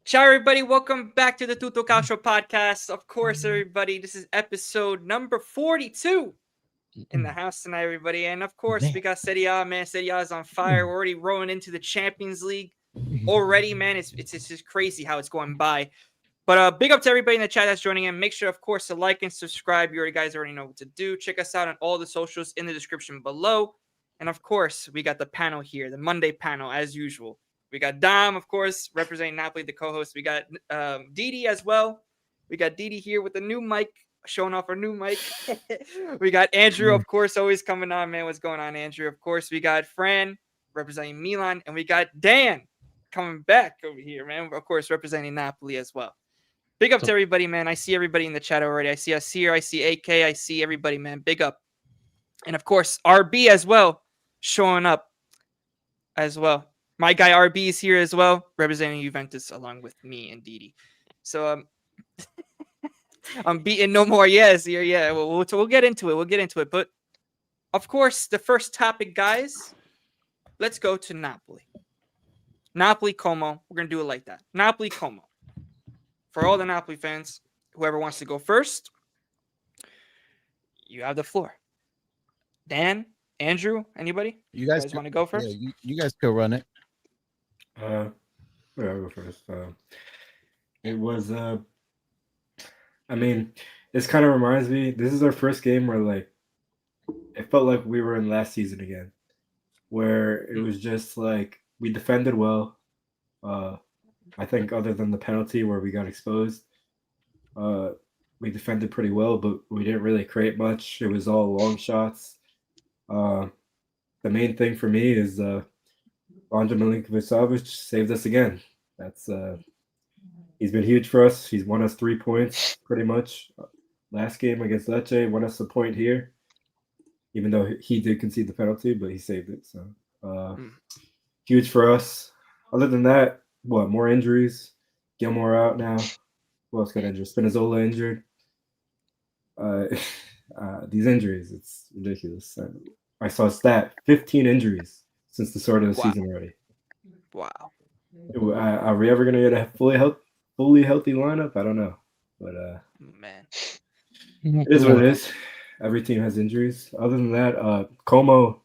Ciao, everybody. Welcome back to the Tutto Calcio podcast. Of course, everybody, this is episode number 42 in the house tonight, everybody. And of course, we got Serie A, man. Serie A is on fire. We're already rolling into the Champions League already, man. It's just crazy how it's going by. But big up to everybody in the chat that's joining in. Make sure, of course, to like and subscribe. You guys already know what to do. Check us out on all the socials in the description below. And of course, we got the panel here, the Monday panel, as usual. We got Dom, of course, representing Napoli, the co-host. We got Didi as well. We got Didi here with the new mic, showing off our new mic. We got Andrew, of course, always coming on, man. What's going on, Andrew? Of course, we got Fran, representing Milan. And we got Dan coming back over here, man. Of course, representing Napoli as well. Big up to everybody, man. I see everybody in the chat already. I see us here. I see AK. I see everybody, man. Big up. And, of course, RB as well, showing up as well. My guy RB is here as well, representing Juventus along with me and Didi. So I'm beating no more. Yes, yeah. We'll get into it. We'll get into it. But of course, the first topic, guys. Let's go to Napoli. Napoli Como. We're gonna do it like that. Napoli Como. For all the Napoli fans, whoever wants to go first, you have the floor. Dan, Andrew, anybody? You guys want to go first? Yeah, you guys could run it. I'll go first. It was, I mean, this kind of reminds me, this is our first game where, like, it felt like we were in last season again, where it was just, like, we defended well. I think other than the penalty where we got exposed, we defended pretty well, but we didn't really create much. It was all long shots. The main thing for me is Anja Milinkovic-Savic saved us again. That's he's been huge for us. He's won us 3 points pretty much. Last game against Lecce, won us a point here, even though he did concede the penalty, but he saved it. So huge for us. Other than that, more injuries? Gilmore out now. Who else got injured? Spinazzola injured. These injuries, it's ridiculous. I saw a stat, 15 injuries since the start of the season already. Wow. Are we ever going to get a fully healthy lineup? I don't know. But man, it is what it is. Every team has injuries. Other than that, Como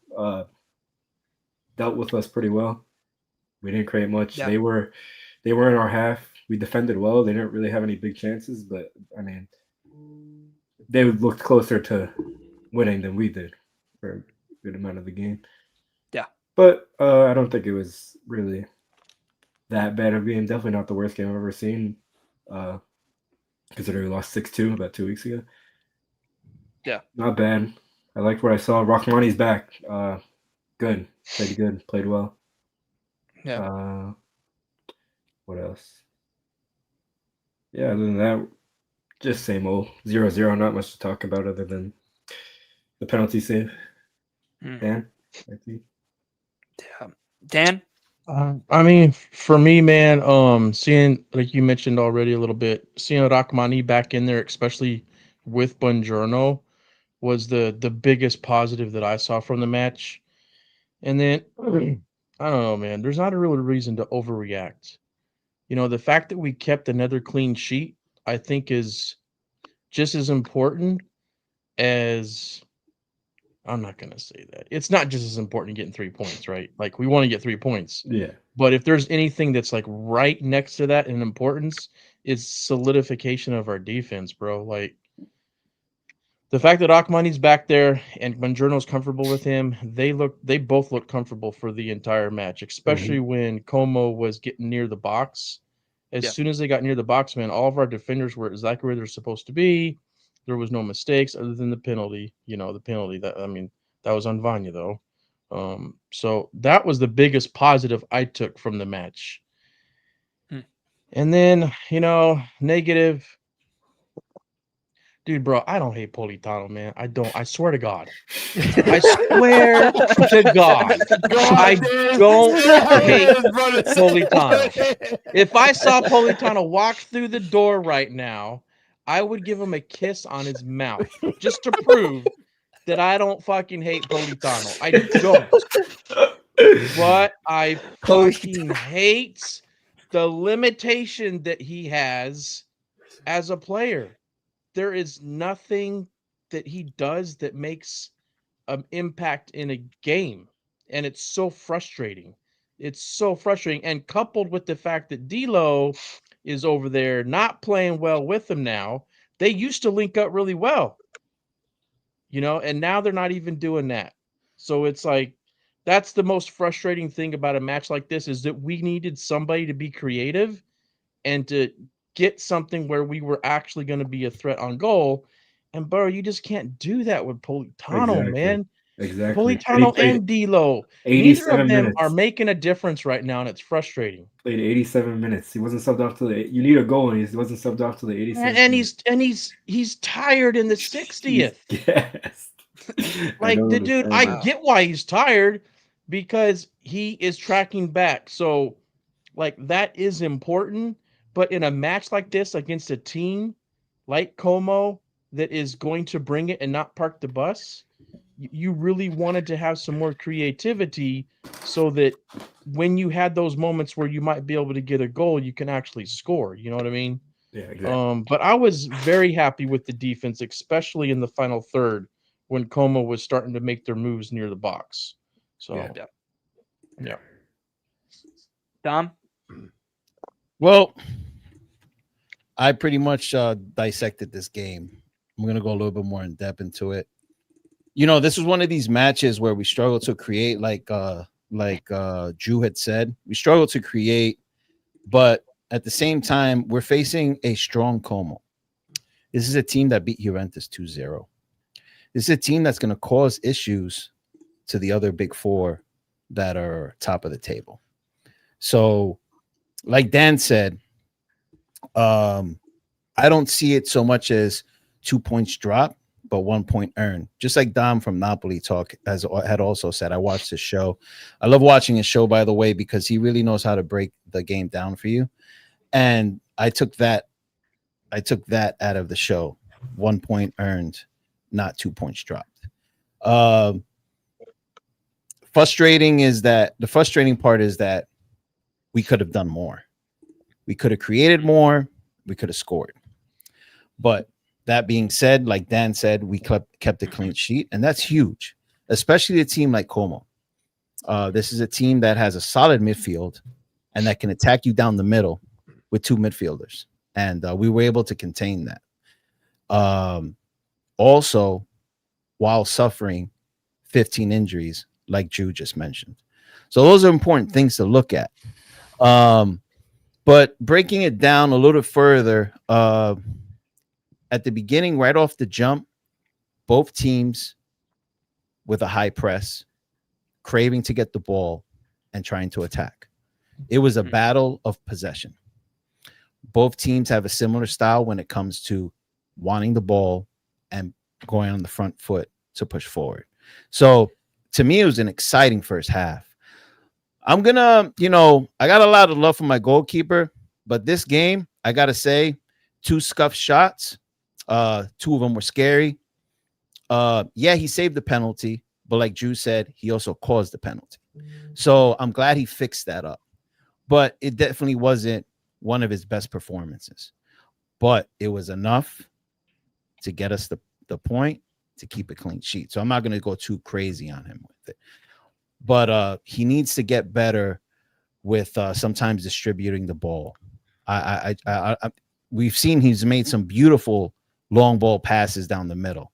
dealt with us pretty well. We didn't create much. Yeah. They were in our half. We defended well. They didn't really have any big chances, but I mean, they looked closer to winning than we did for a good amount of the game. Yeah. But I don't think it was really that bad of a game. Definitely not the worst game I've ever seen, considering we lost 6-2 about 2 weeks ago. Yeah. Not bad. I liked what I saw. Rachmani's back. Good. Played good. Played well. Yeah. What else? Yeah, other than that, just same old 0-0. Not much to talk about other than the penalty save. Dan, I think. Yeah. Dan? I mean, for me, man, seeing, like you mentioned already a little bit, seeing Rachmani back in there, especially with Buongiorno, was the biggest positive that I saw from the match. And then, I don't know, man, there's not a real reason to overreact. You know, the fact that we kept another clean sheet, I think, is just as important as... I'm not going to say that. It's not just as important getting 3 points, right? Like, we want to get 3 points. Yeah. But if there's anything that's, like, right next to that in importance, it's solidification of our defense, bro. Like, the fact that Rachmani's back there and Buongiorno's comfortable with him, they both look comfortable for the entire match, especially when Como was getting near the box. As soon as they got near the box, man, all of our defenders were exactly where they're supposed to be. There was no mistakes other than the penalty. You know, the penalty that was on Vanya, though. So that was the biggest positive I took from the match. And then, negative. Dude, bro, I don't hate Politano, man. I don't. I swear to God. I swear to God. I don't hate Politano. If I saw Politano walk through the door right now, I would give him a kiss on his mouth just to prove that I don't fucking hate Politano. I don't. But I fucking hate the limitation that he has as a player. There is nothing that he does that makes an impact in a game. And it's so frustrating. It's so frustrating. And coupled with the fact that D'Lo is over there not playing well with him now, they used to link up really well, and now they're not even doing that. So it's like, that's the most frustrating thing about a match like this, is that we needed somebody to be creative and to get something where we were actually going to be a threat on goal. And bro, you just can't do that with Politano, man. Exactly. Politano and D'Lo, neither of them are making a difference right now, and it's frustrating. Played 87 minutes. He wasn't subbed off to the. You need a goal, and he wasn't subbed off to the 87th. And he's tired in the 60th. Yes. Like the dude, I get why he's tired, because he is tracking back. So, like, that is important. But in a match like this against a team like Como that is going to bring it and not park the bus, you really wanted to have some more creativity so that when you had those moments where you might be able to get a goal, you can actually score. You know what I mean? Yeah, exactly. But I was very happy with the defense, especially in the final third when Como was starting to make their moves near the box. So, yeah. Dom? Well, I pretty much dissected this game. I'm going to go a little bit more in depth into it. This was one of these matches where we struggled to create, like Drew had said. We struggled to create, but at the same time, we're facing a strong Como. This is a team that beat Juventus 2-0. This is a team that's going to cause issues to the other big four that are top of the table. So, like Dan said, I don't see it so much as 2 points drop, but 1 point earned. Just like Dom from Napoli had also said, I watched his show. I love watching his show, by the way, because he really knows how to break the game down for you. And I took that out of the show. 1 point earned, not 2 points dropped. The frustrating part is that we could have done more. We could have created more. We could have scored. But that being said, like Dan said, we kept a clean sheet, and that's huge, especially a team like Como. This is a team that has a solid midfield and that can attack you down the middle with two midfielders, and we were able to contain that. Also, while suffering 15 injuries, like Drew just mentioned. So those are important things to look at. But breaking it down a little further, at the beginning, right off the jump, both teams with a high press, craving to get the ball and trying to attack. It was a battle of possession. Both teams have a similar style when it comes to wanting the ball and going on the front foot to push forward. So to me, it was an exciting first half. I'm going to, I got a lot of love for my goalkeeper, but this game, I got to say, 2 scuffed shots. 2 of them were scary. He saved the penalty, but like Drew said, he also caused the penalty. So I'm glad he fixed that up. But it definitely wasn't one of his best performances. But it was enough to get us the point to keep a clean sheet. So I'm not going to go too crazy on him with it. But he needs to get better with sometimes distributing the ball. We've seen he's made some beautiful long ball passes down the middle,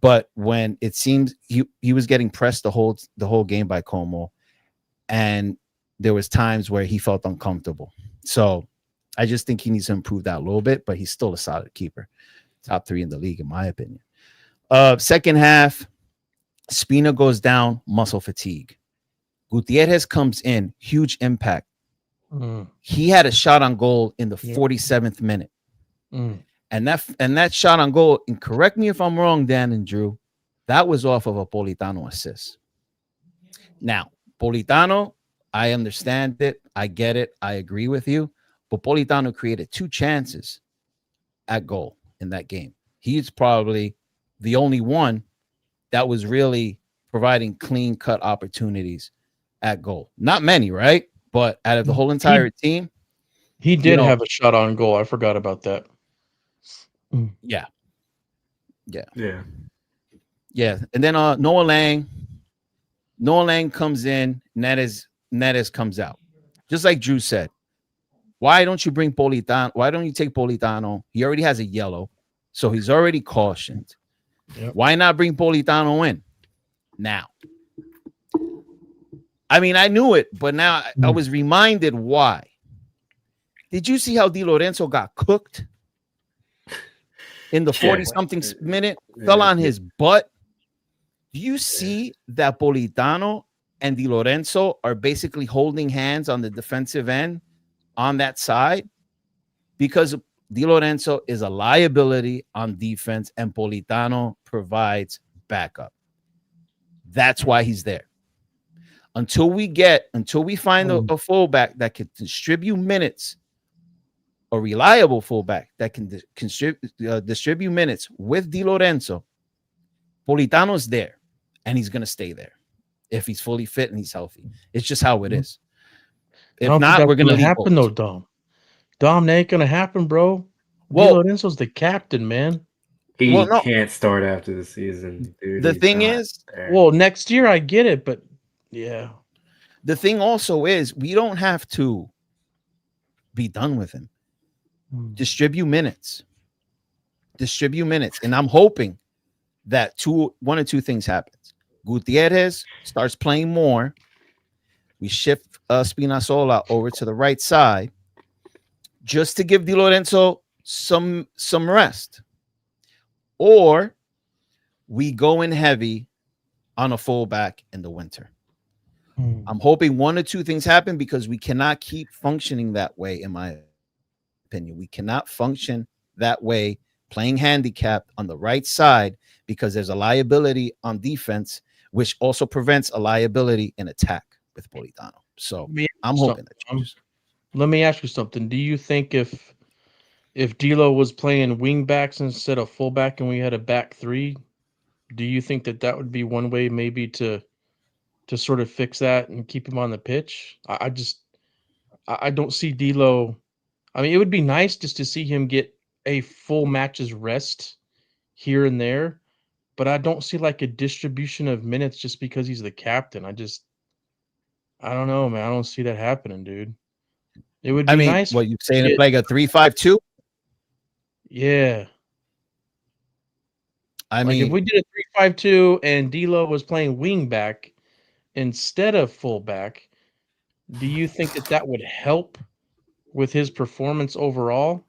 but when it seems he was getting pressed the whole game by Como, and there was times where he felt uncomfortable. So I just think he needs to improve that a little bit, but he's still a solid keeper, top 3 in the league in my opinion. Second half, Spina goes down, muscle fatigue. Gutierrez comes in, huge impact. He had a shot on goal in the 47th minute. And that shot on goal, and correct me if I'm wrong, Dan and Drew, that was off of a Politano assist. Now, Politano, I understand it. I get it. I agree with you. But Politano created 2 chances at goal in that game. He's probably the only one that was really providing clean-cut opportunities at goal. Not many, right? But out of the whole entire team, He You did know, have a shot on goal. I forgot about that. yeah. Yeah. And then Noah Lang comes in, Neres comes out. Just like Drew said. Why don't you bring Politano? Why don't you take Politano? He already has a yellow, so he's already cautioned. Yep. Why not bring Politano in now? I mean, I knew it, but now I was reminded why. Did you see how Di Lorenzo got cooked in the 40-something minute? Fell on his butt. Do you see that Politano and Di Lorenzo are basically holding hands on the defensive end on that side? Because Di Lorenzo is a liability on defense and Politano provides backup. That's why he's there. Until we find a fullback that can distribute minutes, a reliable fullback that can distribute minutes with Di Lorenzo, Politano's there, and he's going to stay there if he's fully fit and he's healthy. It's just how it is. If not, we're going to happen though, Dom. Dom, that ain't going to happen, bro. Di Lorenzo's the captain, man. He can't start after the season, dude. The thing is, next year I get it, but yeah. The thing also is we don't have to be done with him. Distribute minutes. And I'm hoping that one or two things happens. Gutierrez starts playing more. We shift Spinazzola over to the right side just to give Di Lorenzo some rest. Or we go in heavy on a fullback in the winter. I'm hoping one or two things happen because we cannot keep functioning that way, in my opinion. We cannot function that way, playing handicapped on the right side, because there's a liability on defense, which also prevents a liability in attack with Politano. So I'm hoping that changes. Let me ask you something. Do you think if D'Lo was playing wing backs instead of fullback and we had a back three, do you think that would be one way maybe to sort of fix that and keep him on the pitch? I don't see D'Lo. I mean, it would be nice just to see him get a full match's rest here and there, but I don't see like a distribution of minutes just because he's the captain. I don't know, man. I don't see that happening, dude. It would be nice. What you saying? It's like a 3-5-2? Yeah. I mean, if we did a 3-5-2 and D'Lo was playing wing back instead of fullback, do you think that would help with his performance overall?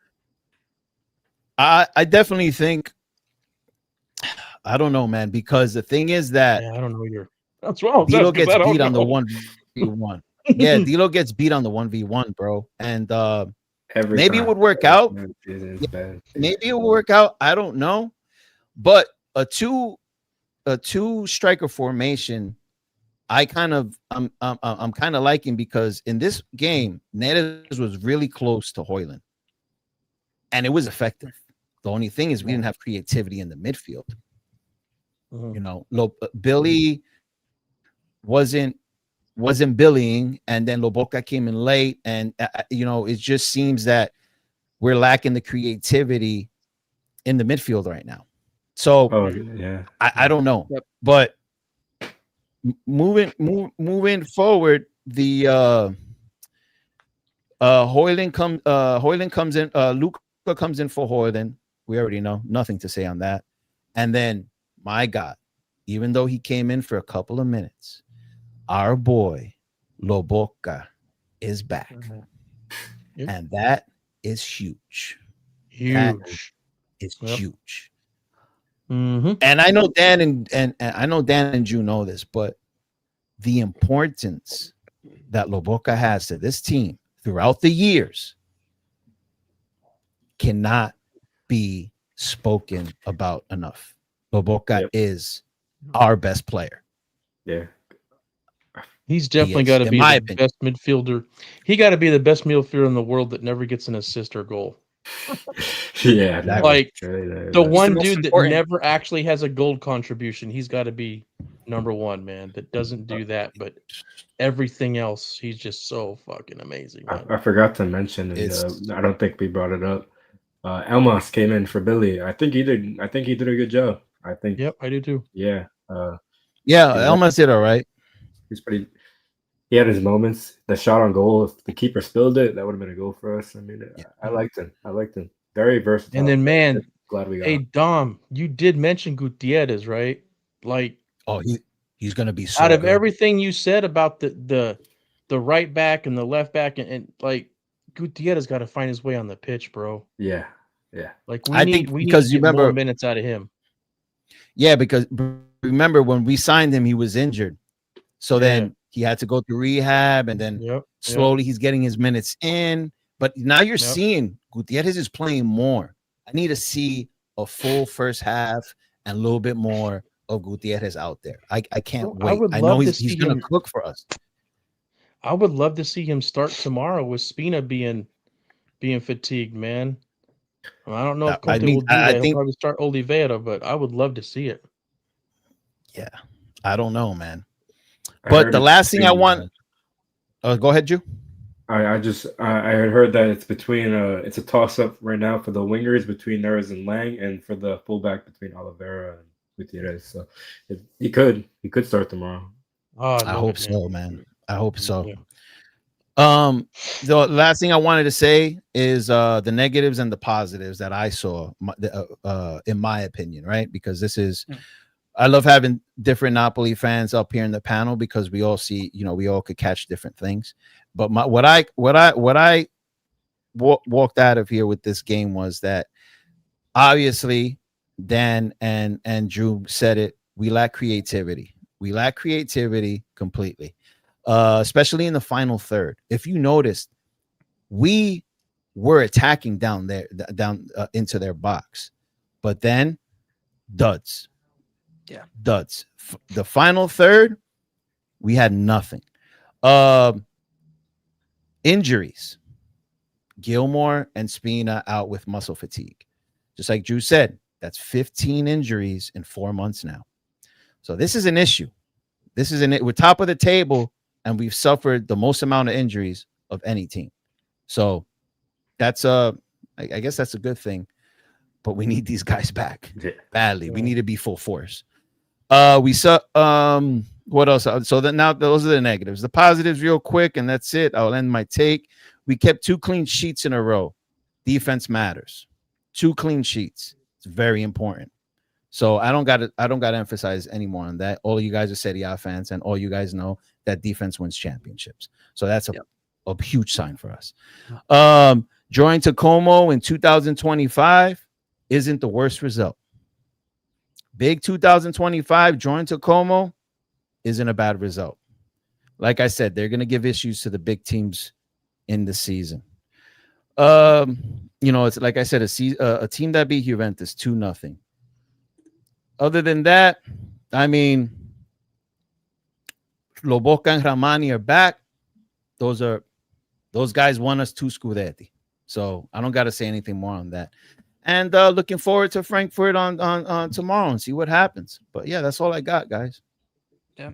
I definitely think. I don't know, man, because the thing is that I don't know either. That's wrong. D'Lo gets beat on the 1v1. Yeah, D'Lo gets beat on the 1v1, bro, and maybe it would work out. Maybe it would work out. I don't know, but a two striker formation, I'm kind of liking, because in this game, Neres was really close to Højlund, and it was effective. The only thing is we didn't have creativity in the midfield. You know, Billy wasn't Billying, and then Lobotka came in late, and it just seems that we're lacking the creativity in the midfield right now. So I don't know, but moving forward, the Højlund comes in, Luka comes in for Højlund. We already know, nothing to say on that. And then, my God, even though he came in for a couple of minutes, our boy Lobotka is back. And that is huge. It's huge. Mm-hmm. And I know Dan and I know Dan and Drew know this, but the importance that Lobotka has to this team throughout the years cannot be spoken about enough. Lobotka is our best player. Yeah. He's definitely got to be the best midfielder. He got to be the best midfielder in the world that never gets an assist or goal. Yeah, like the one dude that never actually has a goal contribution. He's got to be number one, man, that doesn't do that, but everything else, he's just so fucking amazing, man. I forgot to mention, and I don't think we brought it up. Elmas came in for Billy. I think he did a good job. I think. Yep, I do too. Yeah. Yeah, Elmas did all right. He's pretty. He had his moments. The shot on goal, if the keeper spilled it, that would have been a goal for us. I mean, Yeah. I liked him. Very versatile. And then, man, glad we got hey him. Dom, you did mention Gutierrez, right? Like, Oh, he's gonna be so out of good. everything you said about the right back and the left back, and like Gutierrez got to find his way on the pitch, bro. Yeah. Like I we think need because to you get more remember- minutes out of him. Yeah, because remember when we signed him, he was injured. So then he had to go through rehab, and then slowly he's getting his minutes in. But now you're seeing Gutierrez is playing more. I need to see a full first half and a little bit more of Gutierrez out there. I can't wait. I know he's going to cook for us. I would love to see him start tomorrow with Spina being fatigued, man. I don't know if Conte will do that. He'll probably start Oliveira, but I would love to see it. Yeah, I don't know, man. But the last thing I want, go ahead, Ju. I had heard that it's between it's a toss up right now for the wingers between Neres and Lang, and for the fullback between Oliveira and Gutierrez. So he could start tomorrow. Oh, I hope so, man. I hope so. Yeah. The last thing I wanted to say is the negatives and the positives that I saw, in my opinion, right? Because this is. I love having different Napoli fans up here in the panel because we all see, we all could catch different things. But what I walked out of here with this game was that obviously Dan and Drew said it. We lack creativity. We lack creativity completely, especially in the final third. If you noticed, we were attacking down into their box, but then duds. Yeah, duds. The final third, we had nothing. Injuries. Gilmore and Spina out with muscle fatigue. Just like Drew said, that's 15 injuries in 4 months now. So this is an issue. We're top of the table, and we've suffered the most amount of injuries of any team. So that's I guess that's a good thing. But we need these guys back badly. Yeah. We need to be full force. We saw what else? So that now those are the negatives. The positives, real quick, and that's it. I'll end my take. We kept 2 clean sheets in a row. Defense matters. 2 clean sheets. It's very important. So I don't got to emphasize anymore on that. All of you guys are Serie A fans, and all you guys know that defense wins championships. So that's a huge sign for us. Drawing to Como in 2025 isn't the worst result. Big 2025 drawing to Como isn't a bad result. Like I said, they're going to give issues to the big teams in the season. It's like I said, a team that beat Juventus 2-0. Other than that, I mean, Lobotka and Ramani are back. Those guys won us 2 Scudetti. So I don't got to say anything more on that. And looking forward to Frankfurt on tomorrow and see what happens. But yeah, that's all I got, guys. Yeah.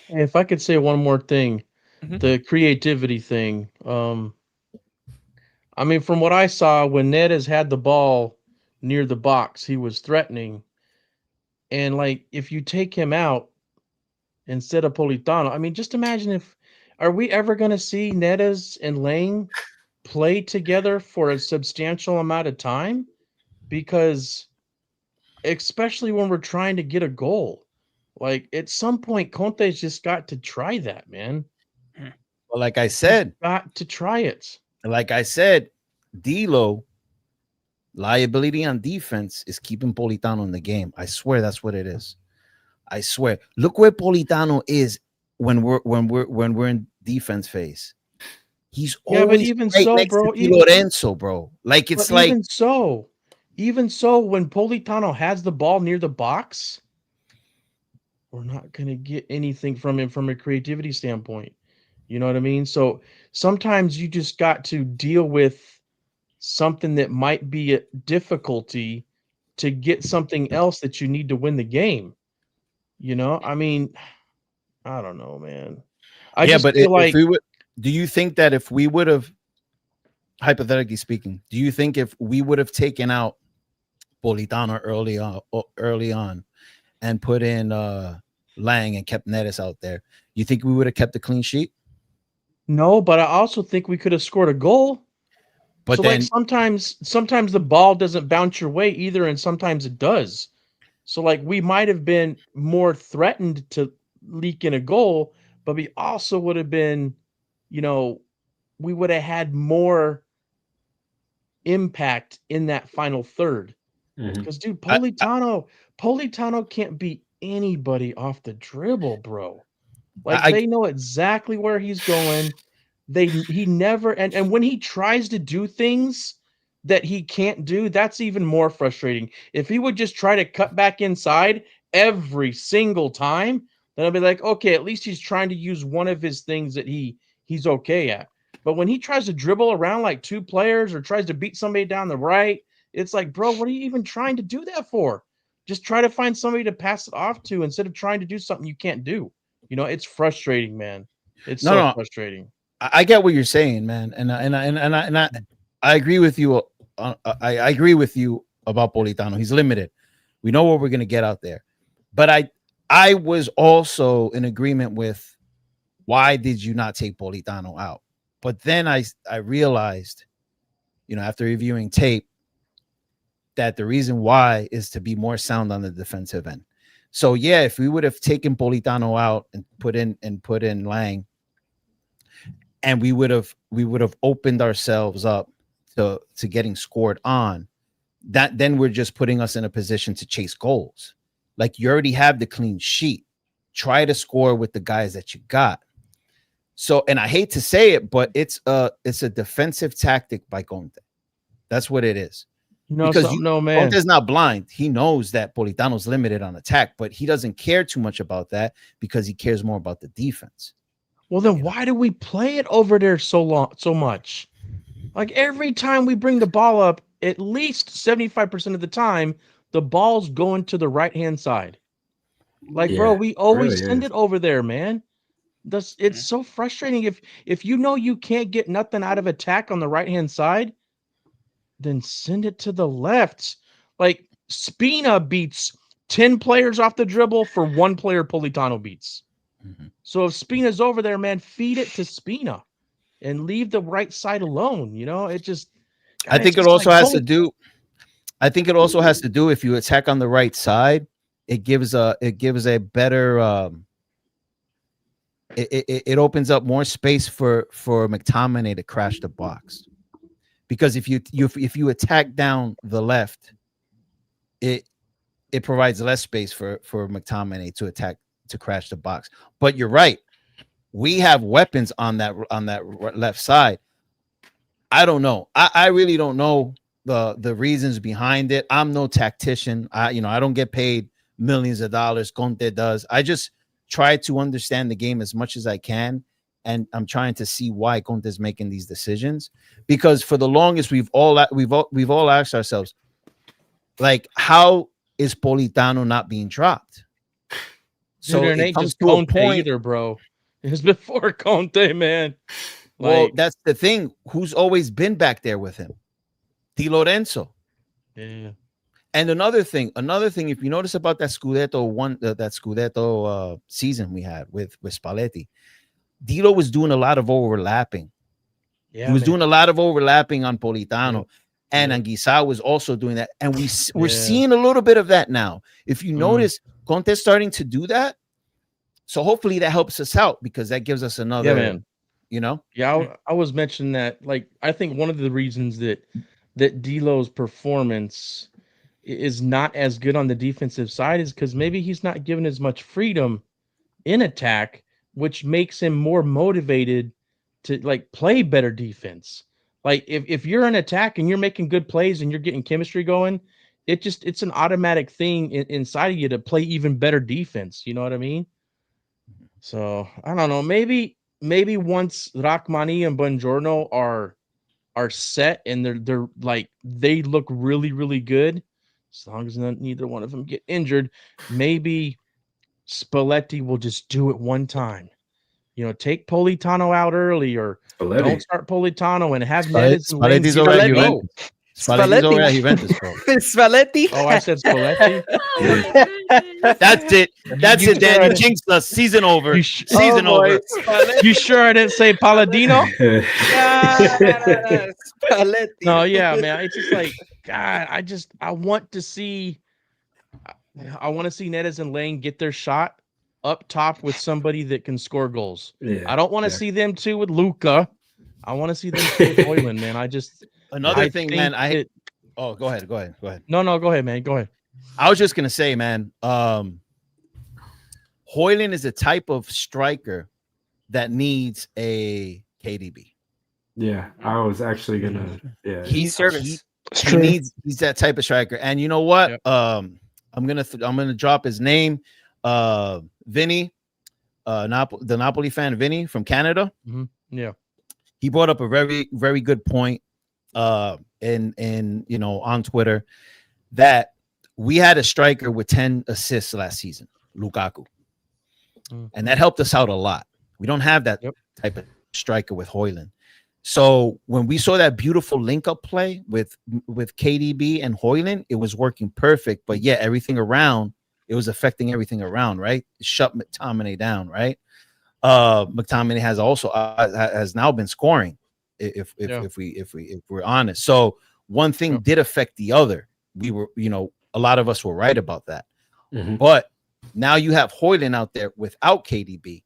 If I could say one more thing, the creativity thing. I mean, from what I saw, when Neres had the ball near the box, he was threatening. And like, if you take him out instead of Politano, I mean, just imagine are we ever going to see Neres and Lang play together for a substantial amount of time? Because especially when we're trying to get a goal, like at some point, Conte's just got to try that, man. Well, like I said, got to try it. Like I said, Dilo liability on defense is keeping Politano in the game. I swear that's what it is. I swear. Look where Politano is when we're in defense phase. He's always but even right so, next bro, to Lorenzo, bro. Like it's like even so, when Politano has the ball near the box, we're not gonna get anything from him from a creativity standpoint. You know what I mean? So sometimes you just got to deal with something that might be a difficulty to get something else that you need to win the game. I mean, I don't know, man. But if we would, do you think that if we would have, hypothetically speaking, do you think if we would have taken out Politano early on and put in Lang and kept Neres out there, you think we would have kept a clean sheet? No, but I also think we could have scored a goal. But so then, like sometimes the ball doesn't bounce your way either, and sometimes it does. So like we might have been more threatened to leak in a goal, but we also would have been, we would have had more impact in that final third. Because dude, Politano can't beat anybody off the dribble, bro. Like they know exactly where he's going. He never and when he tries to do things that he can't do, that's even more frustrating. If he would just try to cut back inside every single time, then I'd be like, okay, at least he's trying to use one of his things that he's okay at. But when he tries to dribble around like two players or tries to beat somebody down the right, it's like, bro, what are you even trying to do that for? Just try to find somebody to pass it off to instead of trying to do something you can't do. It's frustrating, man. It's so frustrating. I get what you're saying, man, and I agree with you. I agree with you about Politano. He's limited. We know what we're gonna get out there, but I was also in agreement with why did you not take Politano out? But then I realized, after reviewing tape, that the reason why is to be more sound on the defensive end. So yeah, if we would have taken Politano out and put in Lang, and we would have opened ourselves up to getting scored on, that then we're just putting us in a position to chase goals. Like, you already have the clean sheet. Try to score with the guys that you got. So, and I hate to say it, but it's a defensive tactic by Conte. That's what it is. Because Conte's not blind. He knows that Politano's limited on attack, but he doesn't care too much about that because he cares more about the defense. Well, then why do we play it over there so much? Like every time we bring the ball up, at least 75% of the time, the ball's going to the right-hand side. Like, bro, we always send it over there, man. It's so frustrating. If you can't get nothing out of attack on the right-hand side, then send it to the left. Like Spina beats 10 players off the dribble for one player Politano beats. So if Spina's over there, man, feed it to Spina and leave the right side alone. It just. I think it also has to do. I think it also has to do if you attack on the right side, it gives a better. It opens up more space for McTominay to crash the box, because if you attack down the left, it provides less space for McTominay to crash the box. But you're right, we have weapons on that left side. I don't know. I really don't know the reasons behind it. I'm no tactician. I don't get paid millions of dollars. Conte does. I just try to understand the game as much as I can, and I'm trying to see why Conte is making these decisions. Because for the longest, we've all asked ourselves, like, how is Politano not being dropped? So dude, it ain't just Conte either, bro. It's before Conte, man. Well, that's the thing. Who's always been back there with him? Di Lorenzo. Yeah. And another thing, if you notice about that Scudetto season we had with Spalletti, Dilo was doing a lot of overlapping. Yeah, he was doing a lot of overlapping on Politano, and Anguissa was also doing that. And we're seeing a little bit of that now. If you notice, Conte's starting to do that. So hopefully that helps us out, because that gives us another. Yeah, man. Yeah, I was mentioning that. Like, I think one of the reasons that Dilo's performance is not as good on the defensive side is because maybe he's not given as much freedom in attack, which makes him more motivated to play better defense. Like if you're in attack and you're making good plays and you're getting chemistry going, it's an automatic thing inside of you to play even better defense. You know what I mean? So I don't know. Maybe once Rachmani and Buongiorno are set and they're like, they look really, really good, as long as neither one of them get injured, maybe Spalletti will just do it one time. Take Politano out early, or Spalletti. don't start Politano and have Neres and Lane Spalletti's already Spalletti. Juventus. Spalletti's already at Juventus, bro. Spalletti. Oh, I said Spalletti. Oh my goodness. That's it. That's You it, Dan. sure You I jinxed us. Season over. You Season Oh, boy. over. Spalletti. You sure I didn't say Palladino? Spalletti. No, yeah, man. It's just like, God, I want to see Neres and Lane get their shot up top with somebody that can score goals. Yeah, I don't want to see them two with Luca. I want to see them two with Hoyland, man. Another thing, man. Go Go ahead. No, go ahead, man. Go ahead. I was just gonna say, man. Hoyland is a type of striker that needs a KDB. Yeah, I was actually gonna. Yeah, He's service. He's that type of striker. And you know what? Yep. I'm gonna drop his name. Vinny, the Napoli fan, Vinny from Canada. Mm-hmm. Yeah, he brought up a very, very good point. In on Twitter, that we had a striker with 10 assists last season, Lukaku, and that helped us out a lot. We don't have that type of striker with Hoyland. So when we saw that beautiful link-up play with KDB and Hoyland, it was working perfect. But yeah, everything around, it was affecting everything around, right? It shut McTominay down, right? McTominay has now been scoring. If we're honest. So one thing did affect the other. We were, a lot of us were right about that. Mm-hmm. But now you have Hoyland out there without KDB.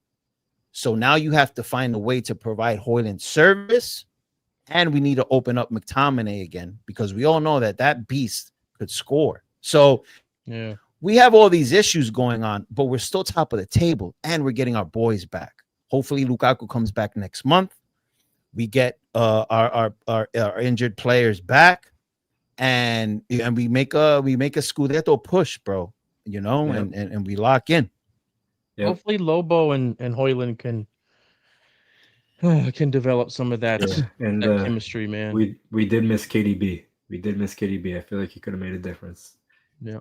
So now you have to find a way to provide Hoyland service, and we need to open up McTominay again, because we all know that beast could score. So yeah, we have all these issues going on, but we're still top of the table, and we're getting our boys back. Hopefully Lukaku comes back next month. We get our injured players back, and we make a Scudetto push, bro. And we lock in. Yep. Hopefully Lobo and Hoyland can develop some of that, and that chemistry, man. We did miss KDB. I feel like he could have made a difference. Yeah.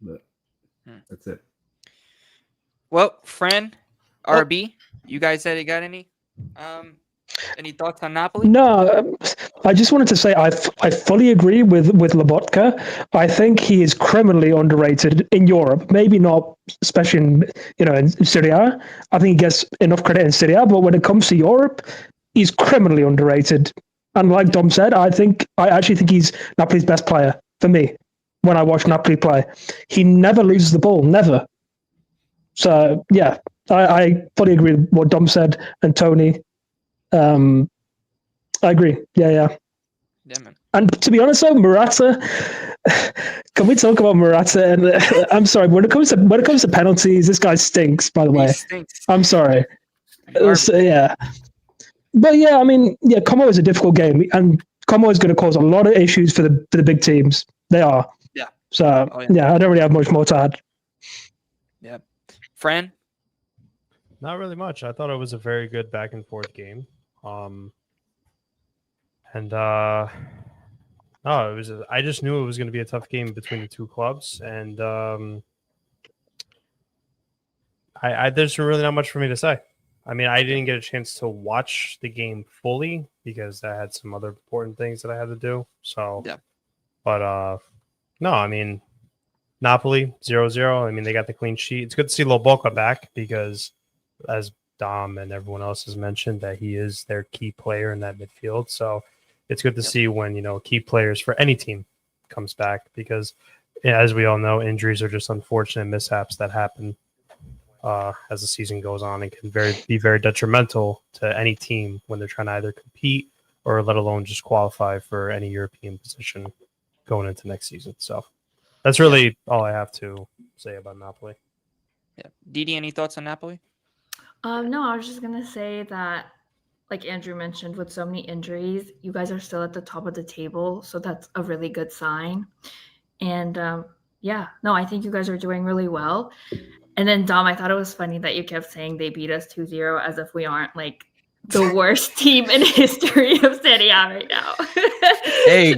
But that's it. Well, Fran, RB, you guys said you got any thoughts on Napoli? No, I just wanted to say I fully agree with Lobotka. I think he is criminally underrated in Europe. Maybe not, especially in Serie A. I think he gets enough credit in Serie A, but when it comes to Europe, he's criminally underrated. And like Dom said, I actually think he's Napoli's best player for me. When I watch Napoli play, he never loses the ball, never. So yeah, I fully agree with what Dom said and Tony. I agree. Yeah, man. And to be honest, though, Morata. Can we talk about Morata? And I'm sorry, when it comes to penalties, this guy stinks. By the way, I'm sorry. Yeah, but yeah, I mean, yeah, Como is a difficult game, and Como is going to cause a lot of issues for the big teams. They are. Yeah. So yeah, I don't really have much more to add. Yeah, Fran. Not really much. I thought it was a very good back and forth game. I just knew it was going to be a tough game between the two clubs, and there's really not much for me to say. I mean, I didn't get a chance to watch the game fully because I had some other important things that I had to do. So, yeah. But no, I mean, Napoli 0-0. I mean, they got the clean sheet. It's good to see Lobotka back because, as Dom and everyone else has mentioned, that he is their key player in that midfield. So it's good to see when, key players for any team comes back, because as we all know, injuries are just unfortunate mishaps that happen as the season goes on and can be very detrimental to any team when they're trying to either compete or let alone just qualify for any European position going into next season. So that's really all I have to say about Napoli. Yeah. Didi, any thoughts on Napoli? No, I was just going to say that, like Andrew mentioned, with so many injuries, you guys are still at the top of the table. So that's a really good sign. And I think you guys are doing really well. And then, Dom, I thought it was funny that you kept saying they beat us 2-0 as if we aren't like the worst team in history of Serie A right now. Hey,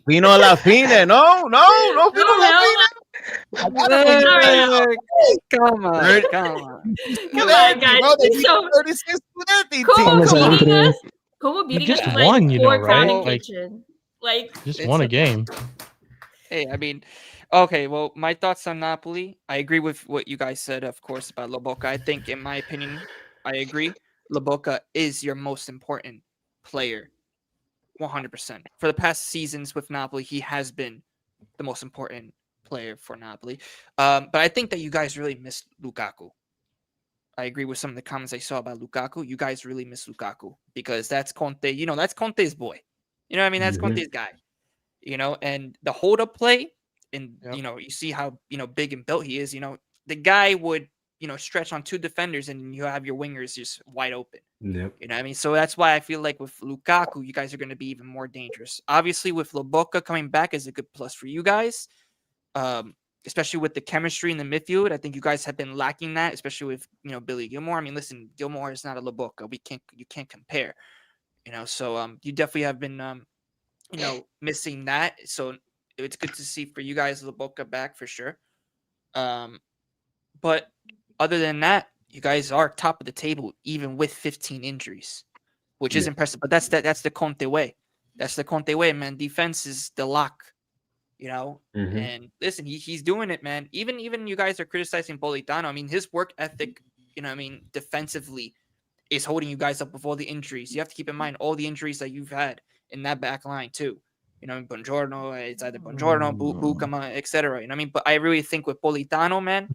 Vino alla fine. No, Vino alla fine. Come on. Come on, guys. Bro, they So, 36 Spalletti Como teams. beating us. Como beating just us won, like you know, four right? Crown Like- Kitchen. Like Just It's won a a- game. Hey, I mean, okay, well, my thoughts on Napoli. I agree with what you guys said, of course, about Lobotka. I think, in my opinion, I agree. Lobotka is your most important player, 100%. For the past seasons with Napoli, he has been the most important player for Napoli. But I think that you guys really missed Lukaku. I agree with some of the comments I saw about Lukaku. You guys really miss Lukaku because that's Conte. You know, that's Conte's boy. You know what I mean? That's Mhm. Conte's guy. You know, and the hold up play, and Yep. you know, you see how big and built he is. You know, the guy would stretch on two defenders, and you have your wingers just wide open. Yep. You know what I mean? So that's why I feel like with Lukaku, you guys are going to be even more dangerous. Obviously, with Lobotka coming back is a good plus for you guys, especially with the chemistry in the midfield. I think you guys have been lacking that, especially with Billy Gilmore. I mean, listen, Gilmore is not a Lobotka. You can't compare. So you definitely have been missing that. So it's good to see for you guys Lobotka back for sure. But other than that, you guys are top of the table even with 15 injuries, which is Yeah. impressive. But that's the Conte way. That's the Conte way, man. Defense is the lock, Mhm. And listen, he's doing it, man. Even you guys are criticizing Politano. I mean, his work ethic, defensively is holding you guys up with all the injuries. You have to keep in mind all the injuries that you've had in that back line too. Buongiorno, it's either Buongiorno, Bukama, etc. But I really think with Politano, man,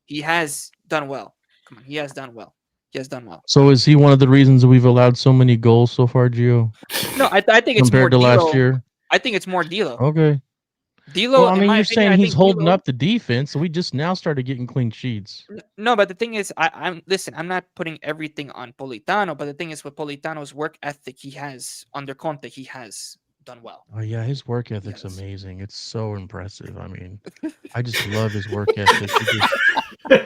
he has done well. Come on, he has done well. He has done well. So is he one of the reasons we've allowed so many goals so far, Gio? No, I think it's more Compared to Dilo. last year? I think it's more Dilo. Okay. Dilo, Well, I in mean, my you're opinion, saying I he's think holding Dilo- up the defense, so we just now started getting clean sheets. No, but the thing is, I'm not putting everything on Politano, but the thing is with Politano's work ethic, he has under Conte, he has done well. Oh yeah, his work ethic's Yes. amazing. It's so impressive. I mean, I just love his work ethic.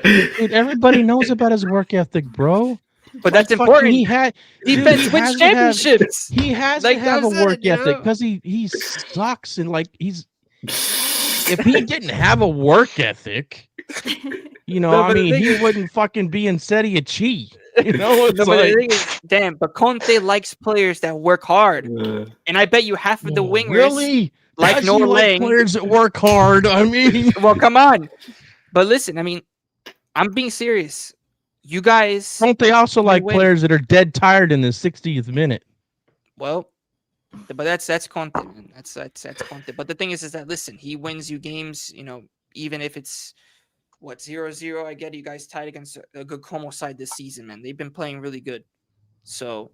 Dude, everybody knows about his work ethic, bro. But that's Like, fucking important. He had Defense he wins has to have- championships. He has Like to have Dom a said, work ethic because he sucks and like he's. If he didn't have a work ethic, No, I but the mean, thing he is- wouldn't fucking be in Serie C. It's No, but the like, thing is, damn, but Conte likes players that work hard. And I bet you half of the wingers really like Does he Noah like Lang. players that work hard. I mean, Well, come on. But listen, I mean, I'm being serious. You guys, don't they also You like win. players that are dead tired in the 60th minute? well, but that's Conte, man. That's Conte. But the thing is that listen, he wins you games, even if it's 0-0. I get you guys tied against a good Como side this season, man. They've been playing really good. So,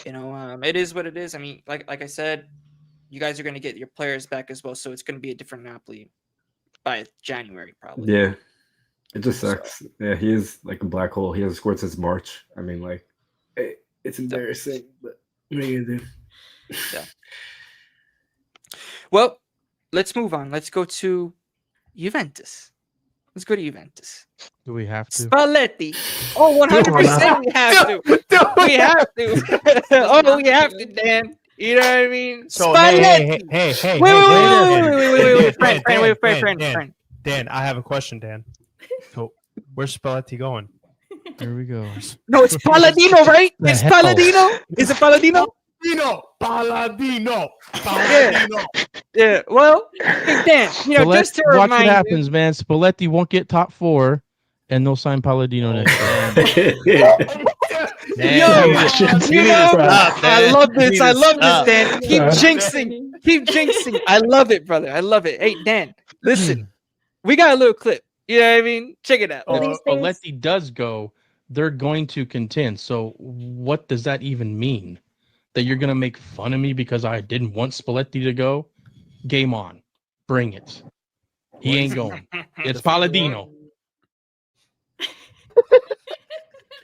it is what it is. I mean, like I said, you guys are going to get your players back as well, so it's going to be a different Napoli by January probably. Yeah. It just sucks. Yeah, he is like a black hole. He hasn't scored since March. I mean, like, it's embarrassing, but what are you gonna do? Well, let's move on. Let's go to Juventus. Let's go to Juventus. Do we have to? Spalletti. Oh, 100% we have to. We have to. Oh, we have to, Dan. You know what I mean? So Spalletti. hey, Wait, friend. Dan, I have a question, Dan. So where's Spalletti going? There we go. No, it's Palladino, right? The It's hell? Palladino. Is it Palladino? Palladino. Yeah. Well, hey, Dan, just to Watch what remind you. happens, man. Spalletti won't get top 4, and they'll sign Palladino next year. I love this. Dan. Keep jinxing. I love it, brother. I love it. Hey, Dan, listen. We got a little clip. You know what I mean? Check it out. If These things- Spalletti does go, they're going to contend. So what does that even mean? That you're going to make fun of me because I didn't want Spalletti to go? Game on. Bring it. He ain't going. It's Palladino.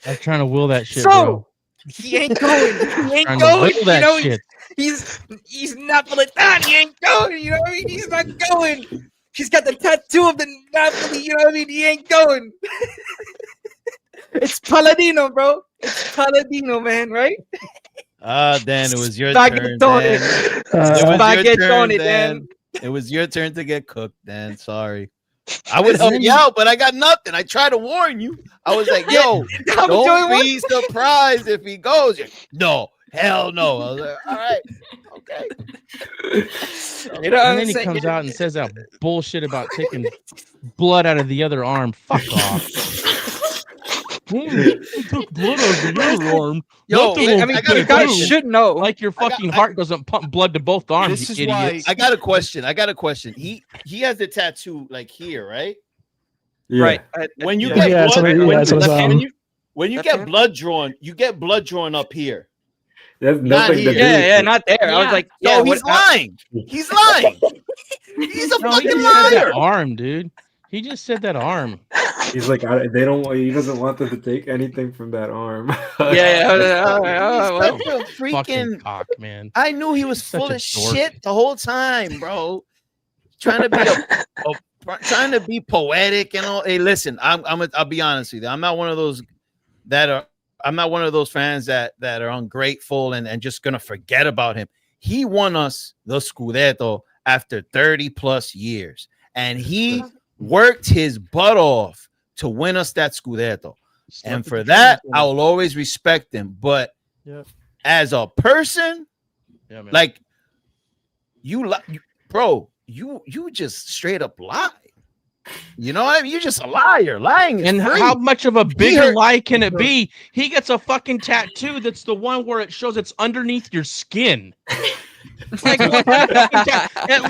I'm trying to will that shit, bro. He ain't going. He ain't Trying to going. will that shit. He's not Napolitan. He ain't going. You know what I mean? He's not going. He's got the tattoo of the Napoli. You know what I mean? He ain't going. It's Palladino, bro. It's Palladino, man. Right? Dan, it was your turn. Dan. Spaghettone. It was your turn, Spaghettone, Dan. It was your turn to get cooked, Dan. Sorry. I would help you out, but I got nothing. I tried to warn you. I was like, yo, don't be surprised if he goes. No, hell no. I was like, all right, okay. You know, and then he comes out and says that bullshit about taking blood out of the other arm. Fuck off. Took blood out of the other arm. Yo, I mean, you guys should know. Like your fucking heart doesn't pump blood to both arms. This is you why idiots. I got a question. He has the tattoo like here, right? Yeah. Right. When you Yeah, get blood, when you get hand? blood drawn, you get blood drawn up here. There's Not nothing to here. do. Yeah, not there. I was like, No, yeah, he's lying. He's lying. He's a No, he fucking just said liar. that arm, dude. He just said that arm. He's like, he doesn't want them to take anything from that arm. Well, He's such a Fucking freaking. cock, man. I knew he was Such full a of dork. shit the whole time, bro. Trying to be poetic and all. Hey, listen, I'll be honest with you. I'm not one of those fans that are ungrateful and just gonna forget about him. He won us the Scudetto after 30 plus years, and he worked his butt off to win us that Scudetto. And for that, I will always respect him. But as a person, yeah, man. like you just straight up lie. You know what I mean? You're just a liar. Lying is And free. how much of a bigger hurt- lie can it be? He gets a fucking tattoo that's the one where it shows it's underneath your skin. Like, at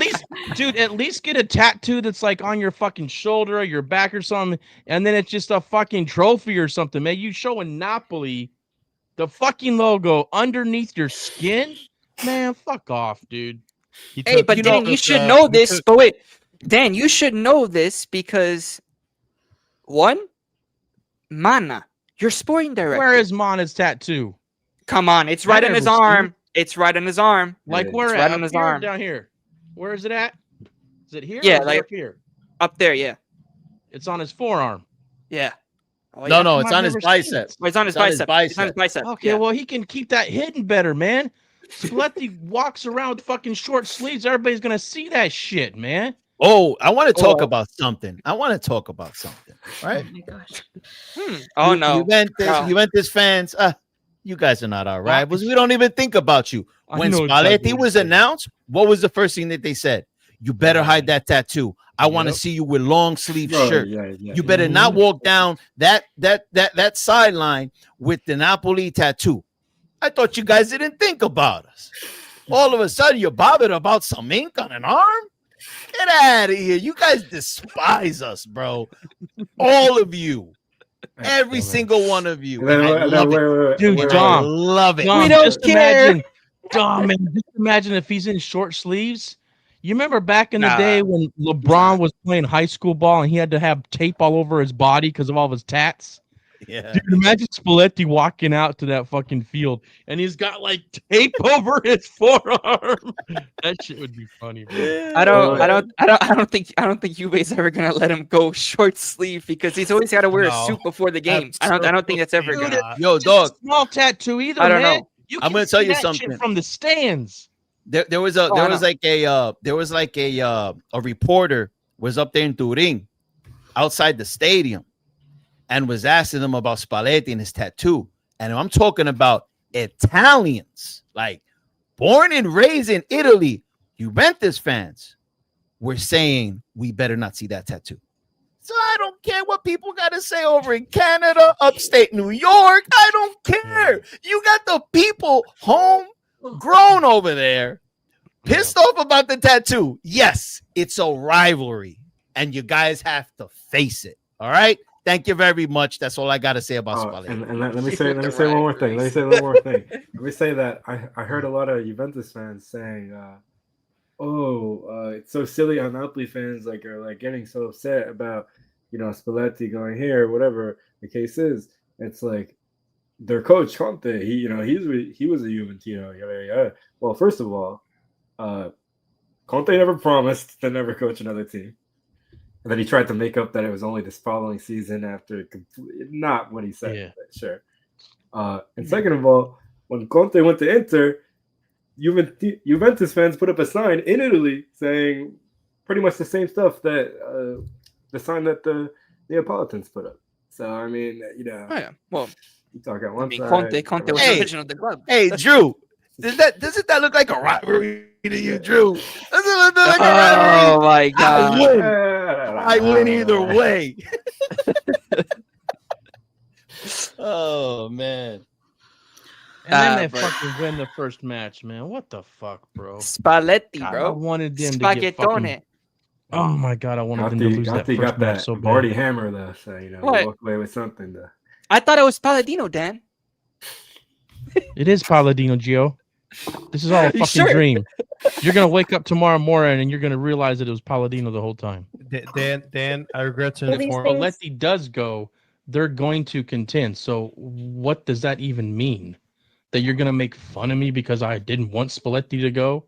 least get a tattoo that's like on your fucking shoulder or your back or something, and then it's just a fucking trophy or something, man. You showing Napoli the fucking logo underneath your skin, man. Fuck off, dude. Hey, but Dan, you should know this. But wait, Dan, you should know this because one, Mana, your sporting director. Where is Mana's tattoo? Come on, it's right on his arm. It's right on his arm. Like where? It's At? right Up on his here or arm. down here. Where is it at? Is it here? Yeah, or is it like up here. Up there, yeah. It's on his forearm. Yeah. Oh, No, yeah. no, I've it's on his never seen bicep. it. Oh, it's on his It's on his bicep. It's on his bicep. bicep. Okay, yeah. well he can keep that hidden better, man. Spalletti walks around with fucking short sleeves. Everybody's gonna see that shit, man. Oh, I want to talk Oh. about something. Right? Oh my gosh. Oh no. Juventus fans, you guys are not our rivals. We don't even think about you. I When know Spalletti exactly what was you're saying. announced, what was the first thing that they said? You better hide that tattoo. I want to Yep. see you with long sleeve Oh, shirt. yeah. You better not walk down that sideline with the Napoli tattoo. I thought you guys didn't think about us. All of a sudden, you're bothered about some ink on an arm? Get out of here. You guys despise us, bro. All of you. Every single one of you. And I love it. Dude, I Dom. love it. Dom, We don't just care. Imagine, Dom, man, just imagine if he's in short sleeves. You remember back in the Nah. day when LeBron was playing high school ball and he had to have tape all over his body because of all of his tats? Yeah. Dude, imagine Spalletti walking out to that fucking field and he's got like tape over his forearm. That shit would be funny, bro. I don't think Juve's ever gonna let him go short sleeve because he's always got to wear a No. suit before the game. I don't think that's ever Dude, gonna. Yo, Just dog. a small tattoo either, I don't man. know. You I'm can gonna tell see you that something. shit from the stands. There was I know. a reporter was up there in Turin outside the stadium and was asking them about Spalletti and his tattoo. And I'm talking about Italians, like born and raised in Italy, Juventus fans were saying we better not see that tattoo. So I don't care what people got to say over in Canada, upstate New York. I don't care. You got the people home grown over there, pissed off about the tattoo. Yes, it's a rivalry, and you guys have to face it. All right. Thank you very much. That's all I got to say about Spalletti. And let me say one more thing. Let me say that I heard a lot of Juventus fans saying, it's so silly how Napoli fans are getting so upset about Spalletti going here, whatever the case is. It's like their coach Conte. He was a Juventino. Yeah. Well, first of all, Conte never promised to never coach another team. And then he tried to make up that it was only this following season after not what he said. Yeah. But sure. And second of all, when Conte went to Inter, Juventus fans put up a sign in Italy saying pretty much the same stuff that the sign that the Neapolitans put up. So I mean, you know, Oh, yeah. Well, you talk at I one mean, side. Conte was Hey. the vision of the club. Hey, Drew, doesn't that look like a rivalry to you, Drew? Doesn't it look like a rivalry? Oh my god! I win either way. Oh man. And then they but- fucking win the first match, man. What the fuck, bro? Spalletti, God, I bro. wanted them to get fucking. Spaghettone. Oh my god, I wanted them to lose that Gotti first got match that so bad. Barty hammer though, so you know, What? you walk away with something. Though. I thought it was Palladino, Dan. It is Palladino, Gio. This is all a You fucking sure? dream. You're gonna wake up tomorrow morning and you're gonna realize that it was Palladino the whole time. Dan, I regret to Well, these inform. things- Spalletti does go, they're going to contend. So what does that even mean? That you're gonna make fun of me because I didn't want Spalletti to go?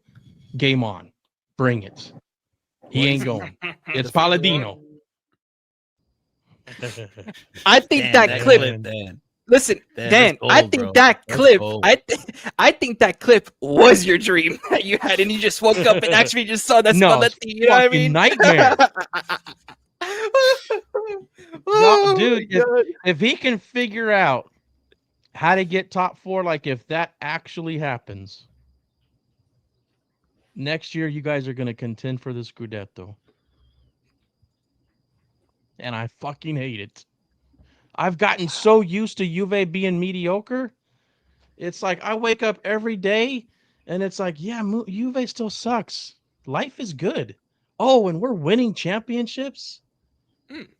Game on. Bring it. He ain't going. It's Palladino. I think that clip. Dan. Listen, Dan, Dan. that's I gold, think bro. that That's clip. gold. I think that clip was your dream that you had, and you just woke up and actually just saw that No, Spalletti. You know what I fucking mean? nightmare. Oh, dude, my God. If he can figure out how to get top four, like if that actually happens, next year you guys are going to contend for the Scudetto. And I fucking hate it. I've gotten so used to Juve being mediocre. It's like I wake up every day and it's like, yeah, Juve still sucks. Life is good. Oh, and we're winning championships.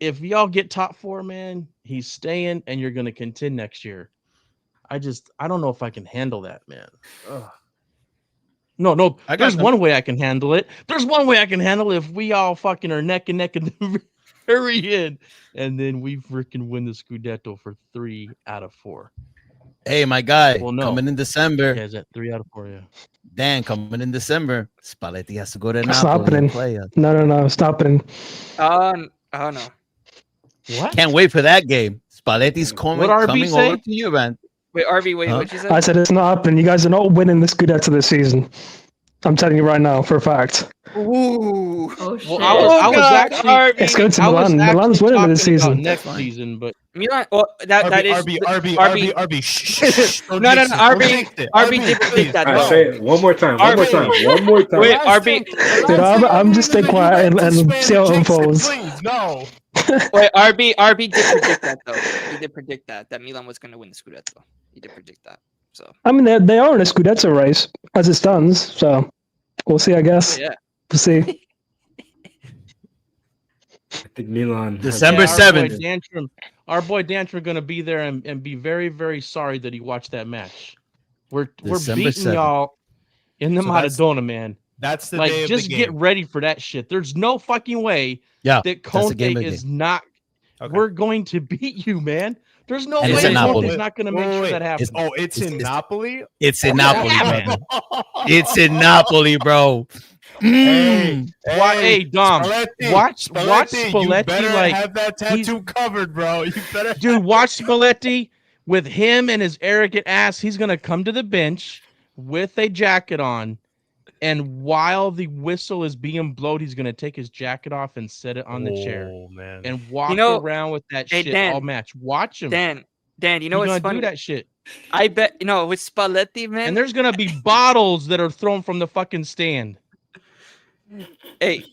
If y'all get top four, man, he's staying and you're going to contend next year. I don't know if I can handle that, man. Ugh. No, I got there's them. one way I can handle it. There's one way I can handle it if we all fucking are neck and neck in the very end. And then we freaking win the Scudetto for 3 out of 4. Hey, my guy, Well, no. coming in December. Yeah, is that 3 out of 4? Yeah. Dan, coming in December. Spalletti has to go to It's Napoli happening. and play us. No, it's happening. Oh no. What? Can't wait for that game. Spalletti's coming RB say? over to you, man. Wait, RB, wait, Huh? what'd you say? I said it's not happening. You guys are not winning the Scudetto this season. I'm telling you right now for a fact. Ooh. Oh shit. Well, I was actually. RB. It's going to I was Milan. Milan's actually winning this talking about season. next Fine. season, but Milan. Well, that is RB. Shh. No, RB did predict that. All right, though. say it one more time. One more time. One more time. Wait, RB. Dude, I'm just stay quiet and see how it unfolds. Please, no. Wait, RB did predict that though. He did predict that Milan was going to win the Scudetto. He did predict that. So I mean, they are in a Scudetto race as it stands. So we'll see. I guess yeah. we'll see. I think Milan. has- December our 7th. boy Dantrum, our boy Dantrum going to be there and be very, very sorry that he watched that match. We're December beating 7th. y'all in the So that's- Maradona, man. That's the Like, day of just the get game. ready for that shit. There's no fucking way Yeah, that the Conte game of the is not. Okay. We're going to beat you, man. There's no And way it's in Napoli. Conte's not going to make sure that happens. It's in Napoli. It's in Napoli, Yeah, brother. It's in Napoli, bro. Hey, Hey, Dom, Spalletti, watch you Spalletti better like have that he's- tattoo covered, bro. You better. dude, watch Spalletti with him and his arrogant ass. He's gonna come to the bench with a jacket on, and while the whistle is being blown, he's gonna take his jacket off and set it on the chair Oh man. and walk You know- around with that Hey, shit Dan. all match. Watch him. Dan, you know He's what's gonna funny? do that shit, I bet with Spalletti, man. and there's gonna be bottles that are thrown from the fucking stand. Hey,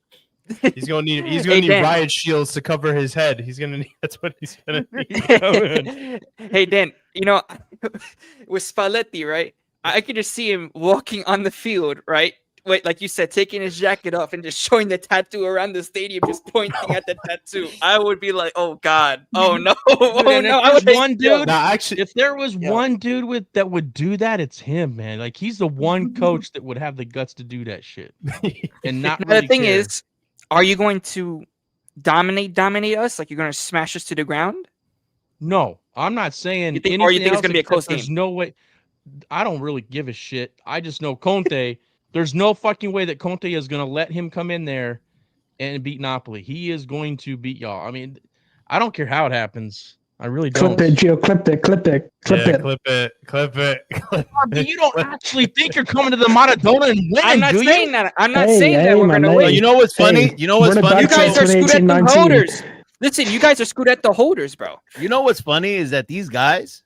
He's gonna need Hey, Dan. riot shields to cover his head. He's gonna need. That's what he's gonna need. hey Dan, with Spalletti, right? I could just see him walking on the field, right? Wait, like you said, taking his jacket off and just showing the tattoo around the stadium, just pointing at the tattoo. I would be like, "Oh God, oh no, oh and no!" if I would there's one dude- Nah, actually, If there was Yeah. one dude that would do that, it's him, man. Like he's the one coach that would have the guts to do that shit and not. Now, Really the thing care. is, are you going to dominate us? Like you're going to smash us to the ground? no, I'm not saying. You think- or you anything think it's else gonna be a except close There's game? no way. I don't really give a shit. I just know Conte. There's no fucking way that Conte is gonna let him come in there and beat Napoli. He is going to beat y'all. I mean, I don't care how it happens. I really don't. Clip it, Gio. Clip it. Clip it. But you don't actually think you're coming to the Maradona and winning, I'm not do saying you? that. I'm not Hey, saying that we're man, gonna hey. win. You know what's funny? Hey, You know what's run it funny? back You guys to are Scudetto 2018-19. holders. Listen, you guys are Scudetto holders, bro. You know what's funny is that these guys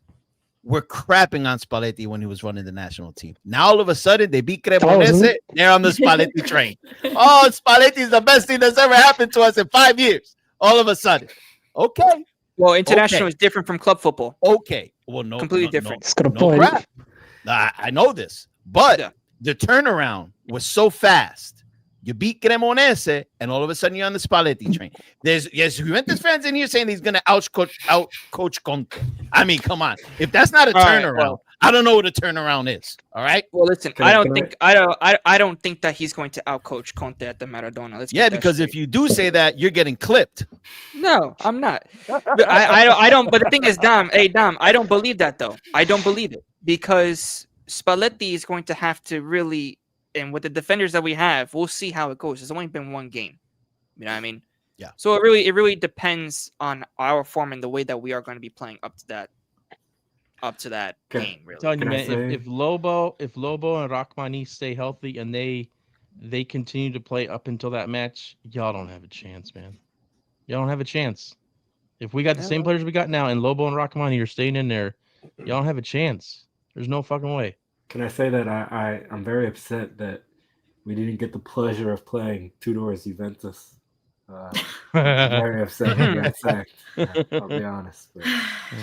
were crapping on Spalletti when he was running the national team. Now all of a sudden they beat Cremonese. They're on the Spalletti train. Oh, Spalletti is the best thing that's ever happened to us in 5 years. All of a sudden, okay. Well, international is different from club football. Okay. Well, no, Completely no, different. It's got a No point. crap. I know this, but Yeah. the turnaround was so fast. You beat Cremonese, and all of a sudden you're on the Spalletti train. There's Juventus fans in here saying he's going to out coach Conte. I mean, come on. If that's not a All right, turnaround, well. I don't know what a turnaround is. All right. Well, listen, Can I I- don't can think I don't think that he's going to outcoach Conte at the Maradona. Let's Yeah, because if you do say that, you're getting clipped. no, I'm not. But I don't. But the thing is, Dom, I don't believe that though. I don't believe it because Spalletti is going to have to really, and with the defenders that we have, we'll see how it goes. There's only been one game. You know what I mean? Yeah. So it really depends on our form and the way that we are going to be playing up to that Okay. game. Really. I'm telling you, Can I man, say- if Lobo and Rachmani stay healthy and they continue to play up until that match, y'all don't have a chance, man. Y'all don't have a chance. If we got the Yeah, same well. players we got now and Lobo and Rachmani are staying in there, y'all don't have a chance. There's no fucking way. Can I say that I'm very upset that we didn't get the pleasure of playing Tudor's Juventus. I'm very upset we got sacked. I'll be honest. But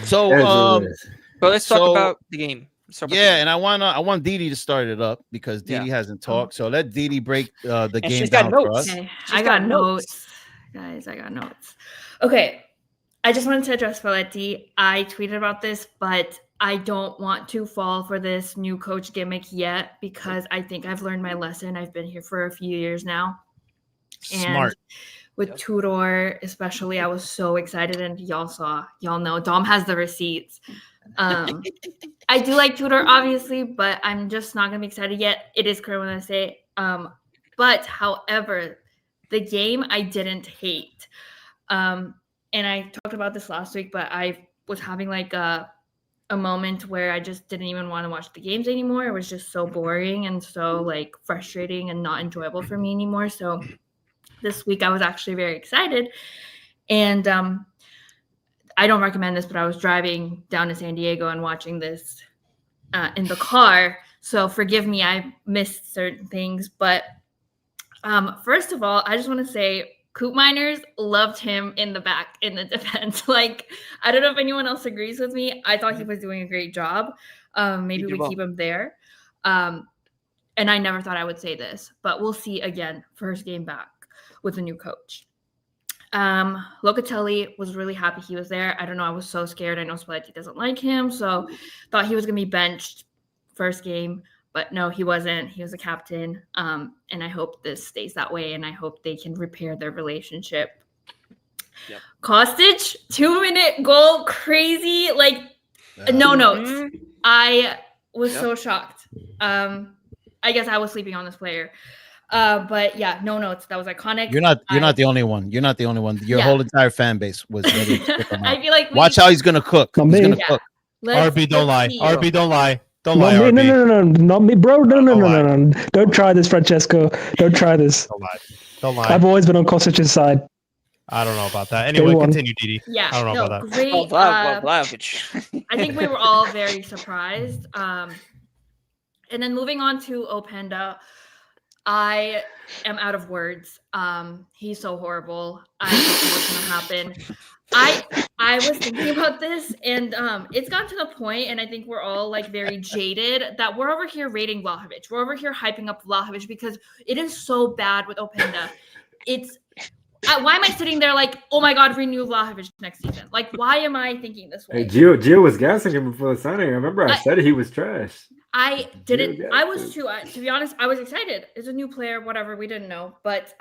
So, it is what it is. But let's talk So- about the game. Let's talk about the yeah, game. and I want Didi to start it up because Didi hasn't talked. So let Didi break the And game she's got down for notes. us. Okay, She's I got got notes. Guys, I got notes. Okay, I just wanted to address Spalletti. I tweeted about this, but I don't want to fall for this new coach gimmick yet because I think I've learned my lesson. I've been here for a few years now. And Smart. with Tudor, especially, I was so excited, and y'all know, Dom has the receipts. I do like Tudor, obviously, but I'm just not gonna be excited yet. It is Cremonese. But however, the game I didn't hate. And I talked about this last week, but I was having like a moment where I just didn't even want to watch the games anymore. It was just so boring and so like frustrating and not enjoyable for me anymore. So this week I was actually very excited. And I don't recommend this, but I was driving down to San Diego and watching this in the car. So forgive me, I missed certain things. But first of all, I just want to say Coop Miners loved him in the back in the defense. Like, I don't know if anyone else agrees with me. I thought he was doing a great job. Maybe we keep him there. And I never thought I would say this, but we'll see again first game back with a new coach. Locatelli was really happy he was there. I don't know. I was so scared. I know Spalletti doesn't like him, so thought he was going to be benched first game. But no, he wasn't. He was a captain. And I hope this stays that way. And I hope they can repair their relationship. Yep. Kostic, 2-minute goal, crazy. Like, no notes. I was so shocked. I guess I was sleeping on this player. But yeah, no notes. That was iconic. You're not the only one. You're not the only one. Your whole entire fan base was ready to pick him I out. feel like Watch how he's gonna cook. Not He's me. gonna Yeah. cook. RB, don't lie. see. RB, don't lie. Don't Not lie, me. RB. No, not me, bro. No. Don't Don't try this, Francesco. Don't try this. Don't lie. Don't lie. I've always been on Kostic's side. I don't know about that. Anyway, one. continue, Didi. Yeah, I don't know no, about that. great. Oh, Vlahovic. I think we were all very surprised. And then moving on to Openda, I am out of words. He's so horrible. I don't know what's gonna happen. I was thinking about this, and it's gotten to the point, and I think we're all like very jaded that we're over here rating Vlahovic. We're over here hyping up Vlahovic because it is so bad with Openda. It's why am I sitting there like, oh my god, renew Vlahovic next season? Like, why am I thinking this way? Hey, Gio was gassing him before the signing. I remember I said he was trash. I didn't. Yeah, I was too. To be honest, I was excited. It's a new player, whatever. We didn't know, but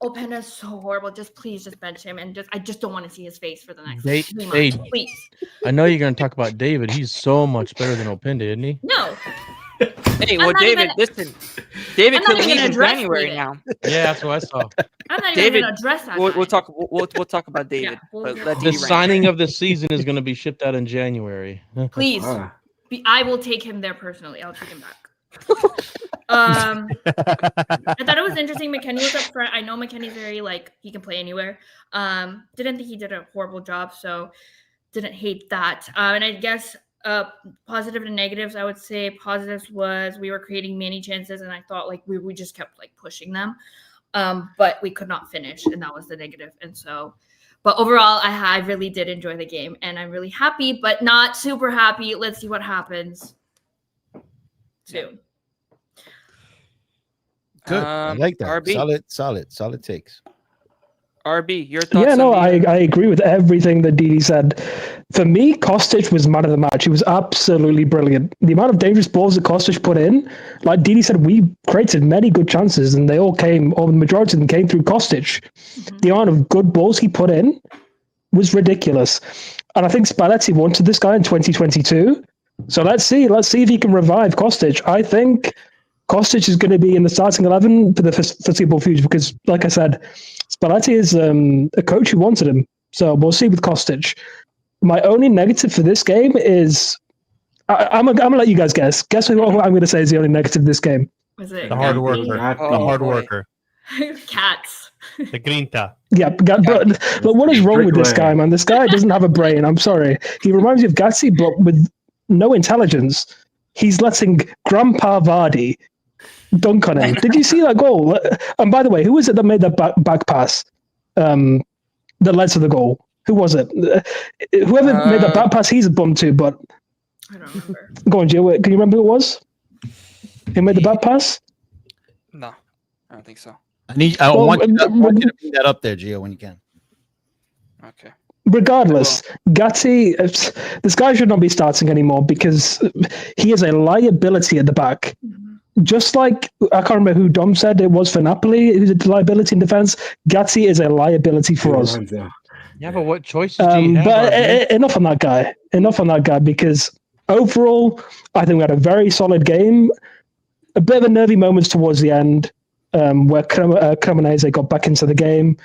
Opena's so horrible. Please, bench him, and I just don't want to see his face for the next 3 months. Hey, Please. I know you're going to talk about David. He's so much better than Openda, isn't he? No. Hey, I'm well, not David, even- listen. David I'm not could even leave gonna in address January David. now. Yeah, that's what I saw. I'm not David, even gonna address that. We'll guy. talk. We'll talk about David. we'll but get let to The Didi rant. signing of the season is going to be shipped out in January. Please, Ah, I will take him there personally. I'll take him back. I thought it was interesting. McKennie was up front. I know McKennie's very he can play anywhere. Didn't think he did a horrible job, so didn't hate that. And I guess positive and negatives, I would say positives was we were creating many chances, and I thought we just kept pushing them, but we could not finish, and that was the negative. And so, but overall, I really did enjoy the game, and I'm really happy, but not super happy. Let's see what happens soon. Good. I like that. RB. Solid takes. RB, your thoughts? Yeah, no, on the, I agree with everything that Didi said. For me, Kostic was man of the match. He was absolutely brilliant. The amount of dangerous balls that Kostic put in, like Didi said, we created many good chances, and they all came, or the majority of them came through Kostic. Mm-hmm. The amount of good balls he put in was ridiculous. And I think Spalletti wanted this guy in 2022. So let's see if he can revive Kostic. I think Kostic is going to be in the starting 11 for the foreseeable future because, like I said, Spalletti is a coach who wanted him. So we'll see with Kostic. My only negative for this game is I'm gonna let you guys guess. Guess what I'm going to say is the only negative this game. Was it The hard Gatti? worker. Oh, The hard boy. worker. Cats. The grinta. Yeah, but what is wrong with this guy, man? This guy doesn't have a brain. I'm sorry. He reminds me of Gatti, but with no intelligence. He's letting Grandpa Vardy dunk on him. Did you see that goal? And by the way, who was it that made that back pass that led to the goal? Who was it? Whoever made that back pass, he's a bum too. But I don't remember. go on, Gio. Can you remember who it was? Who made the back pass? No, I don't think so. I want you to bring that up there, Gio, when you can. Okay. Regardless, Gatti, this guy should not be starting anymore because he is a liability at the back. Just like, I can't remember who Dom said it was for Napoli, who's a liability in defense. Gatti is a liability for us. Yeah, but what choices do you have? But RB? enough on that guy. Enough on that guy because overall, I think we had a very solid game. A bit of a nervy moments towards the end where Cremonese got back into the game.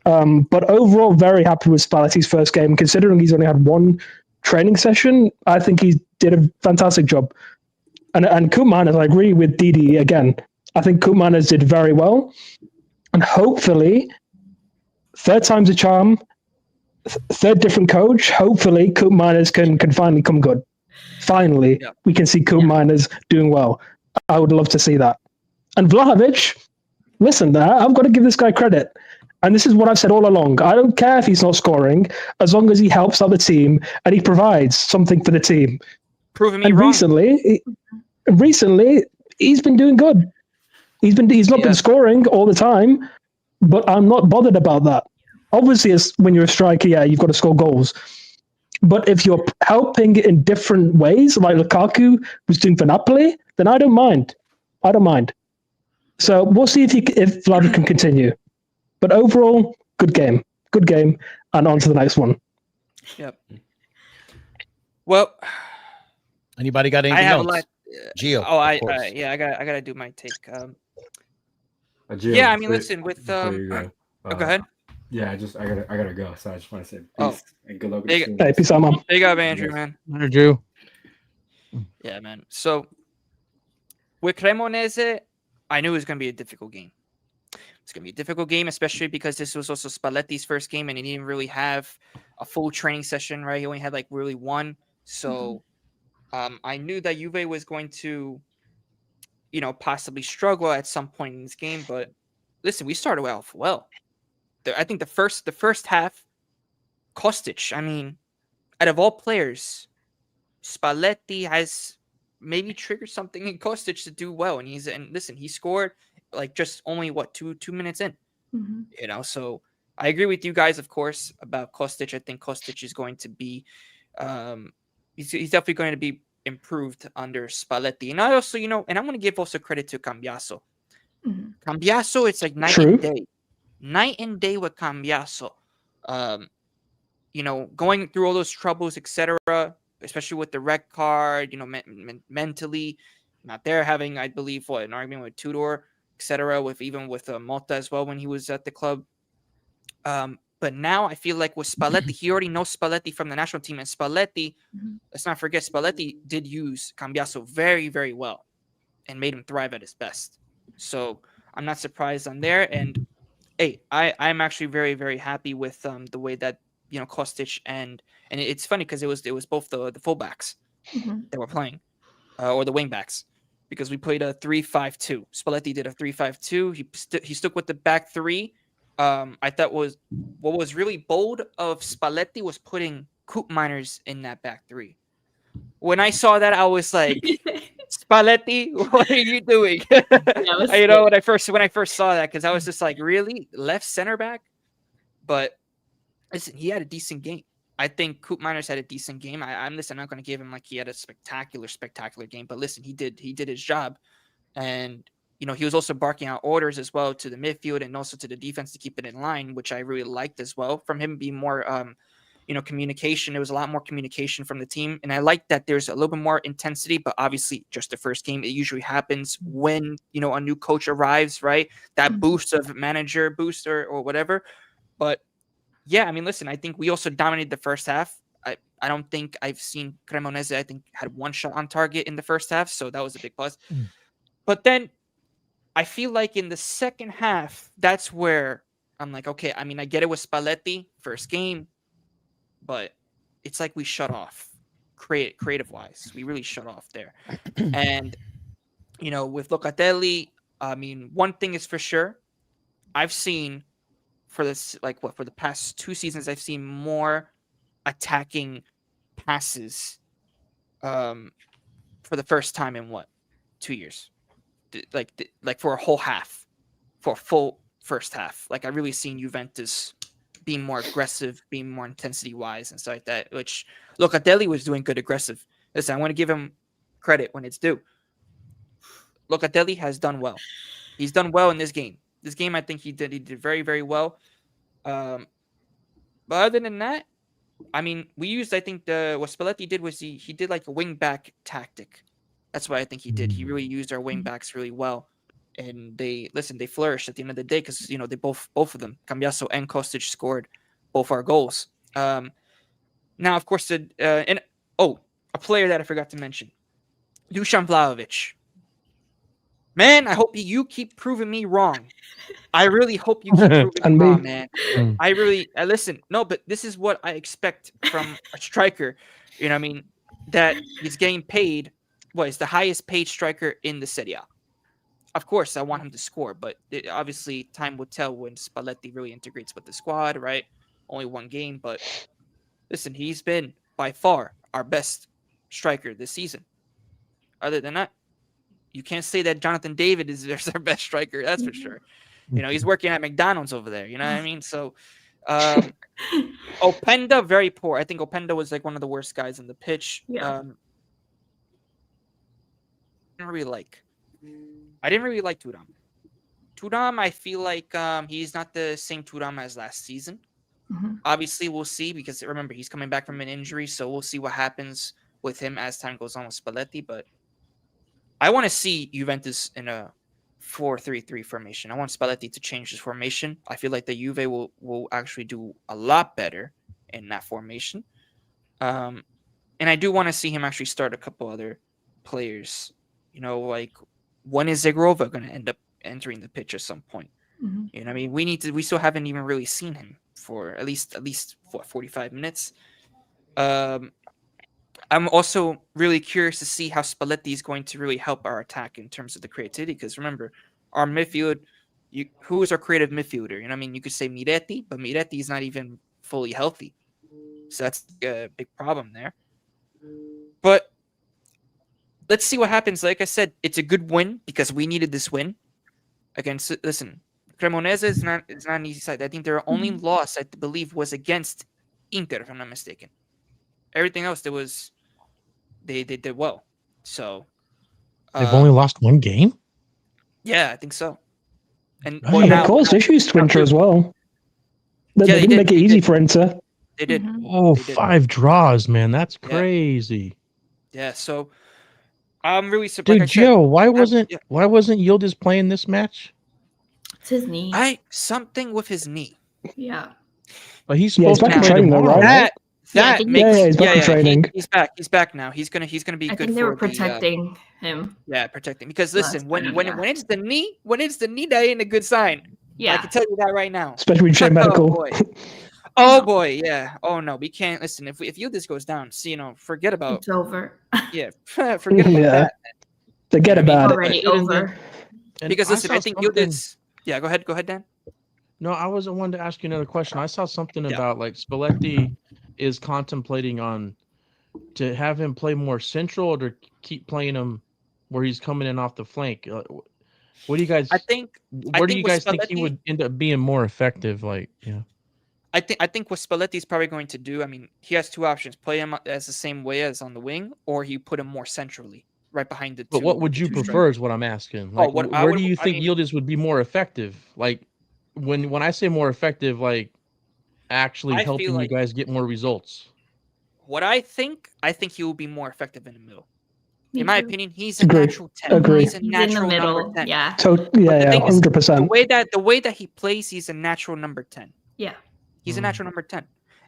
But overall, very happy with Spalletti's first game. Considering he's only had one training session, I think he did a fantastic job. And Koopmeiners, I agree with Didi again. I think Koopmeiners did very well. And hopefully, third time's a charm, third different coach, hopefully Koopmeiners can finally come good. Finally, we can see Koopmeiners doing well. I would love to see that. And Vlahovic, listen, I've got to give this guy credit. And this is what I've said all along. I don't care if he's not scoring, as long as he helps out the team and he provides something for the team. Proving me and wrong. Recently, he's been doing good. He's not been scoring all the time, but I'm not bothered about that. Obviously, when you're a striker, you've got to score goals. But if you're helping in different ways, like Lukaku was doing for Napoli, then I don't mind. So we'll see if Vlahovic can continue. But overall, good game, and on to the next one. Yep. Well, anybody got anything I have else? a lot. Gio. I gotta do my take. Gio, I mean, listen. With go ahead. Yeah, I gotta go. So I just want to say peace and good luck with the team. Hey, peace out, man. There you go, Andrew, man. Andrew. Yeah, man. So with Cremonese, I knew it was gonna be a difficult game. It's going to be a difficult game, especially because this was also Spalletti's first game and he didn't really have a full training session, right? He only had really one. So I knew that Juve was going to, possibly struggle at some point in this game. But listen, we started off well. I think the first half, Kostic, I mean, out of all players, Spalletti has maybe triggered something in Kostic to do well. And listen, he scored just only two minutes in, so I agree with you guys, of course, about Kostic. I think Kostic is going to be, he's definitely going to be improved under Spalletti. And I also, and I'm going to give also credit to Cambiaso. Cambiaso, it's like night and day with Cambiaso. Going through all those troubles, etc., especially with the red card, mentally, not there, having, I believe, an argument with Tudor, etc., with Malta as well when he was at the club. But now I feel like with Spalletti, he already knows Spalletti from the national team, and Spalletti, let's not forget, Spalletti did use Cambiaso very, very well and made him thrive at his best. So I'm not surprised on there. And hey, I'm actually very, very happy with the way that Kostic and it's funny because it was both the fullbacks that were playing or the wing backs, because we played a 3-5-2. Spalletti did a 3-5-2. He stuck with the back three. I thought what was really bold of Spalletti was putting Koopmeiners in that back three. When I saw that, I was like, Spalletti, what are you doing? When I first saw that, because I was just like, really, left center back? But listen, he had a decent game. I think Koopmeiners had a decent game. I'm not going to give him like he had a spectacular game, but listen, he did his job, and he was also barking out orders as well to the midfield and also to the defense to keep it in line, which I really liked as well. From him being more, communication. There was a lot more communication from the team, and I like that there's a little bit more intensity. But obviously, just the first game, it usually happens when a new coach arrives, right? That boost of manager boost or whatever. But yeah, I mean, listen, I think we also dominated the first half. I don't think I've seen Cremonese, I think, had one shot on target in the first half, so that was a big plus. But then I feel like in the second half, that's where I'm like, okay, I mean, I get it with Spalletti, first game, but it's like we shut off creative-wise. We really shut off there. And, with Locatelli, I mean, one thing is for sure, I've seen for the past 2 seasons, I've seen more attacking passes for the first time in 2 years? Like for a whole half, for a full first half. Like I really seen Juventus being more aggressive, being more intensity wise and stuff like that, which Locatelli was doing good aggressive. Listen, I want to give him credit when it's due. Locatelli has done well. He's done well in this game. This game, I think he did very, very well. But other than that, I mean, I think what Spalletti did was he did like a wing back tactic. That's what I think he did. He really used our wing backs really well. And they flourished at the end of the day because, they both of them, Cambiaso and Kostic, scored both our goals. Now, of course, a player that I forgot to mention, Dusan Vlahovic. Man, I hope you keep proving me wrong. I really hope you keep proving me wrong, man. I really listen. No, but this is what I expect from a striker. You know what I mean? That he's getting paid. Is the highest paid striker in the Serie A. Of course, I want him to score, but obviously time will tell when Spalletti really integrates with the squad, right? Only one game, but listen, he's been by far our best striker this season. Other than that, you can't say that Jonathan David is our best striker. That's for sure. He's working at McDonald's over there. You know what I mean? So, Openda, very poor. I think Openda was like one of the worst guys on the pitch. Yeah. I didn't really like Thuram. Thuram, I feel like he's not the same Thuram as last season. Obviously, we'll see because remember he's coming back from an injury, so we'll see what happens with him as time goes on with Spalletti. But I want to see Juventus in a 4-3-3 formation. I want Spalletti to change his formation. I feel like the Juve will actually do a lot better in that formation. And I do want to see him actually start a couple other players. Like when is Zegrova going to end up entering the pitch at some point? You know what I mean? We still haven't even really seen him for at least 45 minutes. I'm also really curious to see how Spalletti is going to really help our attack in terms of the creativity. Because remember, our midfield, who is our creative midfielder? You know what I mean? You could say Miretti, but Miretti is not even fully healthy. So that's a big problem there. But let's see what happens. Like I said, it's a good win because we needed this win against. Listen, Cremonese is not an easy side. I think their only loss, I believe, was against Inter, if I'm not mistaken. Everything else, they did well. So they've only lost one game. Yeah, I think so. And they caused issues to Inter as well. They didn't make it easy for Inter. They did. Oh, 5 draws, man. That's crazy. Yeah. So I'm really surprised. Dude, Like I said, Gio, why wasn't Yildiz playing this match? It's his knee. something with his knee. Yeah. But he's Yeah, he's supposed to back in play training though, tomorrow, right? right? That Yeah, makes he's back in training. He's back. He's back now. He's gonna be I good think they were for protecting him. protecting. Because last listen, when time, when yeah. when it's the knee, that ain't a good sign. I Yeah. can tell you that right now. Especially with J Medical. Oh boy. Oh boy, yeah. Oh no, we can't listen. If Yildiz goes down, forget about It's over. forget about Yeah. that. Forget I mean, about it. Already over. And Because listen, saw I think something- Yildiz. Yeah, go ahead, Dan. No, I wanted to ask you another question. I saw something Yeah. about like Spalletti is contemplating on to have him play more central or to keep playing him where he's coming in off the flank. What do you guys? I think Where do you with guys think he Spalletti- would end up being more effective? Like, yeah. I think what Spalletti's probably going to do. I mean, he has two options: play him as the same way as on the wing, or you put him more centrally, right behind the. But what would you prefer? Is what I'm asking. Like, where do you think Yildiz would be more effective? Like, when I say more effective, like actually I helping feel you like- guys get more results. What I think he will be more effective in the middle. Me In my too. opinion, he's a Agree. natural 10. Agree. He's a He's in natural the number middle. 10. Yeah. So yeah, thing is, 100%. The way that he plays, he's a natural number 10. Yeah. He's a natural number 10.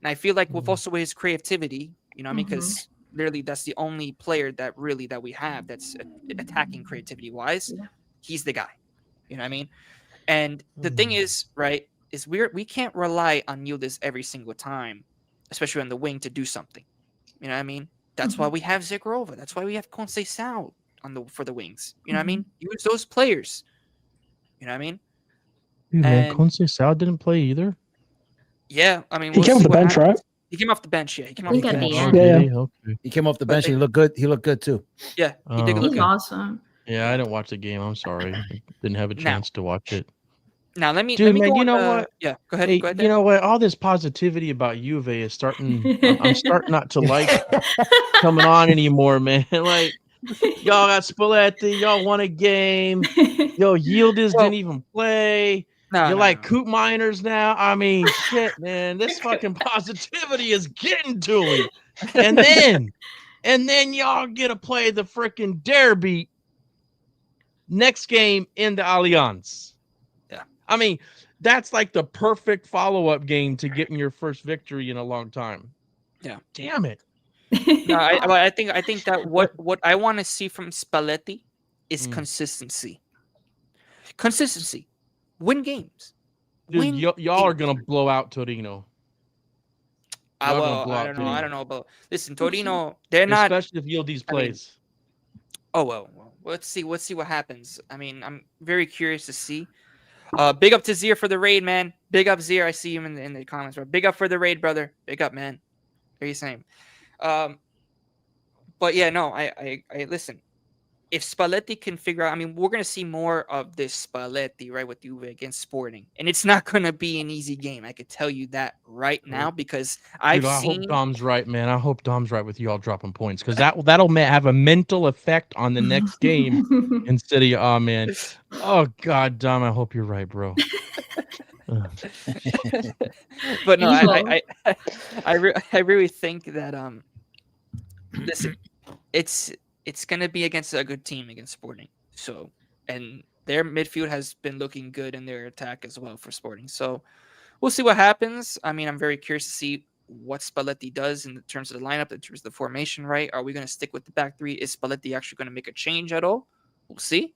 And I feel like with also his creativity, you know what I mean? Mhm. Because literally that's the only player that we have that's attacking creativity wise. Yeah. He's the guy. You know what I mean? And the thing is, right, is we can't rely on Yildiz every single time, especially on the wing, to do something. You know what I mean? That's why we have Zikrova. That's why we have Conceição for the wings. You know what I mean? Use those players. You know what I mean? Dude, man, And- Conceição didn't play either. Yeah, I mean, He came off see the what bench, happens. right? He came off the bench. Yeah, he came I off think the at bench. the end. Yeah. Okay. He came off the bench and he looked good. He looked good too. Yeah, he did Oh, look He's good. awesome. Yeah, I didn't watch the game. I'm sorry. I didn't have a Now- chance to watch it. Now let me Dude, let me man, go you on, know what? Yeah, go ahead. Hey, go ahead. you Dan. know what? All this positivity about Juve is starting. I'm starting not to like coming on anymore, man. Like, y'all got Spalletti. Y'all won a game. Yo, Yildiz Well, didn't even play. No, You're no, like no. Coop Miners now. I mean, shit, man. This fucking positivity is getting to me. And then y'all get to play the freaking derby next game in the Allianz. Yeah. I mean, that's like the perfect follow-up game to getting your first victory in a long time. Yeah. Damn it. No, I think that what I want to see from Spalletti is Mm. consistency. Consistency. Win games. Dude, Win y'all are games. going to blow out Torino. Y'all gonna blow I out don't know. Torino. I don't know about. Listen, Torino. They're not. Especially if Yildiz I mean, plays. Oh well. Let's see what happens. I mean, I'm very curious to see. Big up to Zier for the raid, man. Big up Zier. I see him in the comments, bro. Big up for the raid, brother. Big up, man. What are you saying? But yeah, no, I listen. If Spalletti can figure out, I mean, we're gonna see more of this Spalletti, right, with Juve against Sporting, and it's not gonna be an easy game. I could tell you that right now because I've Dude, I seen. hope Dom's right, man. I hope Dom's right with y'all dropping points because that'll have a mental effect on the next game instead of oh man. Oh God, Dom, I hope you're right, bro. Ugh. But no, Evil. I really think that listen, it's gonna be against a good team against Sporting. So, and their midfield has been looking good in their attack as well for Sporting. So, we'll see what happens. I mean, I'm very curious to see what Spalletti does in terms of the lineup, in terms of the formation. Right? Are we gonna stick with the back three? Is Spalletti actually gonna make a change at all? We'll see.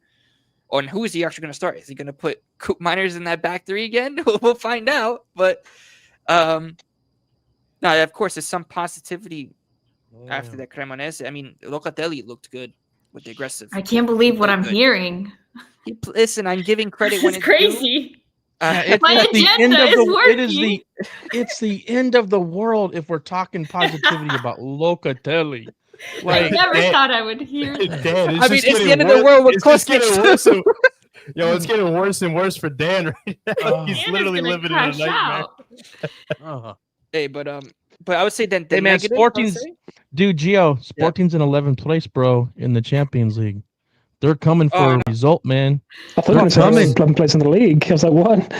Or who is he actually going to start? Is he going to put Coop Miners in that back three again? We'll find out. But no, of course, there's some positivity after that Cremonese. I mean, Locatelli looked good with the aggressive. I can't believe what I'm Good. hearing. Listen, I'm giving credit when It's it's due. crazy. It's My at the end agenda of is the it's the end of the world if we're talking positivity about Locatelli. I Like never Dan- thought I would hear that. Dan, I mean, it's the end of the world with It's just getting Kostic, worse. too. Yo, it's getting worse and worse for Dan right now. Oh. He's Dan is literally gonna living in a crash nightmare. out. Hey, but I would say then the Hey, man, negative, I would Sporting's- say- dude, Gio, Sporting's in 11th place, bro, in the Champions League. They're coming Oh, I for a know. result, man. I thought you were going to say Coming. 11th place in the league. I was like, what?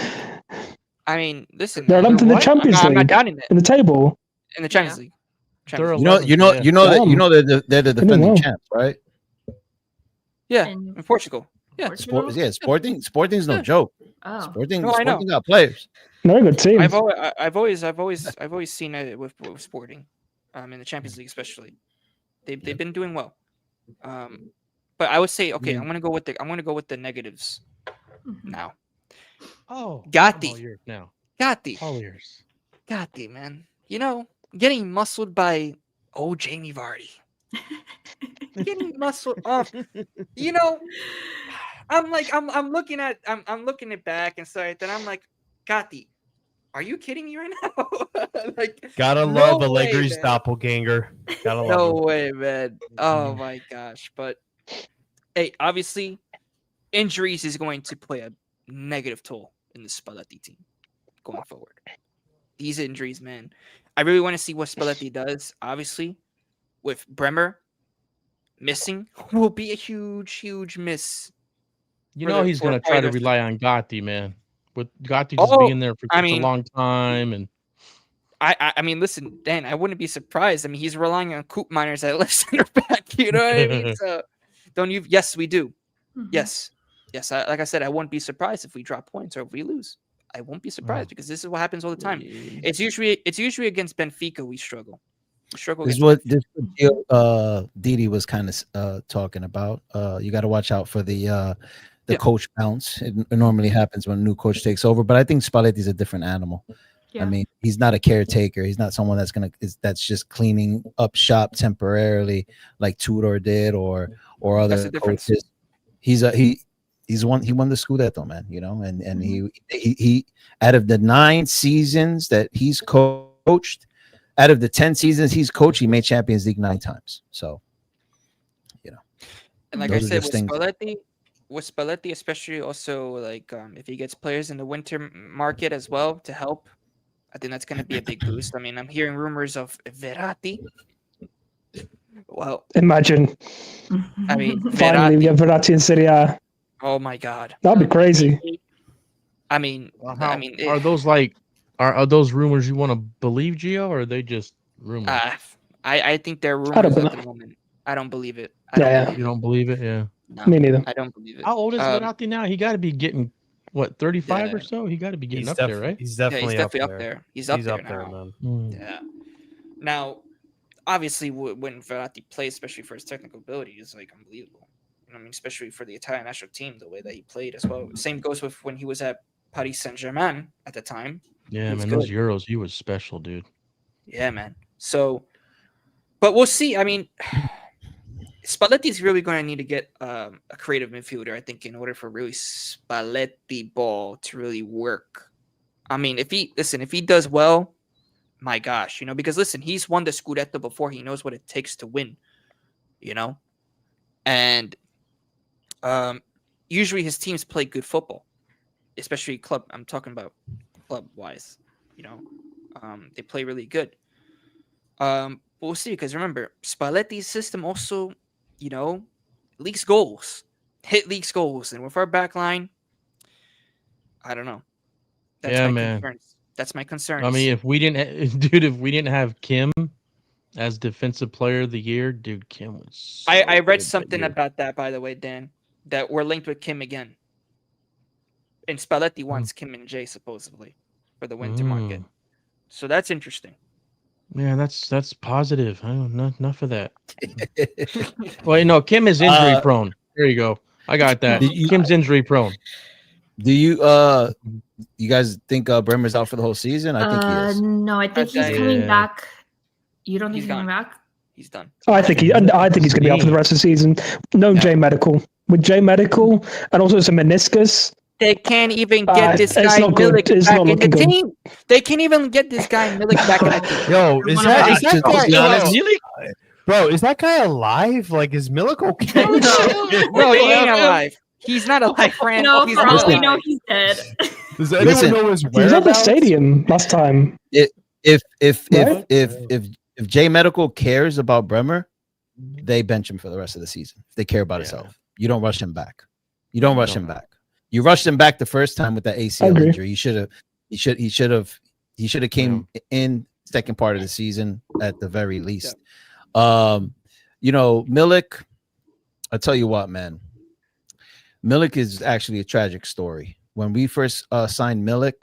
I mean, listen, They're 11th in the what? Champions I'm not League, doubting it in the table. in the Champions Yeah. League. They're You know, 11th, yeah. they're the Damn. defending know. champs, right? Yeah, In in Portugal. Yeah. Portugal? Sporting's no Yeah. joke. Oh. Sporting No, I know. Sporting got players. Very good team. I've always seen it with Sporting, in the Champions League especially. They've been doing well. But I would say, okay, Yeah. I'm gonna go with the negatives Mhm. now. Oh, Gatti. I'm all yours now. Gatti, All yours. man. Getting muscled by Jamie Vardy. Getting muscled off. I'm looking at back and sorry. Then I'm like, Gatti, are you kidding me right now? Like, Gotta no love way, Allegri's man. doppelganger. Gotta love No him. way, man. Oh my gosh. But hey, obviously, injuries is going to play a negative toll in the Spalletti team going forward. These injuries, man. I really want to see what Spalletti does. Obviously, with Bremer missing, will be a huge miss. You For know the- he's for gonna probably try to the- rely on Gotti, man. With Gotti just Oh, being there for I such mean- a long time, and I mean, listen, Dan, I wouldn't be surprised. I mean, he's relying on Coop Miners at left center back. You know what I mean? So, don't you? Yes, we do. Mhm. Yes. Like I said, I won't be surprised if we drop points or if we lose. I won't be surprised because this is what happens all the time. It's usually against Benfica we struggle. This against is what Benfica. Didi was kind of talking about. You got to watch out for the Yeah. coach bounce. It normally happens when a new coach takes over, but I think Spalletti's a different animal. Yeah. I mean, he's not a caretaker. He's not someone that's just cleaning up shop temporarily like Tudor did or That's other the difference. coaches. He won the Scudetto, man, and he out of the 9 seasons that he's coached, out of the 10 seasons he's coached, he made Champions League 9 times. So, And like Those I are said, just things. with Spalletti, especially also like if he gets players in the winter market as well to help, I think that's going to be a big boost. I mean, I'm hearing rumors of Verratti. Well, Imagine I mean, finally we Verratti. get Verratti in Serie A. Oh my God. That'd be crazy. I mean, are those like are those rumors you want to believe, Gio, or are they just rumors? I think they're don't rumors at believe- the moment. I don't believe it. Yeah. You don't believe it? Yeah. No, Me neither. I don't believe it. How old is Um, Verratti now? He got to be getting what 35 Yeah. or so. He got to be getting He's up there, right? He's Yeah, definitely, he's definitely up there. He's up there now. man. Mm. Yeah. Now, obviously, when Verratti plays, especially for his technical ability, is like unbelievable. I mean, especially for the Italian national team, the way that he played as well. Same goes with when he was at Paris Saint-Germain at the time. Yeah, He's man, those good. Euros, he was special, dude. Yeah, man. So, but we'll see. I mean, Spalletti's really going to need to get a creative midfielder, I think, in order for really Spalletti ball to really work. I mean, if he does well, my gosh, because listen, he's won the Scudetto before. He knows what it takes to win, and usually his teams play good football, especially club. I'm talking about club wise, they play really good. But we'll see, because remember, Spalletti's system also, leaks goals, leaks goals, and with our back line, I don't know. Yeah, man. Concerns. That's my concern. I mean, if we didn't have Kim as defensive player of the year, dude, Kim was. So I read good that something year. about that, by the way, Dan, that we're linked with Kim again. And Spalletti wants Kim and Jay supposedly for the winter market. So that's interesting. Yeah, that's positive. I don't know enough of that. Well, no, Kim is injury prone. There you go. I got that. Kim's injury prone. Do you guys think Bremer's out for the whole season? I think he is. No, I think he's coming back. You don't think he's coming back? He's done. I think he's going to be out for the rest of the season. No J Medical. With J Medical and also some meniscus. They can't even get this it's guy not good. Milik It's back not in the looking good. team. They can't even get this guy Milik back in the team. Yo, is that Honest, bro? Is that guy alive? Like, is Milik okay? No, he ain't alive. He's not alive, Fran. No, He's for not all we alive. know, he's dead. Does anyone Listen, know his He was at the whereabouts? stadium last time. If J Medical cares about Bremer, they bench him for the rest of the season. If they care about his health, you don't rush him back. You don't rush him back. You rushed him back the first time with that ACL injury. He should have came in second part of the season at the very least. Milik, I tell you what, man, Milik is actually a tragic story. When we first signed Milik,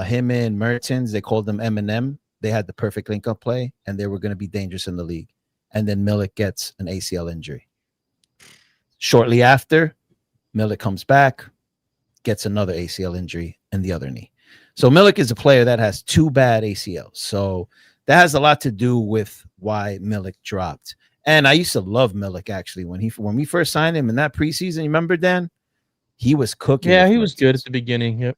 him and Mertens, they called them Eminem. They had the perfect link-up play, and they were going to be dangerous in the league. And then Milik gets an ACL injury. Shortly after, Milik comes back, gets another ACL injury in the other knee. So Milik is a player that has 2 bad ACLs. So that has a lot to do with why Milik dropped. And I used to love Milik, actually. When we first signed him in that preseason, you remember, Dan? He was cooking. Yeah, he was good at the beginning. Yep.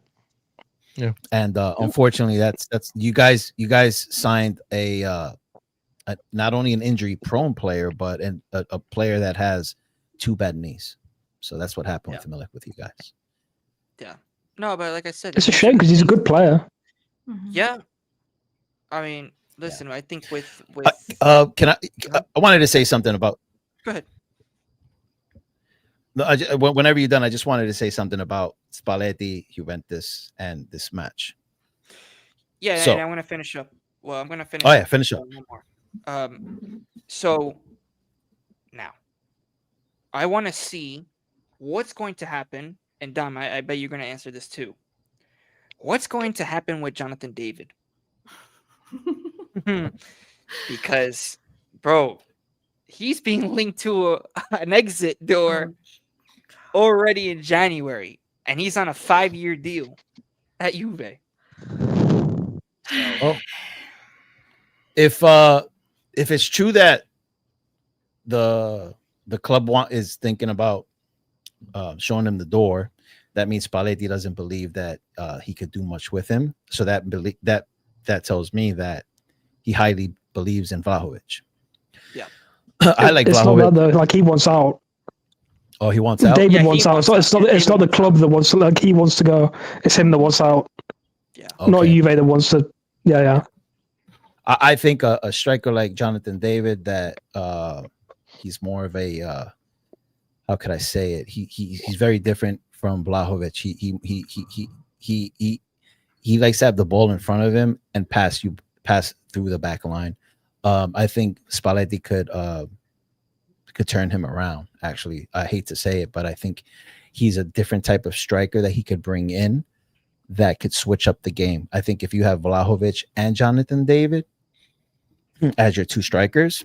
Yeah. And unfortunately, that's you guys signed a not only an injury-prone player, but a player that has 2 bad knees. So that's what happened with Milik with you guys. Yeah. No, but like I said, It's a shame because he's a good player. Yeah. I mean, listen, I think with can I wanted to say something about. Go ahead. No, whenever you're done, I just wanted to say something about Spalletti, Juventus, and this match. Yeah, so, and I'm going to finish up. Well, I'm going to finish. Oh yeah, finish up. One more. So now, I want to see what's going to happen. And Dom, I bet you're going to answer this too. What's going to happen with Jonathan David? Because, bro, he's being linked to an exit door already in January, and he's on a 5-year deal at Juve. Oh, if it's true that the club is thinking about showing him the door, that means Spalletti doesn't believe that he could do much with him. So that tells me that he highly believes in Vlahovic. Yeah, I like it's Vlahovic. not that though. Like he wants out. Oh, he wants out. David wants out. It's not the club that wants to. Like he wants to go. It's him that wants out. Yeah, okay. Not Juve that wants to. Yeah. I think a striker like Jonathan David, that he's more of a how could I say it? He's very different from Vlahovic. He likes to have the ball in front of him and pass through the back line. I think Spalletti could turn him around. Actually, I hate to say it, but I think he's a different type of striker that he could bring in that could switch up the game. I think if you have Vlahovic and Jonathan David as your 2 strikers,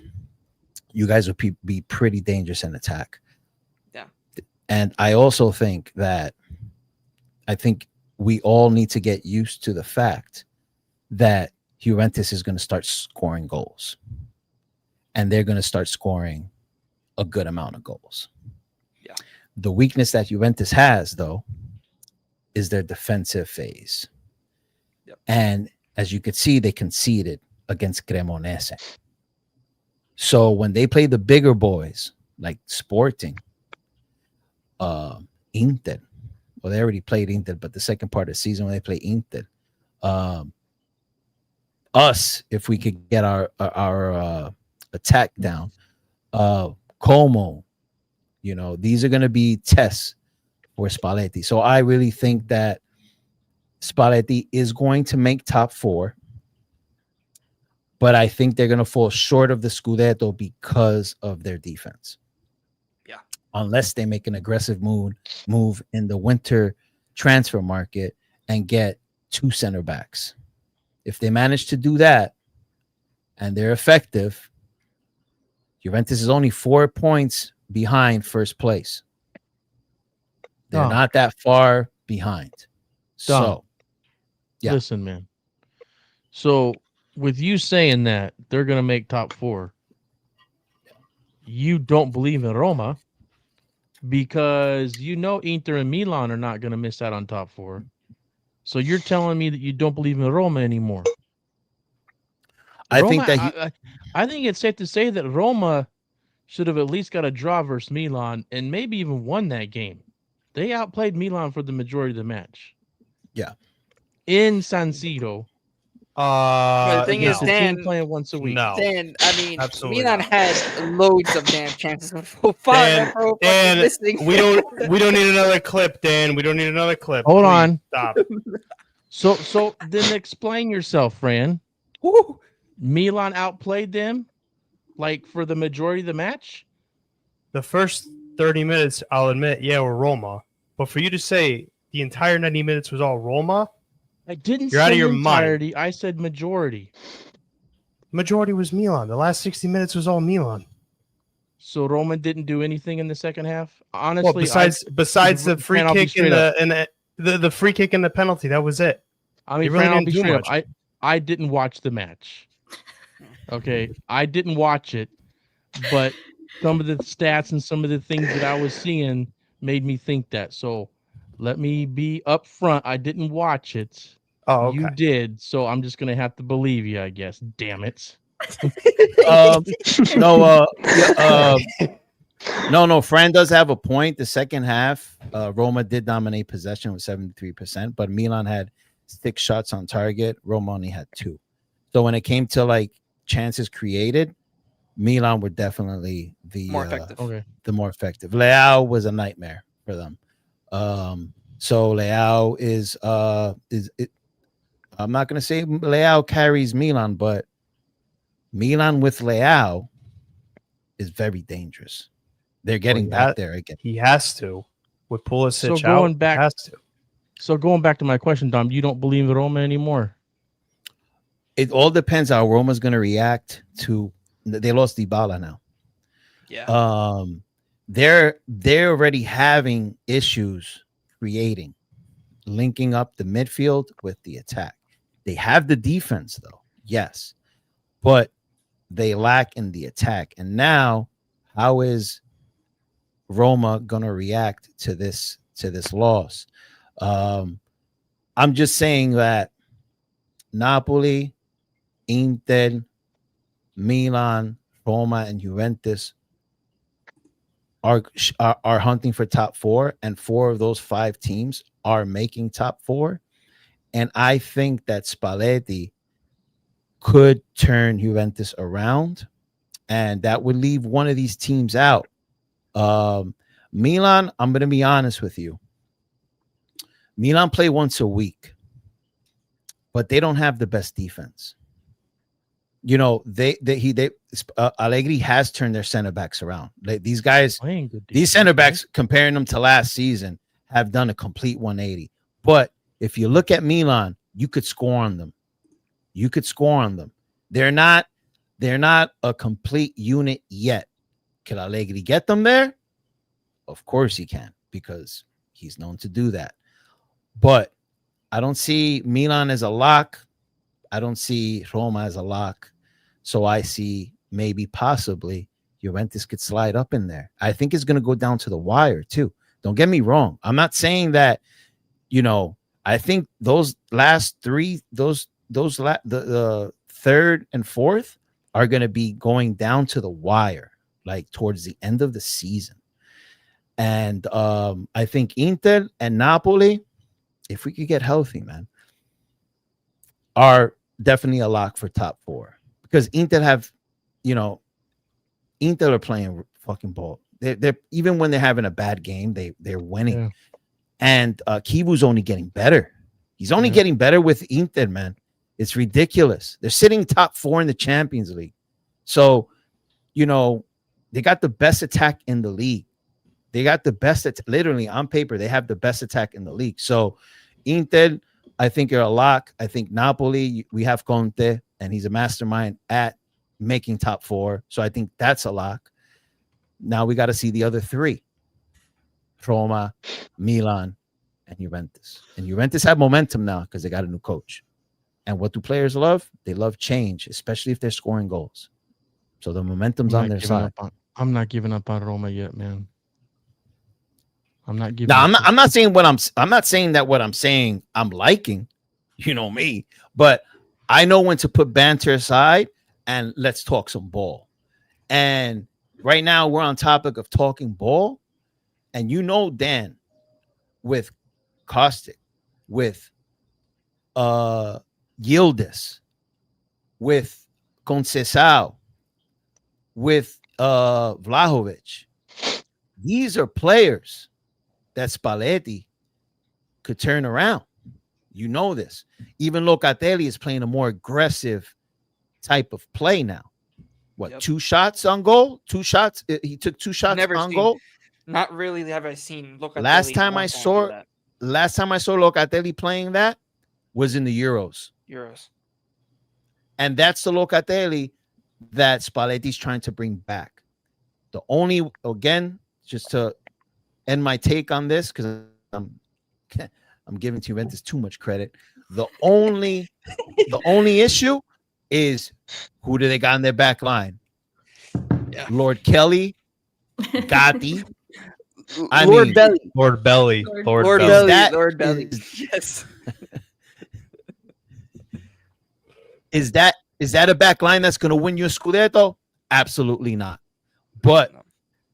you guys would be pretty dangerous in attack. Yeah. And I also think we all need to get used to the fact that Juventus is going to start scoring goals. And they're going to start scoring a good amount of goals. Yeah. The weakness that Juventus has, though, is their defensive phase. Yep. And as you could see, they conceded against Cremonese. So when they play the bigger boys like Sporting, Inter, well, they already played Inter, but the second part of the season when they play Inter, us, if we could get our attack down, Como, these are going to be tests for Spalletti. So I really think that Spalletti is going to make top 4, but I think they're going to fall short of the Scudetto because of their defense. Yeah. Unless they make an aggressive move in the winter transfer market and get 2 center backs. If they manage to do that and they're effective, Juventus is only 4 points behind first place. They're not that far behind. So, yeah. Listen, man. So, with you saying that they're going to make top 4, you don't believe in Roma because Inter and Milan are not going to miss out on top 4. So, you're telling me that you don't believe in Roma anymore. I think that I think it's safe to say that Roma should have at least got a draw versus Milan and maybe even won that game. They outplayed Milan for the majority of the match. Yeah. In San Siro. The thing is, the Dan, team playing once a week. No. Dan, I mean, Absolutely Milan not. had loads of damn chances. Dan, we don't need another clip, Dan. We don't need another clip. Hold Please, on. Stop. So then explain yourself, Fran. Woo. Milan outplayed them like for the majority of the match? The first 30 minutes, I'll admit, yeah, we're Roma. But for you to say the entire 90 minutes was all Roma, I didn't You're out say of your mind. entirety. I said majority. majority was Milan. The last 60 minutes was all Milan. So Roma didn't do anything in the second half. Honestly, Well, besides the free Fran, I'll be kick straight and the free kick and the penalty, that was it. I mean, They really Fran, I'll didn't be do straight up. much. I didn't watch the match. Okay, I didn't watch it, but some of the stats and some of the things that I was seeing made me think that. So let me be upfront. I didn't watch it. Oh, okay. You did, so I'm just gonna have to believe you, I guess. Damn it. No, Fran does have a point. The second half, Roma did dominate possession with 73%, but Milan had 6 shots on target. Roma only had 2. So when it came to like chances created, Milan were definitely the More effective. Okay. the more effective. Leao was a nightmare for them. So Leao is I'm not gonna say Leao carries Milan, but Milan with Leao is very dangerous. They're getting back there again. He has to. With Pulisic So out, going back- he has to. So going back to my question, Dom, you don't believe in Roma anymore? It all depends how Roma's gonna react to. They lost Dybala now. Yeah. They're already having issues creating, linking up the midfield with the attack. They have the defense though, yes, but they lack in the attack. And now, how is Roma gonna react to this loss? I'm just saying that Napoli, Inter, Milan, Roma, and Juventus are hunting for top 4, and 4 of those 5 teams are making top 4. And I think that Spalletti could turn Juventus around, and that would leave one of these teams out. Milan, I'm going to be honest with you. Milan play once a week, but they don't have the best defense. You know, Allegri has turned their center backs around. These guys, these center backs, comparing them to last season, have done a complete 180. But if you look at Milan, you could score on them. You could score on them. They're not a complete unit yet. Can Allegri get them there? Of course he can, because he's known to do that. But I don't see Milan as a lock. I don't see Roma as a lock. So I see maybe possibly Juventus could slide up in there. I think it's going to go down to the wire too. Don't get me wrong. I'm not saying that, I think those last 3, the third and fourth are going to be going down to the wire, like towards the end of the season. And I think Inter and Napoli, if we could get healthy, man, are definitely a lock for top 4. Because Inter are playing fucking ball. They're even when they're having a bad game, they're winning. Yeah. And Kivu's only getting better. He's only getting better with Inter, man. It's ridiculous. They're sitting top 4 in the Champions League. So, they got the best attack in the league. They got the best, literally on paper, they have the best attack in the league. So Inter, I think are a lock. I think Napoli, we have Conte, and he's a mastermind at making top 4. So I think that's a lock. Now we got to see the other 3. Roma, Milan, and Juventus. And Juventus have momentum now because they got a new coach. And what do players love? They love change, especially if they're scoring goals. So the momentum's on their side. I'm not giving up on Roma yet, man. I'm not giving. No, I'm not saying I'm not saying that what I'm saying I'm liking. You know me, but I know when to put banter aside and let's talk some ball. And right now we're on topic of talking ball, and Dan, with Kostic, with Yildiz, with Conceição, with Vlahovic. These are players that Spalletti could turn around. You know this. Even Locatelli is playing a more aggressive type of play now. 2 shots on goal? 2 shots? He took 2 shots on goal? Not really have I seen Locatelli. Last time I one saw do that. Locatelli playing that was in the Euros. And that's the Locatelli that Spalletti's trying to bring back. The only, again, just to end my take on this, because I'm giving Juventus too much credit. The only issue is who do they got in their back line? Yeah. Lord Kelly, Gotti. Lord Belly. Lord Belly. Yes. Is that a back line that's going to win you a Scudetto? Absolutely not. But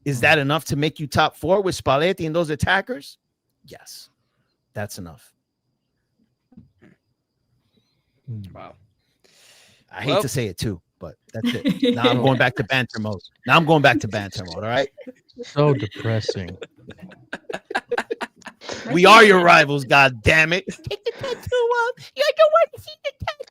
is that enough to make you top 4 with Spalletti and those attackers? Yes, that's enough. Wow. I hate to say it too, but that's it. Now I'm going back to banter mode. All right. So depressing. We are your rivals, god damn it. Take the tattoo off. You don't want to see the tattoo.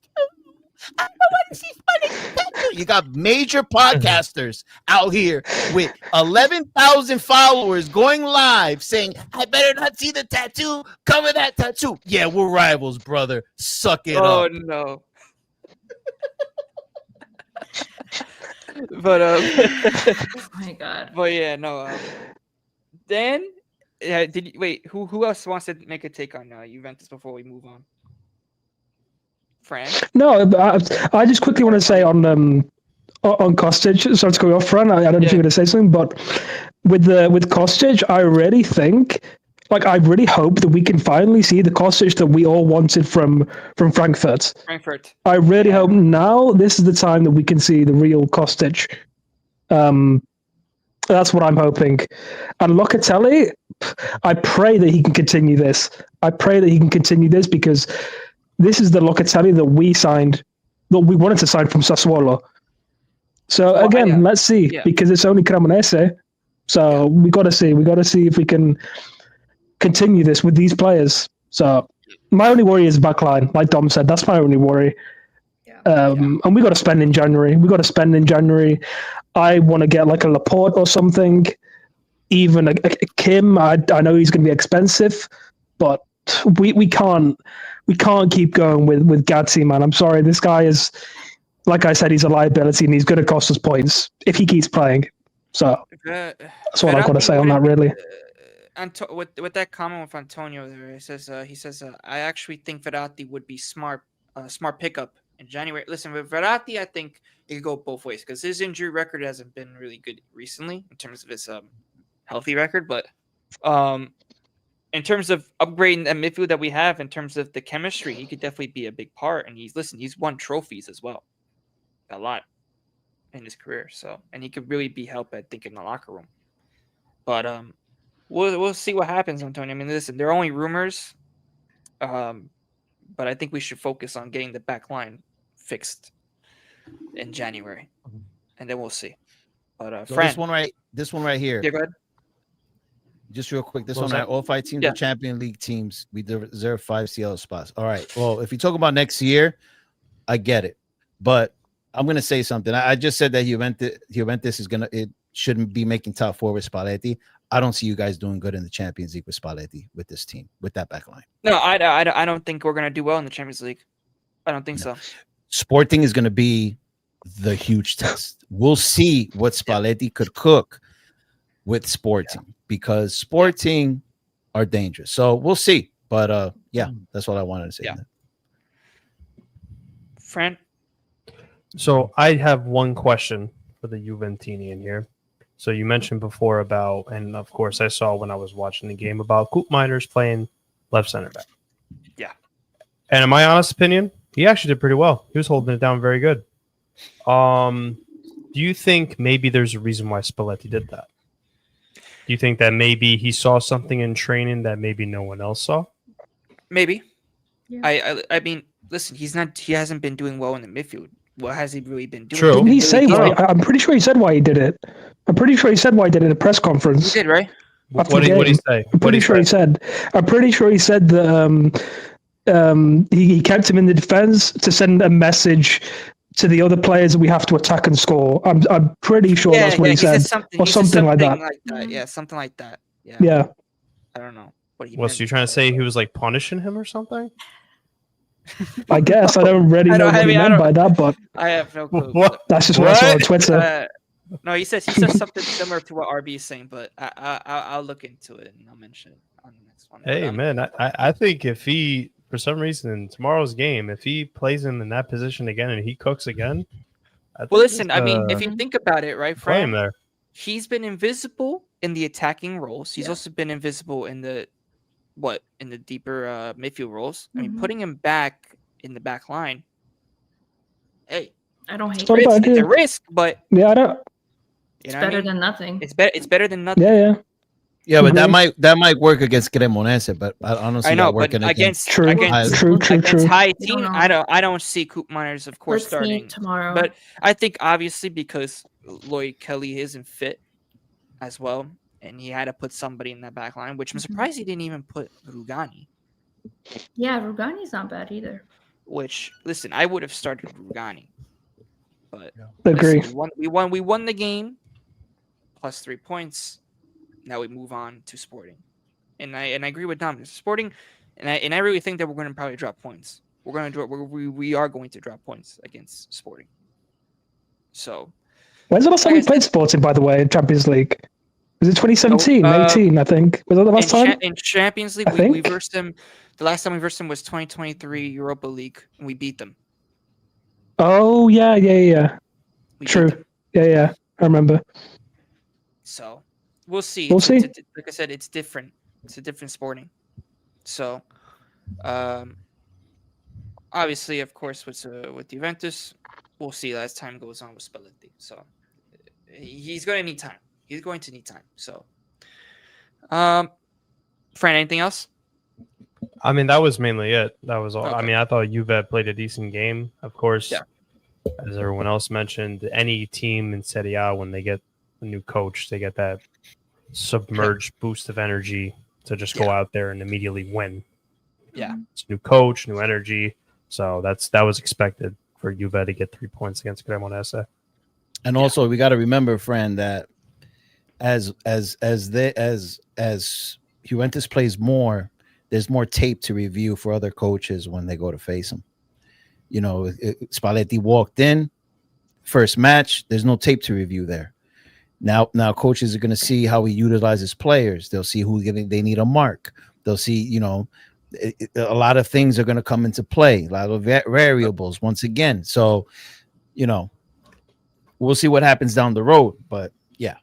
I don't want to see Spalletti's tattoo. You got major podcasters out here with 11,000 followers going live saying, I better not see the tattoo. Cover that tattoo. Yeah, we're rivals, brother. Suck it up. Oh no. But Oh my god. but yeah, no. Dan, did you, wait? Who else wants to make a take on Juventus before we move on? Fran. No, I just quickly want to say on Kostic. Sorry to go off, Fran. I don't know if you're going to say something, but with Kostic, I really think, I really hope that we can finally see the Kostic that we all wanted from Frankfurt. I really hope now this is the time that we can see the real Kostic. That's what I'm hoping. And Locatelli, I pray that he can continue this. Because this is the Locatelli that we signed, that we wanted to sign from Sassuolo. So again, let's see, because it's only Cremonese. So we got to see. We got to see if we can continue this with these players. So my only worry is backline. Like Dom said, that's my only worry. And we got to spend in January. I want to get like a Laporte or something. Even a Kim. I know he's going to be expensive, but we can't keep going with Gatti, man. I'm sorry. This guy is, like I said, he's a liability and he's going to cost us points if he keeps playing. So that's what I've got to say on that, really. With that comment with Antonio there, he says, I actually think Verratti would be smart pickup in January. Listen, with Verratti, I think it could go both ways because his injury record hasn't been really good recently in terms of his healthy record. But in terms of upgrading the midfield that we have, in terms of the chemistry, he could definitely be a big part. And he's won trophies as well, a lot in his career. So, and he could really be help, I think, in the locker room. But we'll see what happens, Antonio. I mean, listen, they're only rumors, but I think we should focus on getting the back line fixed in January, and then we'll see. But so Fran, this one right here. Yeah, go ahead. Just real quick, this one right. All 5 teams are Champion League teams. We deserve 5 CL spots. All right. Well, if you talk about next year, I get it, but I'm gonna say something. I just said that Juventus it shouldn't be making top 4 with Spalletti. I don't see you guys doing good in the Champions League with Spalletti with this team, with that back line. No, I don't think we're gonna do well in the Champions League. I don't think so. Sporting is gonna be the huge test. We'll see what Spalletti could cook with Sporting because Sporting are dangerous. So we'll see. But that's what I wanted to say. Yeah. Fran? So I have one question for the Juventini in here. So you mentioned before about, and of course I saw when I was watching the game about Koopmeiners playing left center back. Yeah. And in my honest opinion, he actually did pretty well. He was holding it down very good. Do you think maybe there's a reason why Spalletti did that? Do you think that maybe he saw something in training that maybe no one else saw? Maybe. Yeah. I mean, listen, he hasn't been doing well in the midfield. What has he really been doing? True. Didn't he say why? I'm pretty sure he said why he did it. I'm pretty sure he said why he did it in a press conference. He did, right? What did he say? I'm pretty sure he said that he kept him in the defense to send a message to the other players that we have to attack and score. I'm pretty sure that's what he said, or he said something like that. Yeah, something like that. Yeah. Yeah, I don't know what he Was meant. you trying to say he was like punishing him or something? I guess I don't really know what he meant by that, but I have no clue. What? that's just what I saw on Twitter. No, he says something similar to what RB is saying, but I'll look into it and I'll mention it on the next one. Hey, man, I think if he, for some reason, in tomorrow's game, if he plays him in that position again and he cooks again, well, listen, I mean, if you think about it, right, play him Fran, there. he's been invisible in the attacking roles. He's also been invisible in the deeper midfield roles. I mean, putting him back in the back line, hey, I don't hate What it. about it's a you? risk, but Yeah, I don't. you It's know what I better mean? than nothing. It's better than nothing. Yeah. Yeah, but that Agree. might work against Cremonese, but I don't see I know, that but working against True, against true. high You team, don't I don't see Coop Miners, of course, Let's starting meet tomorrow. But I think obviously because Lloyd Kelly isn't fit as well, and he had to put somebody in that back line, which I'm surprised he didn't even put Rugani. yeah, Rugani's not bad either. Which, listen, I would have started Rugani, but Agree. listen, we won the game, plus 3 points. Now we move on to Sporting, and I agree with Dom. Sporting, and I really think that we're going to probably drop points. We are going to drop points against Sporting. So, When's the last time we played Sporting, by the way, in Champions League? Was it 2017, 18, I think? Was that the last time? In Champions League, I we think. versed them. The last time we versed them was 2023 Europa League, and we beat them. Oh, yeah. We beat True. them. Yeah. I remember. So we'll see. We'll see. Like I said, it's different. It's a different Sporting. So, obviously, of course, with Juventus, we'll see as time goes on with Spalletti. So he's going to need time. He's going to need time. So, Fran, anything else? I mean, that was mainly it. That was all. Okay. I mean, I thought Juve played a decent game. Of course, Yeah. as everyone else mentioned, any team in Serie A, when they get a new coach, they get that submerged boost of energy to just go out there and immediately win. Yeah. It's new coach, new energy. So that was expected for Juve to get 3 points against Cremonese. And also, we got to remember, friend, that as Juventus plays more, there's more tape to review for other coaches when they go to face them. You know, Spalletti walked in, first match. There's no tape to review there. Now coaches are going to see how he utilizes players. They'll see who they need a mark. They'll see, you know, a lot of things are going to come into play. A lot of variables once again. So, you know, we'll see what happens down the road. But yeah.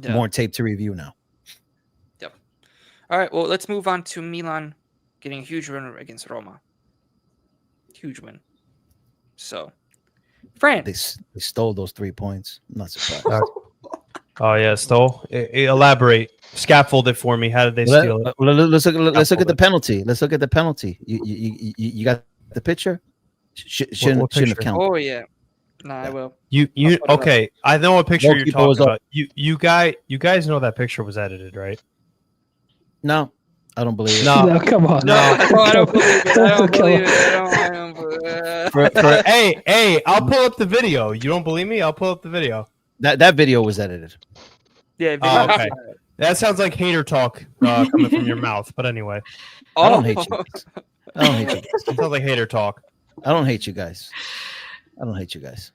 More tape to review now. Yep. All right. Well, let's move on to Milan getting a huge win against Roma. Huge win. So, Fran. They stole those 3 points. I'm not surprised. Oh yeah, stole. Elaborate. Scaffold it for me. How did they steal it? Let's look at the penalty. Let's look at the penalty. You got the picture? Shouldn't have counted. Oh yeah. No, I will. You okay? I know what picture you're Goalkeeper was talking about. You guys know that picture was edited, right? No, I don't believe it. No, come on. No. I don't believe it. I don't Come believe on. it. I don't believe it. Hey, I'll pull up the video. You don't believe me? I'll pull up the video. That video was edited. Yeah. Oh, okay. That sounds like hater talk coming from your mouth. But anyway, I don't hate you. I don't hate you. it sounds like hater talk. I don't hate you guys. I don't hate you guys.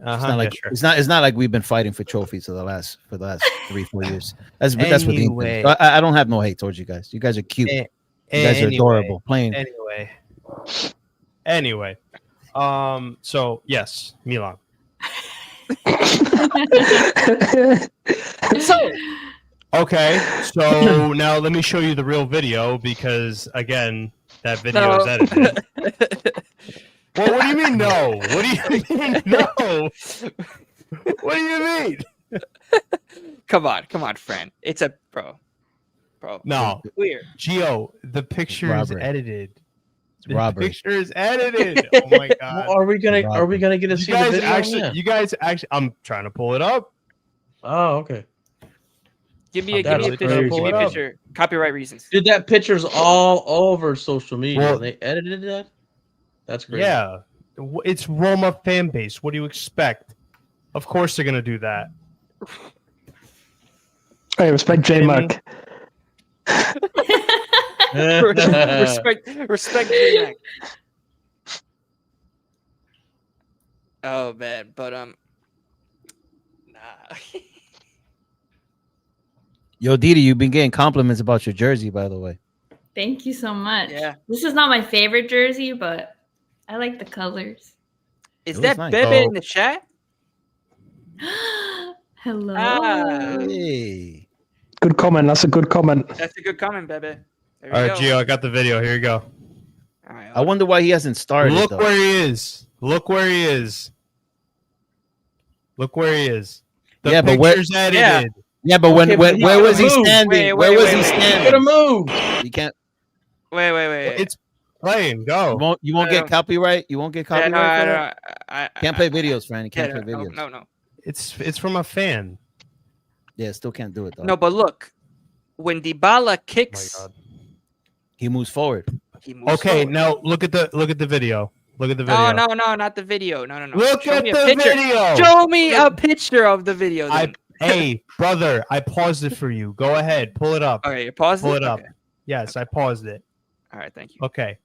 Uh-huh, It's not like yeah, sure. it's not like we've been fighting for trophies for the last 3-4 years. That's with Anyway. England. I don't have no hate towards you guys. You guys are cute. You guys are adorable. Playing. Anyway. So yes, Milan. Okay, so now let me show you the real video because again, that video is edited. Well, what do you mean no? What do you mean no? What do you mean? Come on, friend. It's a bro. No, Clear. Gio, the picture is Robbery. edited. The Robbery. picture is edited. Oh my god! Well, are we gonna get to see the video? You guys actually, I'm trying to pull it up. Oh, okay. Give me a That's picture. crazy. Give me a picture. Copyright reasons. Dude, that picture's all over social media. Well- They edited that. That's crazy. Yeah, It's Roma fan base. What do you expect? Of course they're gonna do that. Hey, respect J Kidding me? Mac. respect J-Mac. Oh man, but nah. Yo, Didi, you've been getting compliments about your jersey, by the way. Thank you so much. Yeah. This is not my favorite jersey, but I like the colors. Is It that was nice. Bebe Oh. in the chat? Hello. Hey. Good comment. That's a good comment. That's a good comment, Bebe. There All you right, go. Gio, I got the video. Here you go. All right, I wonder why he hasn't started. Look though. where he is. Look where he is. Look where he is. The Yeah, but where- picture's edited. Yeah, but Okay, but when he's where gonna was he move. standing? Wait, where was he wait. standing? Gonna move. You can't. Wait. It's playing. Go. You won't I get don't- copyright. You won't get Yeah, copyright no, for I that. don't. Can't play videos, friend. You can't Yeah, play videos. no. It's from a fan. Yeah, still can't do it though. No, but look, when Dybala Oh my kicks, god. He moves forward. he moves Okay, forward. now look at the video. Look at the video. No, not the video. No. Look Show at me the a picture. video. Show me a picture of the video. Then. Hey, brother, I paused it for you. Go ahead, pull it up. Okay, you paused Pull it. it up. Okay. Yes, I paused it. All right, thank you. Okay.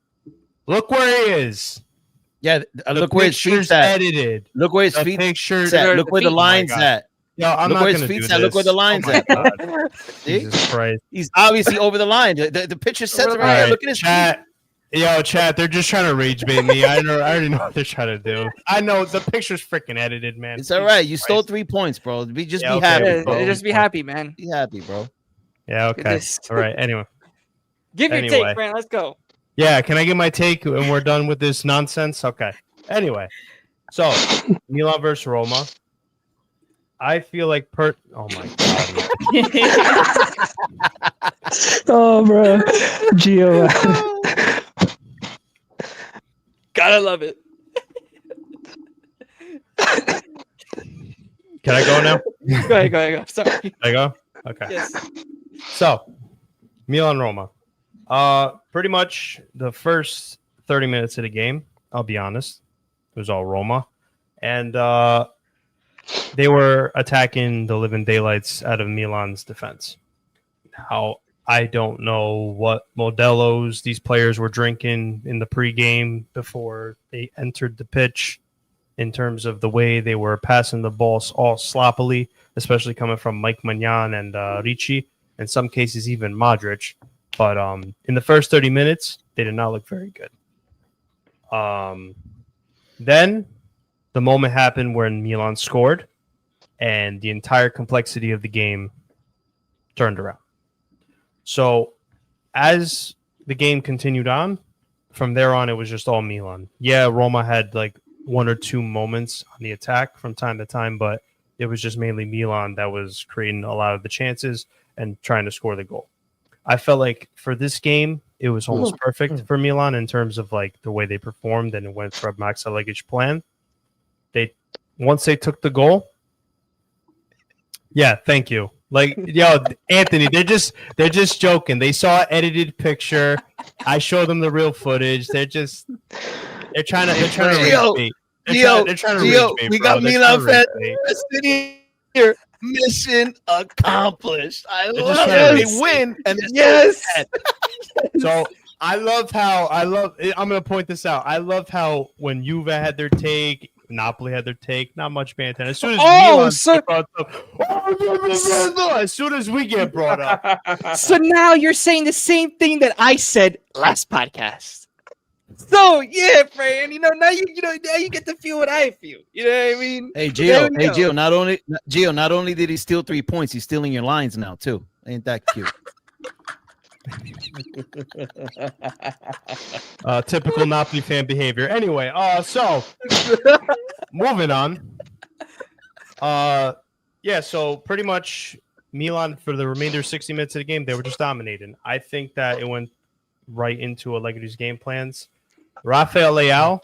Look where he is. Yeah, The look where his picture's feet's at. edited. Look where his The feet picture. at. Look where the feet. line's God. at. Yo, I'm Look not where his gonna feet's do at. Look where this. the line's Oh my at. God. See? Jesus Christ. He's obviously over the line. The picture sets Over it the right there. Alright, Look at his feet. chat. Yo, chat, they're just trying to rage bait me. I already know what they're trying to do. I know the picture's freaking edited, man. It's all right. You Jesus stole Christ. 3 points, bro. Yeah, Be okay. happy, Yeah, bro. just be happy, man. Be happy, bro. Yeah, Look at okay. this. All right. Anyway. Give your Anyway. take, Fran. Let's go. Yeah, can I get my take and we're done with this nonsense? Okay. Anyway, so Milan versus Roma. I feel like oh my god. Oh, bro. Gio. Gotta love it. Can I go now? Go ahead. Sorry. Can I go? Okay. Yes. So, Milan Roma. Pretty much the first 30 minutes of the game, I'll be honest, it was all Roma. And they were attacking the living daylights out of Milan's defense. Now, I don't know what Modelo's these players were drinking in the pregame before they entered the pitch in terms of the way they were passing the ball all sloppily, especially coming from Mike Magnan and Ricci, in some cases even Modric. But in the first 30 minutes, they did not look very good. Then the moment happened when Milan scored, and the entire complexity of the game turned around. So as the game continued on, from there on, it was just all Milan. Yeah, Roma had like 1 or 2 moments on the attack from time to time, but it was just mainly Milan that was creating a lot of the chances and trying to score the goal. I felt like for this game, it was almost perfect for Milan in terms of like the way they performed, and it went for Max Allegri's plan. Once they took the goal, yeah, thank you. Like, yo, Anthony, they're just joking. They saw an edited picture. I showed them the real footage. They're trying to Gio, rage bait. Gio, They're trying to Gio, rage bait, we bro. got They're Milan trying to rage fans bait. sitting here. Mission accomplished. I They're love just it. trying They to win, and Yes. So I'm gonna point this out. I love how when Juve had their take, Napoli had their take, not much banter. As soon as Milan so- brought up, as soon as we get brought up, So now you're saying the same thing that I said last podcast. So yeah, Fran, now you get to feel what I feel. You know what I mean? Hey There Gio, we go. Not only did he steal 3 points, he's stealing your lines now too. Ain't that cute? typical Napoli fan behavior. Anyway, so moving on. Yeah, so pretty much Milan for the remainder of 60 minutes of the game, they were just dominating. I think that it went right into Allegri's game plans. Rafael Leao,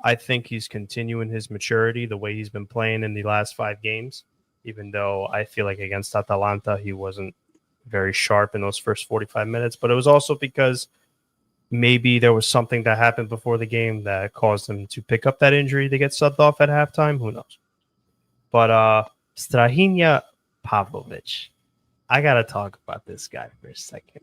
I think he's continuing his maturity the way he's been playing in the last 5 games, even though I feel like against Atalanta he wasn't very sharp in those first 45 minutes. But it was also because maybe there was something that happened before the game that caused him to pick up that injury to get subbed off at halftime. Who knows? But Strahinja Pavlovic, I got to talk about this guy for a second.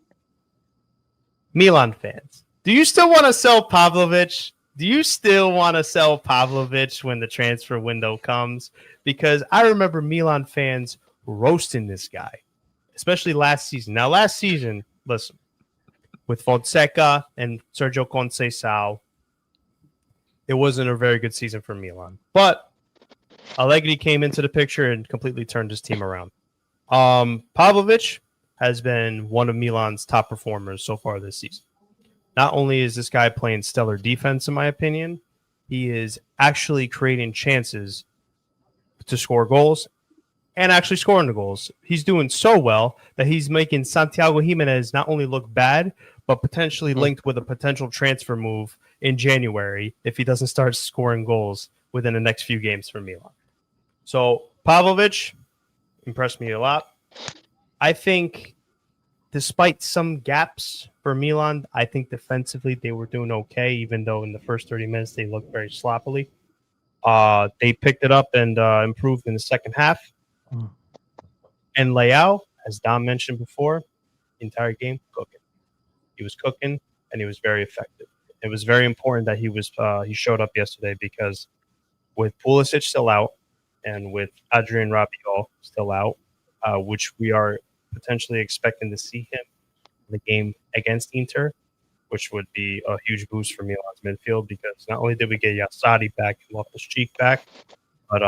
Milan fans, do you still want to sell Pavlovic? Do you still want to sell Pavlovic when the transfer window comes? Because I remember Milan fans roasting this guy, especially last season. Now, last season, listen, with Fonseca and Sergio Conceição, it wasn't a very good season for Milan. But Allegri came into the picture and completely turned his team around. Pavlovic has been one of Milan's top performers so far this season. Not only is this guy playing stellar defense, in my opinion, he is actually creating chances to score goals and actually scoring the goals. He's doing so well that he's making Santiago Jimenez not only look bad, but potentially linked with a potential transfer move in January if he doesn't start scoring goals within the next few games for Milan. So Pavlovic impressed me a lot. I think despite some gaps for Milan, I think defensively they were doing okay, even though in the first 30 minutes they looked very sloppily. They picked it up and improved in the second half. And Leao, as Dom mentioned before, the entire game, cooking. He was cooking, and he was very effective. It was very important that he showed up yesterday because with Pulisic still out and with Adrian Rabiot still out, which we are potentially expecting to see him in the game against Inter, which would be a huge boost for Milan's midfield because not only did we get Yassadi back and Loftus-Cheek back, but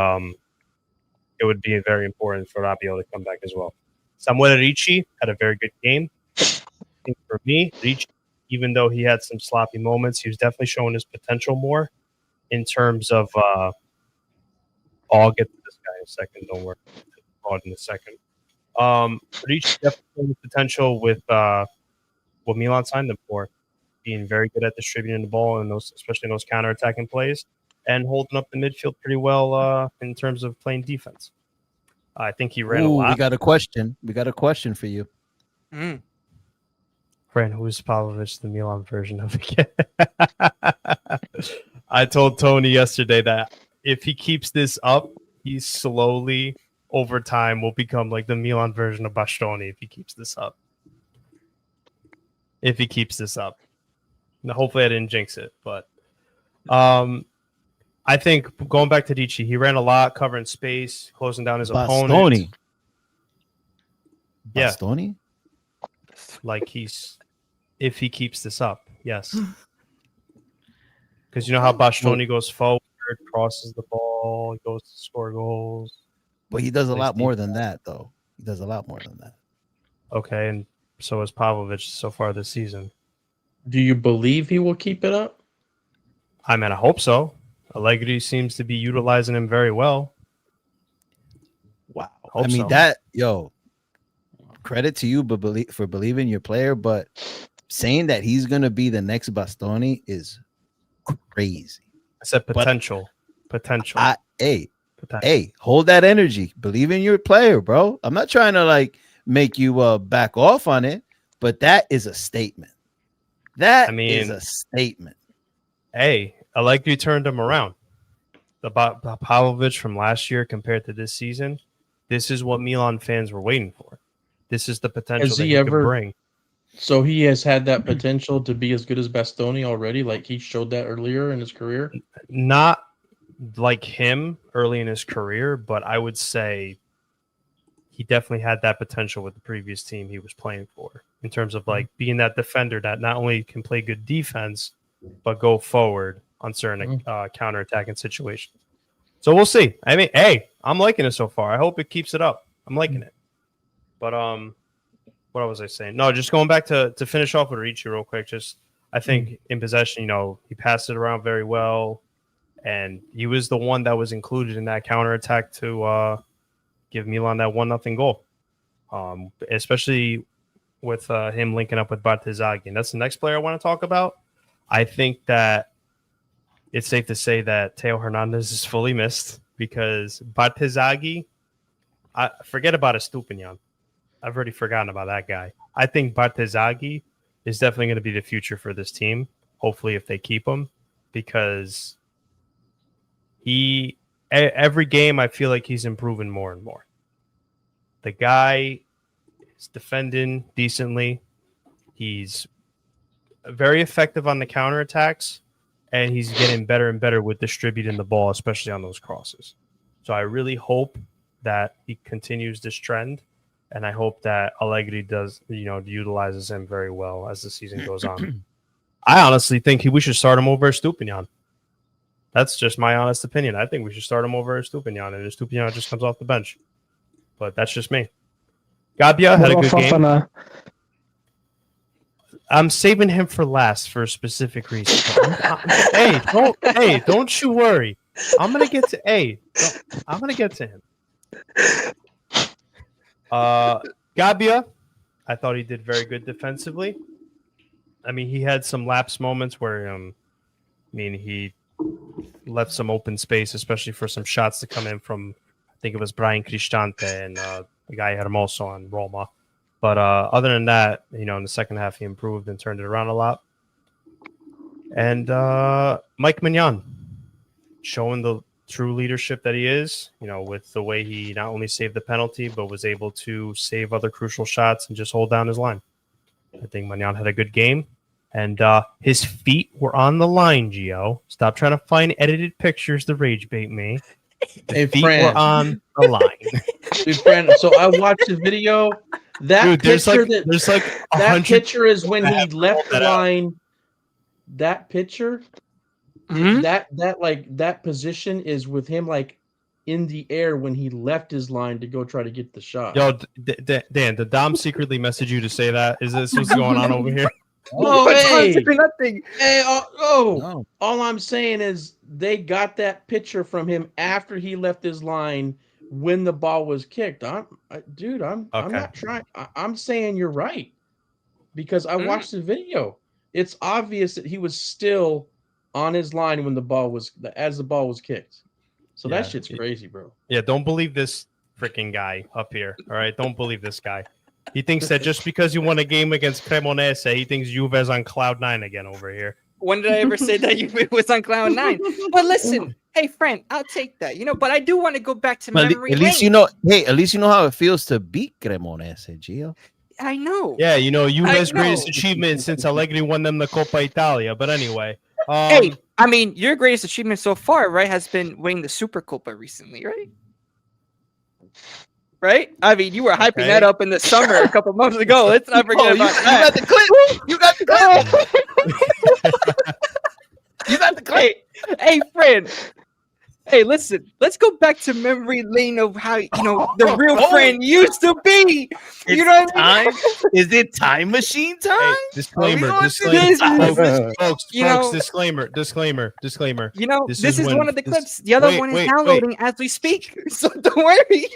it would be very important for Rabiot to come back as well. Samuel Ricci had a very good game. I think for me, Ricci, even though he had some sloppy moments, he was definitely showing his potential more in terms of I'll get to this guy in a second. Don't worry. I'll in a second. Ricci definitely showing his potential with what Milan signed him for, being very good at distributing the ball and those, especially in those counter-attacking plays, and holding up the midfield pretty well in terms of playing defense. I think he ran a lot. We got a question. We got a question for you. Fran, who is Pavlovic, the Milan version of it? I told Tony yesterday that if he keeps this up, he slowly, over time, will become like the Milan version of Bastoni if he keeps this up. Now, hopefully I didn't jinx it, but I think going back to Didi, he ran a lot, covering space, closing down his opponent. Yeah. Bastoni? Like if he keeps this up, yes. Because you know how Bastoni goes forward, crosses the ball, goes to score goals. But he does a lot more than that, though. He does a lot more than that. Okay, and so is Pavlovic so far this season. Do you believe he will keep it up? I mean, I hope so. Allegri seems to be utilizing him very well. Wow. Credit to you for believing your player, but saying that he's going to be the next Bastoni is crazy. I said potential. Potential. Hey, hold that energy. Believe in your player, bro. I'm not trying to make you back off on it, but that is a statement. Is a statement. Hey, Allegri turned him around. The Pavlovic from last year compared to this season, this is what Milan fans were waiting for. This is the potential that he could bring. So he has had that potential to be as good as Bastoni already? Like he showed that earlier in his career? Not like him early in his career, but I would say he definitely had that potential with the previous team he was playing for in terms of being that defender that not only can play good defense, but go forward on certain counterattacking situations. So we'll see. I mean, hey, I'm liking it so far. I hope it keeps it up. I'm liking it. But what was I saying? No, just going back to finish off with Ricci real quick. Just I think in possession, he passed it around very well, and he was the one that was included in that counterattack to give Milan that 1-0 goal. Especially with him linking up with Bartezaghi. And that's the next player I want to talk about. I think that it's safe to say that Teo Hernandez is fully missed because Bartezaghi, forget about Estupinian. I've already forgotten about that guy. I think Bartezaghi is definitely going to be the future for this team. Hopefully, if they keep him, because every game I feel like he's improving more and more. The guy is defending decently. He's very effective on the counterattacks, and he's getting better and better with distributing the ball, especially on those crosses. So I really hope that he continues this trend, and I hope that Allegri utilizes him very well as the season goes on. I honestly think we should start him over Estupiñán. That's just my honest opinion. I think we should start him over Estupiñán, and Estupiñán just comes off the bench. But that's just me. Gabia had a good game. I'm saving him for last for a specific reason. Don't you worry. I'm gonna get to him. Gabia, I thought he did very good defensively. I mean, he had some lapse moments where, he left some open space, especially for some shots to come in from, I think it was Brian Cristante and the guy Hermoso on Roma. But other than that, in the second half, he improved and turned it around a lot. And Mike Mignon, showing the true leadership that he is, with the way he not only saved the penalty, but was able to save other crucial shots and just hold down his line. I think Mignon had a good game. And his feet were on the line, Gio. Stop trying to find edited pictures to rage bait me. The feet were on the line. Dude, Fran, so I watched the video. That picture is when he left the line. That picture, that position is with him in the air when he left his line to go try to get the shot. Yo, Dan, did Dom secretly message you to say that? Is this what's going on over here? Oh, hey. Nothing. Hey, No. All I'm saying is they got that picture from him after he left his line when the ball was kicked. I'm not trying. I'm saying you're right because I watched the video. It's obvious that he was still on his line when the ball was kicked. So that shit's crazy, bro. Yeah, don't believe this freaking guy up here. All right, don't believe this guy. He thinks that just because you won a game against Cremonese, he thinks Juve's on cloud 9 again over here. When did I ever say that Juve was on cloud 9? But listen, hey, friend, I'll take that. But I do want to go back to memory At least lane. at least you know how it feels to beat Cremonese, Gio. I know. Yeah, Juve's greatest achievement since Allegri won them the Coppa Italia. But anyway. Hey, I mean, your greatest achievement so far, right, has been winning the Super Copa recently, right? Right? I mean, you were hyping that up in the summer a couple months ago. Let's not forget about that. You got the clip. You got the clip. You got the clip. Hey, friend. Hey, listen. Let's go back to memory lane of how the real friend used to be. You know what I mean? Is it time machine time? Hey, disclaimer. Folks, disclaimer. This is one of the clips. The other one is downloading as we speak. So don't worry.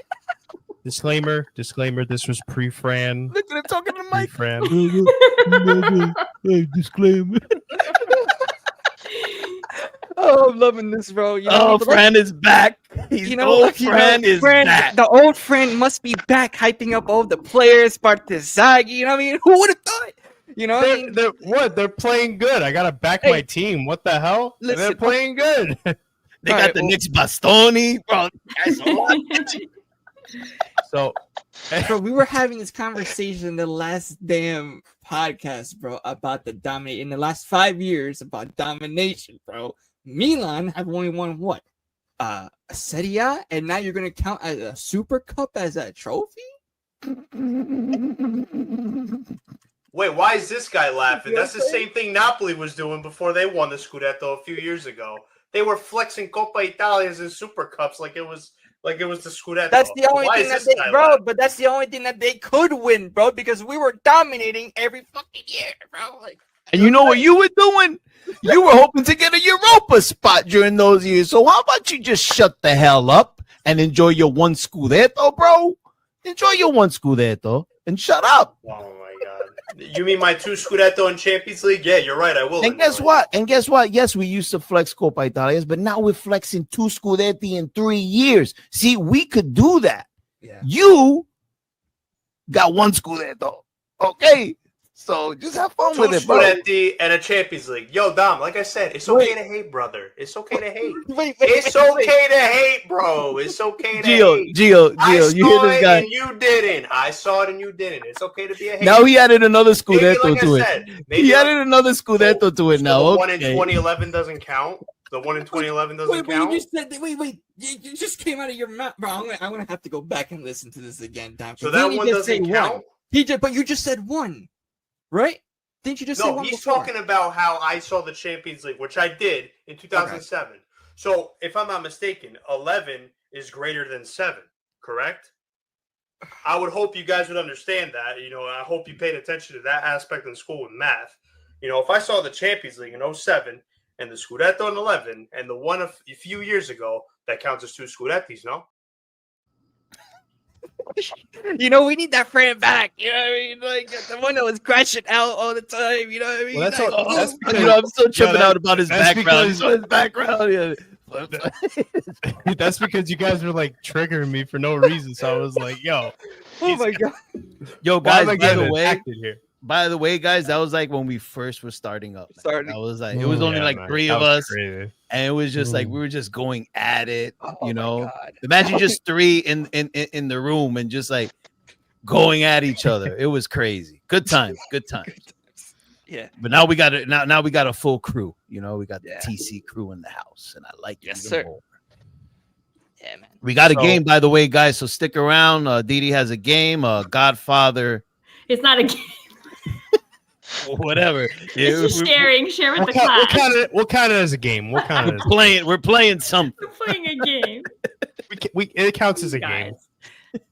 Disclaimer. This was pre-Fran. Look at him talking to Mike. Fran. Hey, disclaimer. Oh, I'm loving this, bro. Fran is back. Fran is back. The old friend must be back, hyping up all the players, Partizagi. You know what I mean? Who would have thought? They're playing good. I gotta back my team. What the hell? Listen, they're playing good. They got the Knicks Bastoni, bro. So, bro, we were having this conversation in the last damn podcast, bro, about in the last 5 years about domination, bro. Milan have only won what? A Serie A, and now you're gonna count as a Super Cup as a trophy? Wait, why is this guy laughing? That's the same thing Napoli was doing before they won the Scudetto a few years ago. They were flexing Coppa Italias and Super Cups like it was the Scudetto. That's the only thing that they, bro. But that's the only thing that they could win, bro, because we were dominating every fucking year, bro. And you know what you were doing? You were hoping to get a Europa spot during those years. So how about you just shut the hell up and enjoy your one Scudetto, bro? Enjoy your one Scudetto and shut up. Oh my God! You mean my 2 Scudetto in Champions League? Yeah, you're right. I will. And guess what? Yes, we used to flex Coppa Italias, but now we're flexing 2 Scudetti in 3 years. See, we could do that. Yeah. You got 1 Scudetto. Okay. So just have fun 2 with it, bro. Spalletti and a Champions League. Yo, Dom, like I said, it's okay to hate, brother. It's okay to hate. It's okay to hate, bro. It's okay to hate. Gio, I you hear saw this it guy? and you didn't. I saw it and you didn't. It's okay to be a hater. Now he added another Scudetto like to I it. said, He added another Scudetto to it now. The Okay. one in 2011 doesn't count. The one in 2011 doesn't count. You just said, you just came out of your mouth, bro. I'm gonna have to go back and listen to this again, Dom. So that one doesn't count. But you just said one, right? Didn't you just say one? No, he's before? talking about how I saw the Champions League, which I did in 2007. Okay. So if I'm not mistaken, 11 is greater than 7, correct? I would hope you guys would understand that. You know, I hope you paid attention to that aspect in school with math. You know, if I saw the Champions League in 07 and the Scudetto in 11 and the one a few years ago, that counts as 2 Scudettis, no? You know, we need that Fran back. You know what I mean? Like the one that was crashing out all the time. You know what I mean? Well, that's because, I'm still tripping out about his background. That's because you guys were like triggering me for no reason. So I was like, "Yo, oh my god, yo, guys!" By the way, guys, that was like when we first were starting up. That was like it was only like 3 of us, crazy. And it was just like we were just going at it. You know, imagine just 3 in the room and just like going at each other. It was crazy. Good times. Yeah. But now we got it. Now we got a full crew. You know, we got the TC crew in the house, and I like it. Yes, sir. More. Yeah, man. We got a game, by the way, guys. So stick around. Didi has a game. Godfather. It's not a game. Whatever. It's just share with the class. We'll count it as a game. We're playing something. We're playing a game. It counts as a game.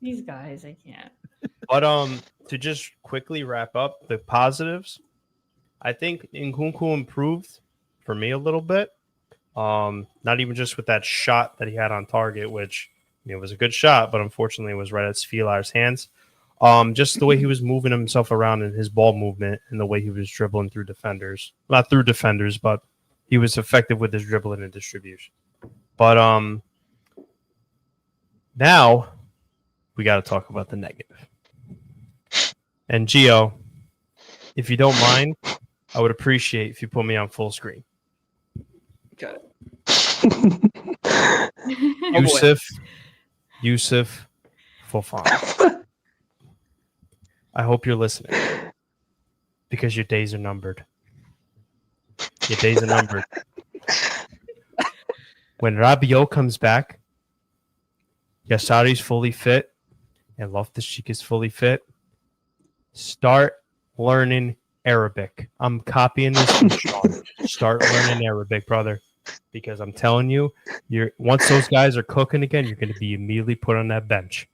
These guys, I can't. But to just quickly wrap up the positives, I think Nkunku improved for me a little bit. Not even just with that shot that he had on target, which was a good shot, but unfortunately it was right at Svilar's hands. Just the way he was moving himself around in his ball movement and the way he was dribbling through defenders. Not through defenders, but he was effective with his dribbling and distribution. But now we got to talk about the negative. And Gio, if you don't mind, I would appreciate if you put me on full screen. Got it. Yusuf Fofana. I hope you're listening because your days are numbered. Your days are numbered. When Rabiot comes back, Yassari's fully fit, and Loftus-Cheek is fully fit, start learning Arabic. I'm copying this from Sean. Start learning Arabic, brother, because I'm telling you, once those guys are cooking again, you're going to be immediately put on that bench.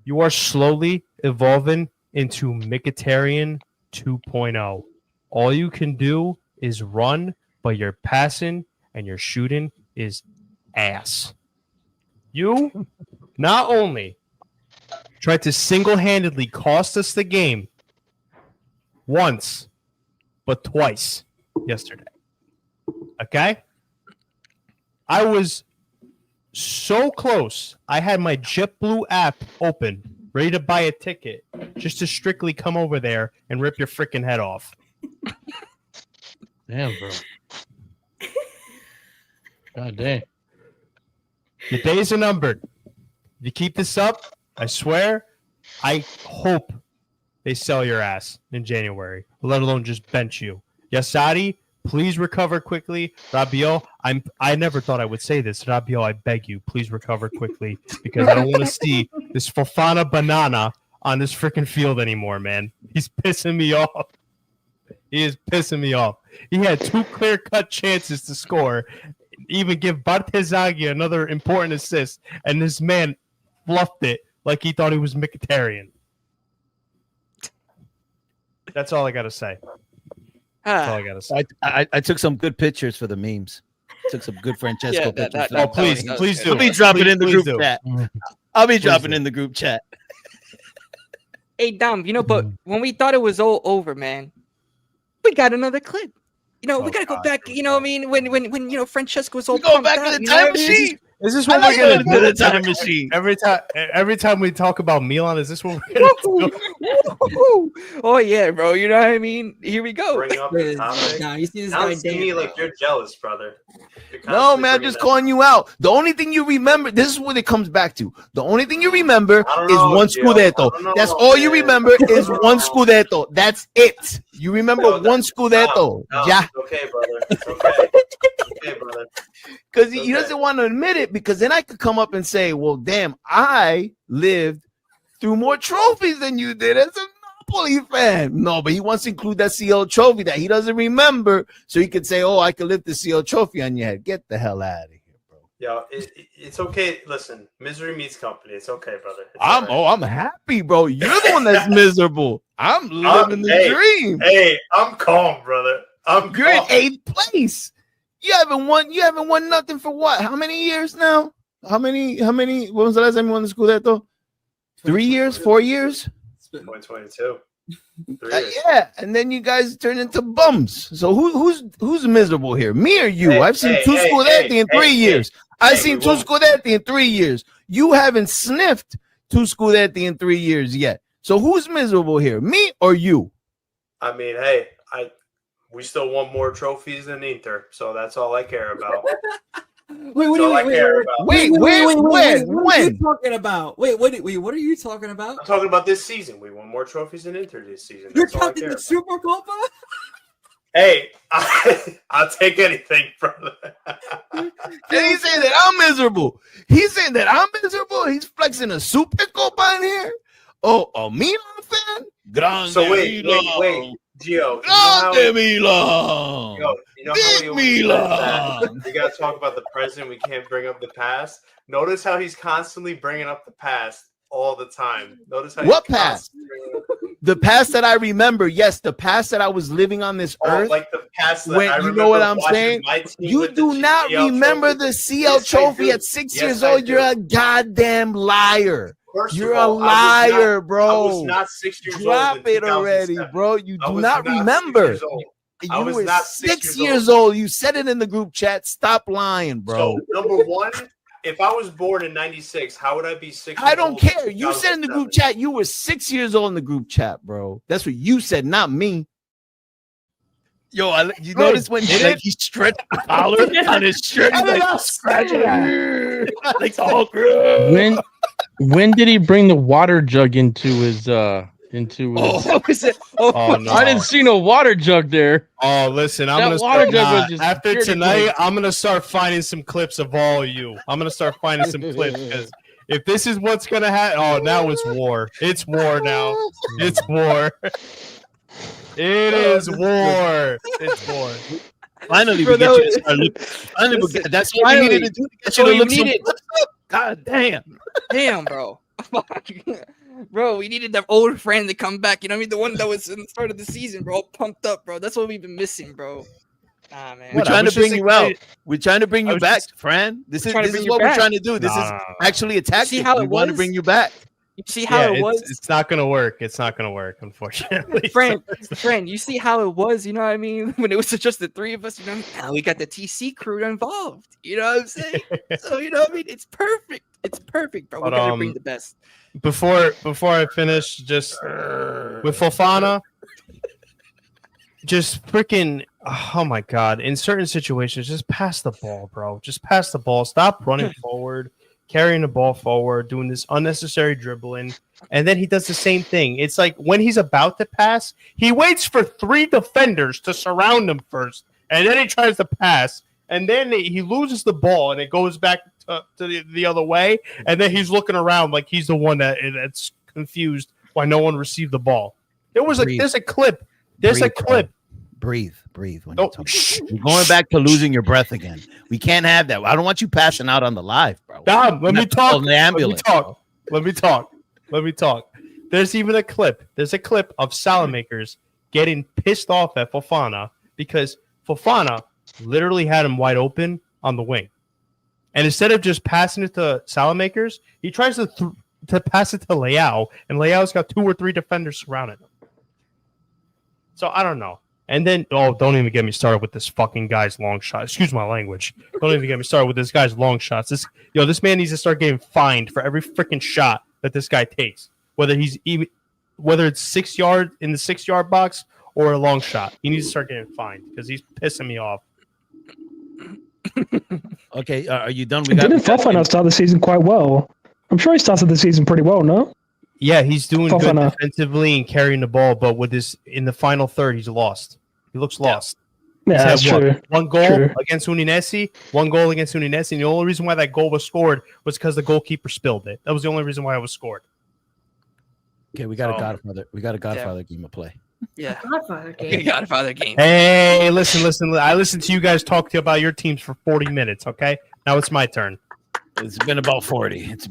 You are slowly evolving into Mkhitaryan 2.0. All you can do is run, but your passing and your shooting is ass. You not only tried to single-handedly cost us the game once, but twice yesterday. Okay? I was so close. I had my JetBlue app open, ready to buy a ticket, just to strictly come over there and rip your freaking head off. Damn, bro. God damn. Your days are numbered. If you keep this up, I swear, I hope they sell your ass in January, let alone just bench you. Yassari, please recover quickly. Rabiot, I never thought I would say this. Rabiot, I beg you, please recover quickly because I don't want to see this Fofana banana on this freaking field anymore, man. He's pissing me off. He is pissing me off. He had 2 clear-cut chances to score, even give Bartezaghi another important assist, and this man fluffed it like he thought he was Mkhitaryan. That's all I got to say. That's all I gotta say. I took some good pictures for the memes. Took some good Francesco pictures. Please do. I'll be dropping in the group chat. I'll be dropping in the group chat. Hey, Dom, but when we thought it was all over, man, we got another clip. We gotta go back. You know what I mean? When Francesco was all going back to the time machine. Is this I what like we're gonna going to do? the time machine. Every time we talk about Milan, is this what we're gonna do? Woo! Oh yeah, bro. You know what I mean? Here we go. Bring up the topic. Nah, you see this guy Sounds to me dance. like you're jealous, brother. You're No, constantly man, I'm bringing just that- calling you out. The only thing you remember, this is what it comes back to. The only thing you remember I don't is know, one Gio. I Scudetto. don't know, That's all you man. remember is I don't one know. Scudetto. That's it. You remember No, one Scudetto. No, Yeah. it's okay, brother. It's okay. It's okay, brother. Because he Okay. doesn't want to admit it, because then I could come up and say, well, damn, I lived through more trophies than you did as a Napoli fan. No, but he wants to include that CL trophy that he doesn't remember, so he could say, oh, I could lift the CL trophy on your head. Get the hell out of here, bro. Yo, it's okay. Listen, misery meets company. It's okay, brother. It's all right. I'm happy, bro. You're the one that's miserable. I'm living the dream. Hey, I'm calm, brother. I'm You're in calm. 8th place. You haven't won nothing for what? How many years now? How many? When was the last time you won the Scudetto? 3 years? 4 years? 2022. 3 years. Yeah, and then you guys turn into bums. So who's miserable here? Me or you? Hey, I've seen hey, two hey, Scudetti in 3 hey, years. I've hey, seen we two won't- Scudetti in 3 years. You haven't sniffed two Scudetti in 3 years yet. So who's miserable here? Me or you? I mean, hey, we still won more trophies than Inter, so that's all I care about. Wait, what That's all I care wait, about. Wait, what are when? you talking about? Wait, what are you talking about? I'm talking about this season. We won more trophies than Inter this season. You're That's all I counting care the about. Super Copa? Hey, I'll take anything, brother. And he's saying that I'm miserable. He's saying that I'm miserable. He's flexing a super copa in here. Oh, a Milan fan? Grande So wait, Milan. Gio. Grande Milan. You know how Big we always say that Milan. we gotta talk about the present. We can't bring up the past. Notice how he's constantly bringing up the past all the time. Notice how What he's past? constantly bringing up- The past that I remember, yes, the past that I was living on this Oh, earth. like the past. That When I you know what remember I'm watching saying? my team You with do the not CL remember trophy. the CL Yes, I trophy do. at 6 Yes, years I old. do. You're a goddamn liar. First You're of a all, I liar, bro. was not 6 years Drop old. in it already, 2007. bro. You I do was not 6 remember. years old. I You was were not 6 years old. You said it in the group chat. Stop lying, bro. So number one, if I was born in '96, how would I be 6? I don't care. You said in the group chat you were 6 years old in the group chat, bro. That's what you said, not me. Yo, you notice when he stretched the collar on his shirt, he's like scratching it. Like the whole group. When did he bring the water jug into his What was it? Oh no! I didn't see no water jug there. Oh, listen, I'm That gonna water start jug was just after dirty tonight. plate. I'm gonna start finding some clips of all of you. I'm gonna start finding some clips because if this is what's gonna happen, oh, now it's war. It's war now. It's war. It is war. It's war. Finally, Bro, we get that you to was- start looking. Finally, Listen, that's what we finally. needed to do to get That's you to all you look some needed. clips up. God damn. Damn, bro. Bro, we needed that old friend to come back. You know what I mean? The one that was in the start of the season, bro. All pumped up, bro. That's what we've been missing, bro. Nah, man. We're What, I trying to was bring just you out. excited- We're trying to bring I you was back, just- Fran. This is trying to bring you what we're back. trying to do. This is Nah. actually a tactic. how We it want to was? bring you back. You see how it was? It's not gonna work. It's not gonna work, unfortunately. Friend, you see how it was, you know what I mean? When it was just the three of us, you know, now we got the TC crew involved. You know what I'm saying? So, you know what I mean? It's perfect. It's perfect, bro. We're But, gonna bring the best. Before I finish, just with Fofana, just freaking, oh my god! In certain situations, just pass the ball, bro. Just pass the ball. Stop running forward, carrying the ball forward, doing this unnecessary dribbling, and then he does the same thing. It's like when he's about to pass, he waits for 3 defenders to surround him first, and then he tries to pass, and then he loses the ball, and it goes back to the other way, and then he's looking around like he's the one that's confused why no one received the ball. There's a clip. There's a clip. Breathe. When Oh, you talk. You're going back to losing your breath again. We can't have that. I don't want you passing out on the live, bro. Dom, let me talk. On the ambulance. Let me talk. There's even a clip. There's a clip of Salamakers getting pissed off at Fofana because Fofana literally had him wide open on the wing. And instead of just passing it to Salamakers, he tries to pass it to Leao, and Leao's got 2 or 3 defenders surrounding him. So I don't know. And then, don't even get me started with this fucking guy's long shot. Excuse my language. Don't even get me started with this guy's long shots. This man needs to start getting fined for every freaking shot that this guy takes. Whether it's 6 yard in the 6 yard box or a long shot, he needs to start getting fined because he's pissing me off. Okay, are you done? Didn't Fofana start the season quite well? I'm sure he started the season pretty well, no? Yeah, he's doing Fofana. good defensively and carrying the ball, but in the final third, he's lost. He looks lost. Yeah, that's true. One goal against Udinese, and the only reason why that goal was scored was because the goalkeeper spilled it. That was the only reason why it was scored. Okay, we got a Godfather. We got a Godfather game to play. Yeah. Godfather game. Okay, Godfather game. Hey, listen. I listened to you guys talk about your teams for 40 minutes, okay? Now it's my turn. It's been about 40. Okay.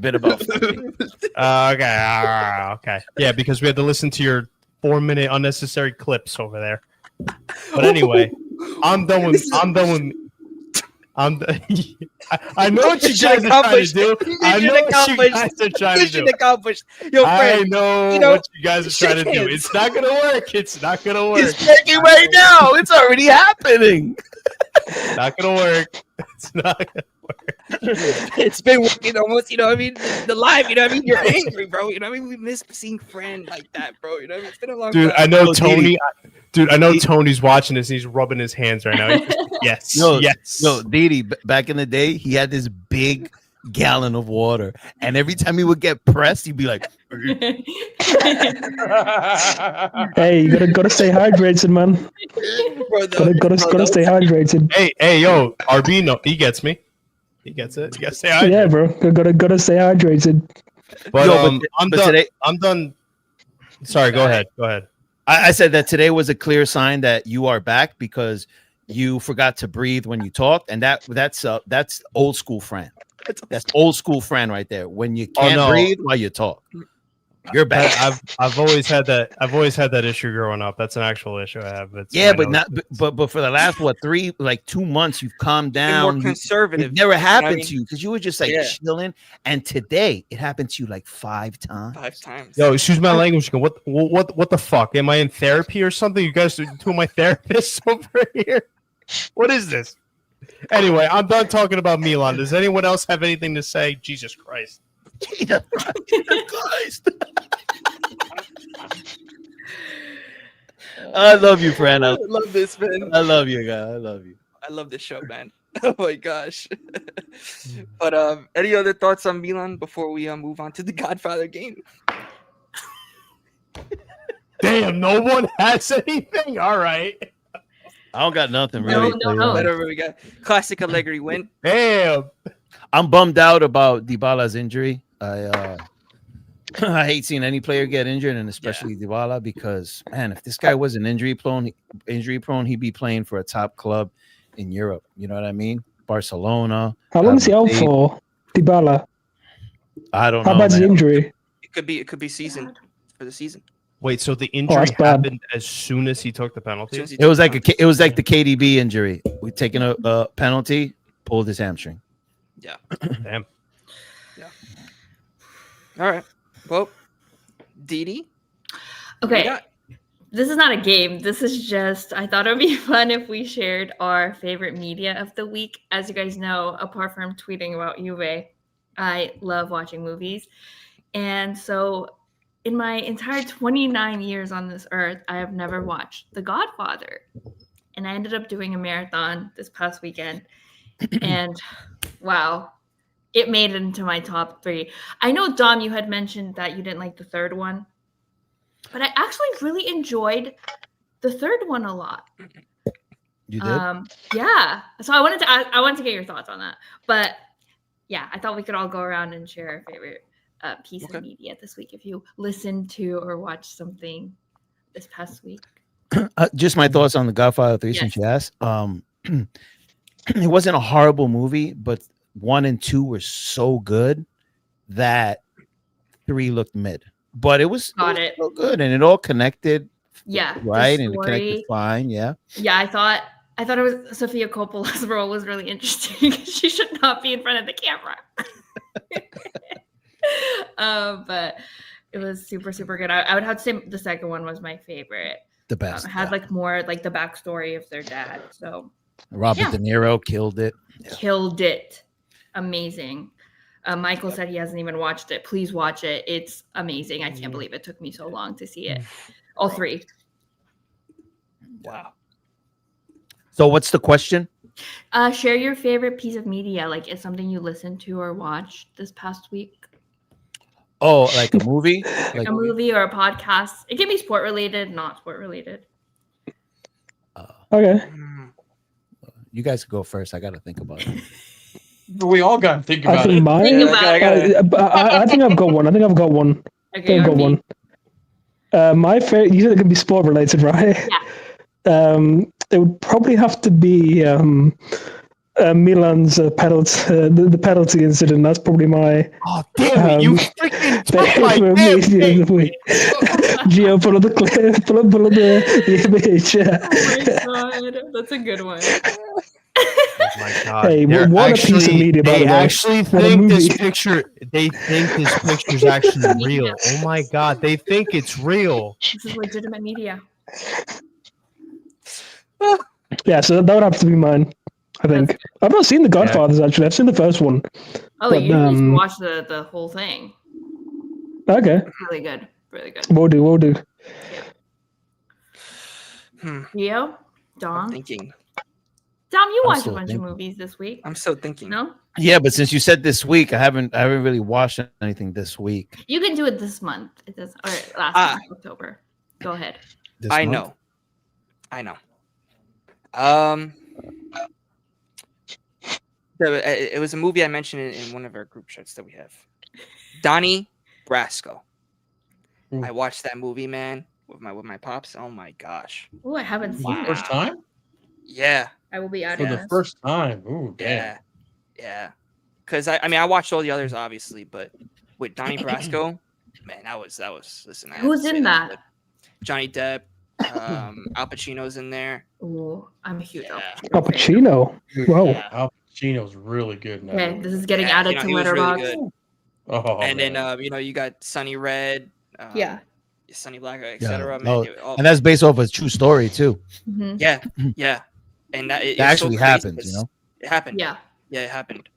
Yeah, because we had to listen to your 4-minute unnecessary clips over there. But anyway, I know what you guys are trying to do. I know what you guys are trying to do. Yo, Fran, I know what you guys are trying to do. It's not going to work. It's not going to work. It's working right now. It's already happening. It's not going to work. It's not going to work. It's been working almost, the live, you're angry, bro. We miss seeing Fran like that, bro. It's been a long time. Dude, I know Tony. Dude, I know Tony's watching this and he's rubbing his hands right now. Yes. Yo, Didi, back in the day, he had this big gallon of water. And every time he would get pressed, he'd be like, hey, you gotta stay hydrated, man. Gotta stay hydrated. Hey, yo, Arbino, he gets me. He gets it. You gotta stay hydrated. Yeah, bro. Gotta stay hydrated. But, I'm done. Today, I'm done. Sorry, go ahead. I said that today was a clear sign that you are back because you forgot to breathe when you talked, and that's old school Fran. That's old school Fran right there. When you can't breathe while you talk, you're back. I've always had that. I've always had that issue growing up. That's an actual issue I have. But for the last 2 months, you've calmed down. More conservative. It never happened to you because you were just chilling. And today it happened to you 5 times. 5 times. Yo, excuse my language. What the fuck? Am I in therapy or something? You guys are two of my therapists over here. What is this? Anyway, I'm done talking about Milan. Does anyone else have anything to say? Jesus Christ. Jesus Christ. I love you, Fran. I love this, man. I love you, guy. I love you. I love this show, man. Oh my gosh. But any other thoughts on Milan before we move on to the Godfather game? Damn, no one has anything. All right. I don't got nothing really. No. Whatever we got. Classic Allegri win. Damn. I'm bummed out about Dybala's injury. I hate seeing any player get injured, and especially Dybala, because man, if this guy wasn't injury prone, he'd be playing for a top club in Europe. You know what I mean? Barcelona. How long is he out for, Dybala? I don't know. How bad's the injury? It could be season for the season. Wait, so the injury happened as soon as he took the penalty? It was like the KDB injury. We taking a penalty, pulled his hamstring. Yeah. Damn. Yeah. All right. Well, Didi. Okay. This is not a game. This is just, I thought it would be fun if we shared our favorite media of the week. As you guys know, apart from tweeting about Juve, I love watching movies. And so in my entire 29 years on this earth, I have never watched The Godfather. And I ended up doing a marathon this past weekend. And wow, it made it into my top 3. I know, Dom, you had mentioned that you didn't like the third one, but I actually really enjoyed the third one a lot. You did? Yeah. So I wanted to get your thoughts on that. But yeah, I thought we could all go around and share our favorite piece of media this week if you listened to or watched something this past week. Just my thoughts on The Godfather 3 since you asked. It wasn't a horrible movie, but 1 and 2 were so good that 3 looked mid. But it was so good, and it all connected. Yeah, right, and it connected fine. Yeah. Yeah, I thought it was Sofia Coppola's role was really interesting. She should not be in front of the camera. But it was super, super good. I would have to say the second one was my favorite. The best. Had like more like the backstory of their dad. So Robert yeah. De Niro killed it. Yeah. Killed it. Amazing. Michael said he hasn't even watched it. Please watch it. It's amazing. I can't believe it took me so long to see it. All three. Wow. So what's the question? Share your favorite piece of media. Like, it's something you listened to or watched this past week. Oh, like a movie? Like A movie or a podcast. It can be sport related, not sport related. Okay. You guys go first. I got to think about it. We all got to think I about think it. mine. Think about I think I've got one. I think I've got one. Okay, I've got RP. one. My favorite. You said it could be sport related, right? Yeah. It would probably have to be Milan's penalty, the penalty incident. That's probably my. Oh, damn it. You freaking took my favorite damn media thing. of the week. Gio, pull up the clip. Pull up the image. Oh my god, that's a good one. Oh my god! Hey, They're what a piece of media, by They the way. actually What a think this movie. picture. They think this picture's actually real. Oh my god! They think it's real. This is legitimate media. Yeah, so that would have to be mine. I think I've not seen the Godfathers actually. I've seen the first one. Oh, But, you need to watch the whole thing. Okay, Really good. Really good. we'll do. Gio? I'm Dom? thinking. Dom, you I'm watched a still bunch thinking. of movies this week. I'm still thinking. No? Yeah, but since you said this week, I haven't really watched anything this week. You can do it this month. It does, or last month, October. Go ahead. This I month. know. It was a movie I mentioned in one of our group chats that we have. Donnie Brasco. Ooh. I watched that movie, man, with my pops. Oh my gosh. Oh, I haven't For seen the it. first time? Yeah. I will be For adding the this. first time. Ooh, damn. Yeah. Because I mean I watched all the others obviously, but with Donnie Brasco, man, that was listen. I have to Who's say in that was that? good. Johnny Depp, Al Pacino's in there. Ooh, I'm a huge Yeah. Al Pacino. Whoa. Yeah. Al Pacino's really good now. Okay, this is getting Yeah, added you know, to he was really Letterboxd. good. Oh, And man. then you got Sonny Red, Yeah. Sonny Black, Yeah, etc. no, Man, and that's based off a true story too. Mm-hmm. yeah, and that, That it's so actually crazy happens, you 'cause know. It happened. Yeah. Yeah, it happened.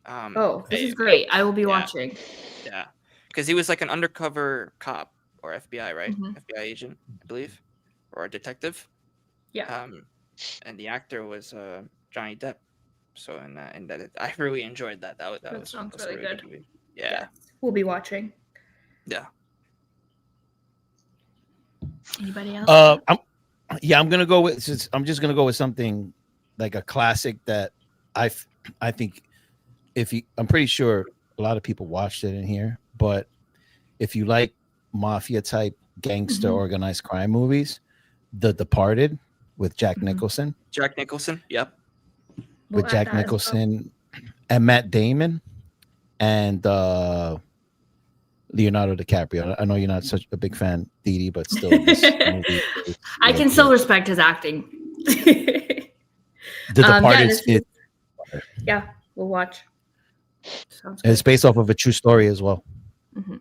Oh, this is it- great. I will be yeah. watching. Yeah, because he was like an undercover cop or FBI, right? Mhm. FBI agent, I believe, or a detective. Yeah. And the actor was Johnny Depp. So and that I really enjoyed that. That That was sounds a really good. movie. Yeah. We'll be watching. Yeah. Anybody else? I'm gonna go with. I'm just gonna go with something like a classic that I think I'm pretty sure a lot of people watched it in here, but if you like mafia type gangster Mhm. organized crime movies, The Departed with Jack Mhm. Nicholson, Jack Nicholson. Yep. We'll with add Jack that as well. Nicholson and Matt Damon and Leonardo DiCaprio. I know you're not such a big fan, Didi, but still, this movie is I can really still good. respect his acting. The yeah, Departed this is yeah, we'll watch. Sounds it's good. based off of a true story as well. Mhm.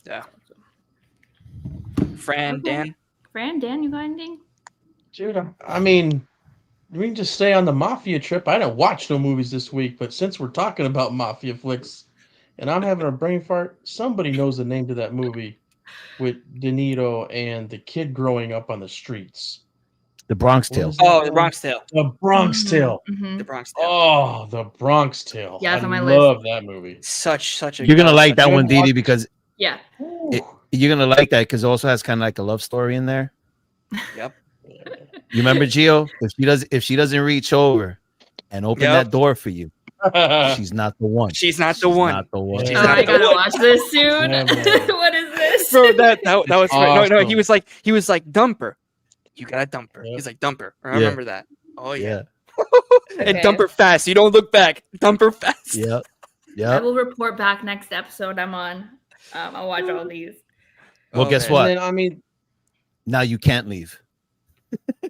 Yeah. Fran, Okay. Dan. Fran, Dan, you got anything? Dude, I mean, we can just stay on the mafia trip. I didn't watch no movies this week, but since we're talking about mafia flicks and I'm having a brain fart, somebody knows the name to that movie with De Niro and the kid growing up on the streets. The Bronx What Tale. is that Oh, the called? Bronx Tale. The Bronx Tale. Mhm. The Bronx Tale. Oh, the Bronx Tale. Yeah, it's I on my list. love that movie. Such a. You're gonna like that I one, didn't watch Didi, it. because Yeah. you're gonna like that because it also has kind of like a love story in there. Yep. You remember Gio? If she doesn't reach over and open Yep. that door for you, she's not the one. She's not the one. Not the one. She's Oh, not I the gotta one. watch this soon. Yeah, man. What is this? Bro, that was no. awesome. He was like dumper. You got a dumper. Yep. He's like dumper. I Yeah. remember that. Oh yeah. Yeah. And Okay. dumper fast. You don't look back. Dumper fast. Yeah. I Yeah. will report back next episode I'm on. I'll watch all these. Well, guess Okay. what? And then, I mean, Now you can't leave.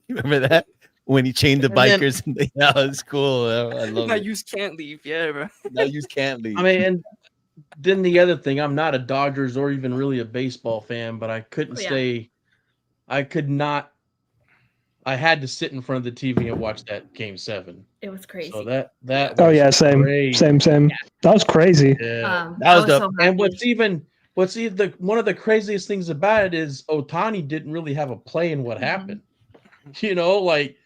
You remember that when he chained the And then- bikers in the it's cool. I love Now it. you can't leave. Yeah, bro. Now you can't leave. I mean, and then the other thing, I'm not a Dodgers or even really a baseball fan, but I couldn't Oh, yeah. stay I could not. I had to sit in front of the TV and watch that Game 7. It was crazy. So that Oh was yeah, same. crazy. That was crazy. Yeah. That was the- so And happy. what's even one of the craziest things about it is Otani didn't really have a play in what happened. You know, like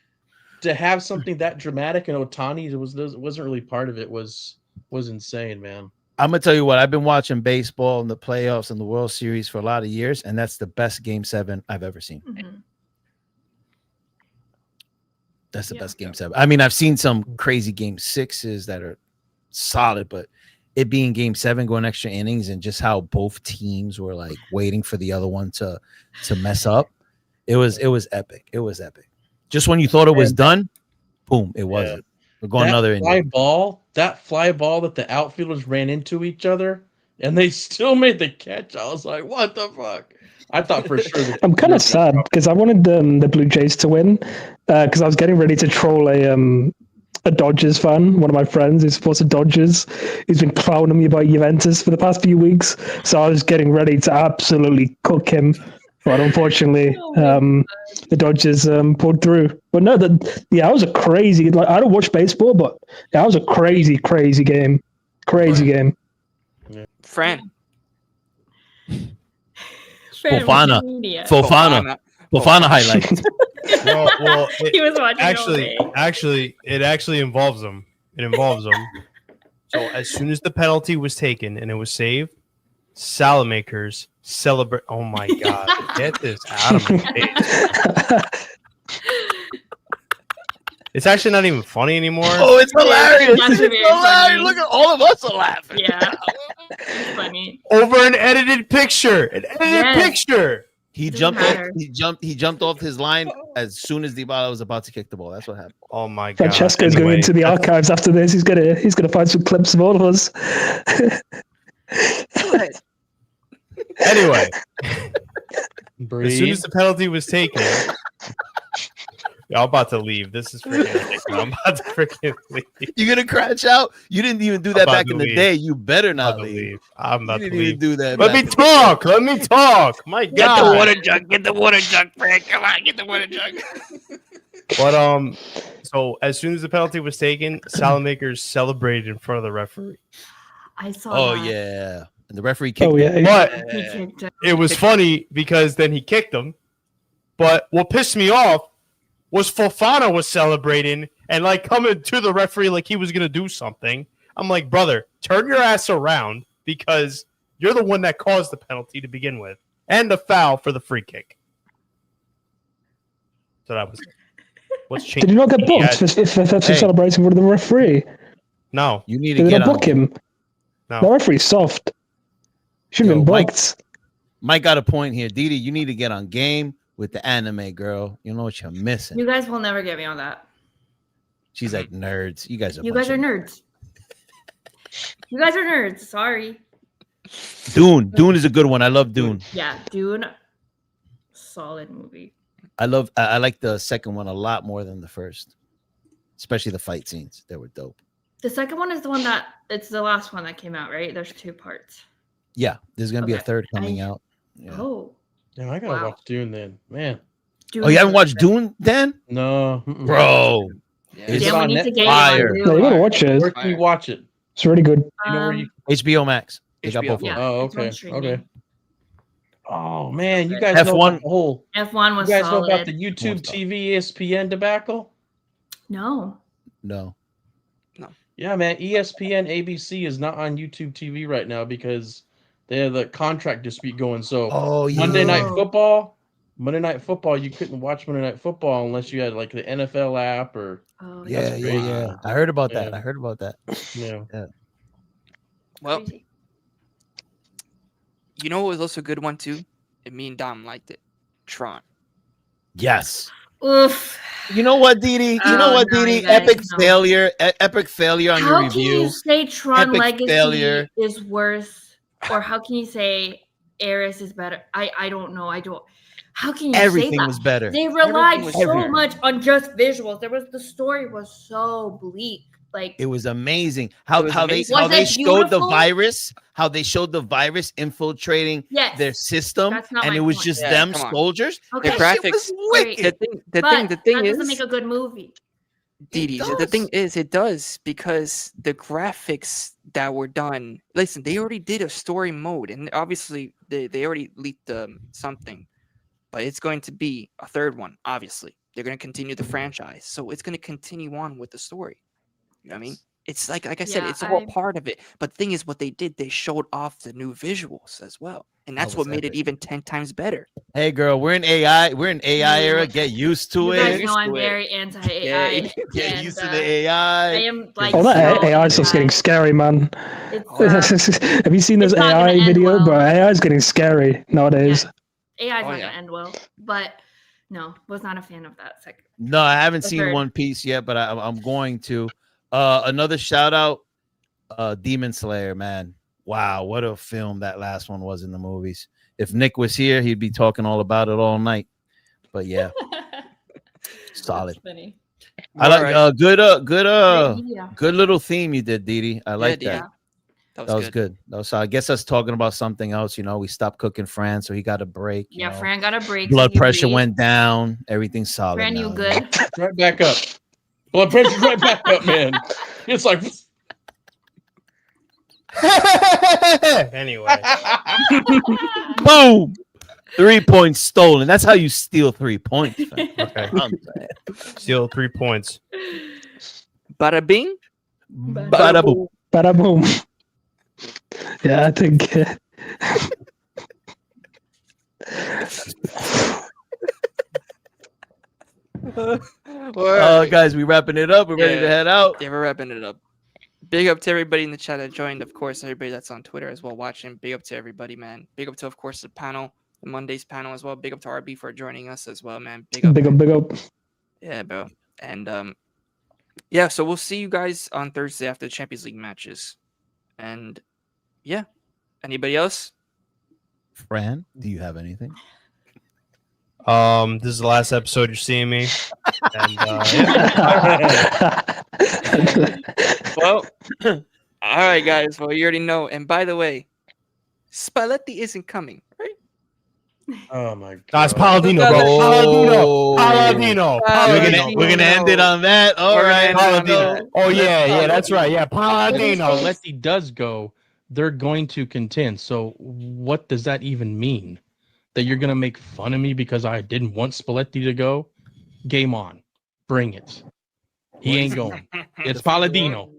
to have something that dramatic and Otani wasn't really part of it was insane, man. I'm gonna tell you what, I've been watching baseball in the playoffs and the World Series for a lot of years, and that's the best Game 7 I've ever seen. Mhm. That's the Yeah. best Game 7. I mean, I've seen some crazy Game 6s that are solid, but it being Game 7 going extra innings and just how both teams were like waiting for the other one to mess up, it was epic. It was epic. Just when you thought it was done, boom, it wasn't. We're going another inning. That fly ball that the outfielders ran into each other and they still made the catch. I was like, what the fuck? I thought for sure. I'm kind of sad because I wanted the Blue Jays to win because I was getting ready to troll a Dodgers fan. One of my friends who supports the Dodgers, he's been clowning me about Juventus for the past few weeks. So I was getting ready to absolutely cook him. But unfortunately, the Dodgers pulled through. But no, that was a crazy. Like I don't watch baseball, but that was a crazy game. Crazy game. Fran. Fofana. Media. Fofana highlights. Well, He was watching all day. actually, it actually involves them. It involves them. So as soon as the penalty was taken and it was saved, Salamakers celebrate. Oh my God! Get this out of my face. It's actually not even funny anymore. Oh, it's hilarious! That's It's very hilarious! funny. Look at all of us are laughing. Yeah. It's funny. Over an edited picture. An edited Yes. picture. He Doesn't jumped off. matter. He jumped off his line as soon as Dybala was about to kick the ball. That's what happened. Oh my God! Francesco's going into the archives after this. He's gonna find some clips of all of us. Anyway, Breathe. as soon as the penalty was taken, I'm about to leave. This is freaking ridiculous. I'm about to freaking leave. You're gonna crash out. You didn't even do I'm that about back to in the leave. day. You better I'm not about to leave. leave. I'm about You to didn't even leave. do that. Let me back in the talk. Let me talk. My God. Get the water jug. Get the water jug, Frank. Come on, get the water jug. But so as soon as the penalty was taken, Salamakers celebrated in front of the referee. I saw Oh that. yeah, and the referee kicked. Oh him. yeah. But He kicked it. it was funny because then he kicked him. But what pissed me off was Fofana was celebrating and like coming to the referee like he was gonna do something. I'm like, brother, turn your ass around because you're the one that caused the penalty to begin with and the foul for the free kick. So that was what's changed. Did he not get booked for Hey. celebrating with the referee? No, You need to Did they get not on. book him? no. The referee's soft. Should have Yo, been Mike- booked. Mike got a point here. Didi, you need to get on game with the anime girl. You know what you're missing. You guys will never get me on that. She's like nerds. You guys are. You bunch guys are of- nerds. You guys are nerds. Sorry. Dune is a good one. I love Dune. Yeah, Dune. Solid movie. I like the second one a lot more than the first, especially the fight scenes. They were dope. The second one is the one that it's the last one that came out, right? There's 2 parts. Yeah, there's gonna be a Okay. third coming out. Yeah. Oh. Damn, I gotta Wow. watch Dune then, man. Dune Oh, you haven't is watched good. Dune, Dan? No, Bro, Is Yeah, it we on need to Netflix? get Fire. you Yeah, you on gotta Dune. watch it. Where can you watch it? It's really good. You know where you? HBO Max. They got HBO. both of them. Yeah. Oh, it's on okay, streaming. okay. Oh man, you guys know F1. about the whole. F1 You was guys know solid. about the YouTube TV ESPN debacle? No. No. Yeah, man. ESPN ABC is not on YouTube TV right now because they have the contract dispute going. So Oh yeah. Monday Night Oh. Football, you couldn't watch Monday Night Football unless you had like the NFL app or Oh, Yeah, That's yeah, crazy. yeah. I heard about that. Yeah. I heard about that. you know. Well, Crazy. you know what was also a good one too? And me and Dom liked it. Tron. Yes. Oof. You know what, Didi? You know Oh, what, no, Didi? you guys, Epic no. failure. Epic failure on your How can review. you say Tron Epic Legacy failure. is worse? Or how can you say Eris is better? I don't know. I don't. How can you say Everything that? was better. They relied was so everywhere. much on just visuals. The story was so bleak. Like It was amazing how It was how amazing. they how Was they it showed the beautiful? virus, how they showed the virus infiltrating yes, their system, That's not and my it was point. just Yeah, them come on. soldiers. Okay. The That shit graphics- was Great. wicked. The thing that is, doesn't make a good movie. Didi, It the thing does. is, it does because the graphics that were done. Listen, they already did a story mode, and obviously they already leaked something, but it's going to be a third one. Obviously, they're going to continue the franchise, so it's going to continue on with the story. You know what I mean? It's like I said, Yeah, it's all I- part of it. But the thing is, what they did, they showed off the new visuals as well, and That that's was what made it epic. even 10 times better. Hey, girl, we're in AI. We're in AI You- era. Get used to You guys it. Used know I'm to it. very anti-AI. Yeah, Get and, used to the I AI. am like Oh, that so AI is just getting anti. scary, man. It's Have you seen it's this not gonna AI end video? well. Bro, AI is getting scary nowadays. AI is Oh, not yeah. gonna end well. But no, was not a fan of that second. No, I haven't The seen third. One Piece yet, but I'm going to. Another shout out, Demon Slayer, man. Wow, what a film that last one was in the movies. If Nick was here, he'd be talking all about it all night. But yeah, solid. That's funny. I like Alright. good little theme you did, Didi. I like Didi. that. That That was good. That was, I guess us talking about something else. You know, we stopped cooking Fran, so he got a break. You Yeah, know. Fran got a break. Blood so he pressure breathed. went down. Everything's solid. Fran, you now. good? Right back up. Blood pressure's right back up, man. It's like Anyway, Boom. 3 points stolen. That's how you steal 3 points. fam. okay. I'm saying. Steal 3 points. Bada bing. Bada boom. Bada boom. Yeah, I think. Guys, we wrapping it up. We're ready to Yeah. head out. Yeah, we're wrapping it up. Big up to everybody in the chat that joined. Of course, everybody that's on Twitter as well watching. Big up to everybody, man. Big up to, of course, the panel, the Monday's panel as well. Big up to RB for joining us as well, man. Big up. Big man. up, big up. Yeah, bro. And yeah, so we'll see you guys on Thursday after the Champions League matches. And yeah, anybody else? Fran, do you have anything? This is the last episode you're seeing me. And Well, all right, guys. Well, you already know. And by the way, Spalletti isn't coming, right? oh my god. Nah, it's Palladino, bro. Palladino. We're gonna end it on that. All We're gonna right. end it on Palladino. that. Oh yeah, that's right. Yeah, Palladino. If Spalletti does go, they're going to contend. So what does that even mean? That you're gonna make fun of me because I didn't want Spalletti to go? Game on. Bring it. He ain't going. It's Palladino.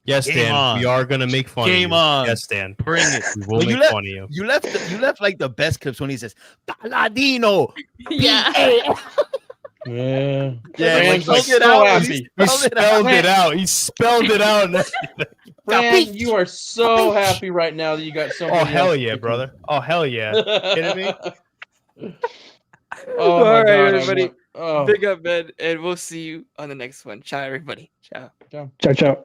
Yes, Game Dan. on. We are gonna make fun Game of you. on. Yes, Dan. Bring it. We will Well, you make let- fun of you. You left like the best clips when he says Palladino. Yeah. Yeah. Yeah, Fran's like, like spelled it so out. happy. He Spelled it spelled out. it out. He spelled it out. Fran, you are so happy right now that you got so. Oh hell yeah, brother. Oh hell yeah. Kidding me? Oh All my right, god, everybody. Oh. Big up, man. And we'll see you on the next one. Ciao, everybody. Ciao. Ciao, ciao.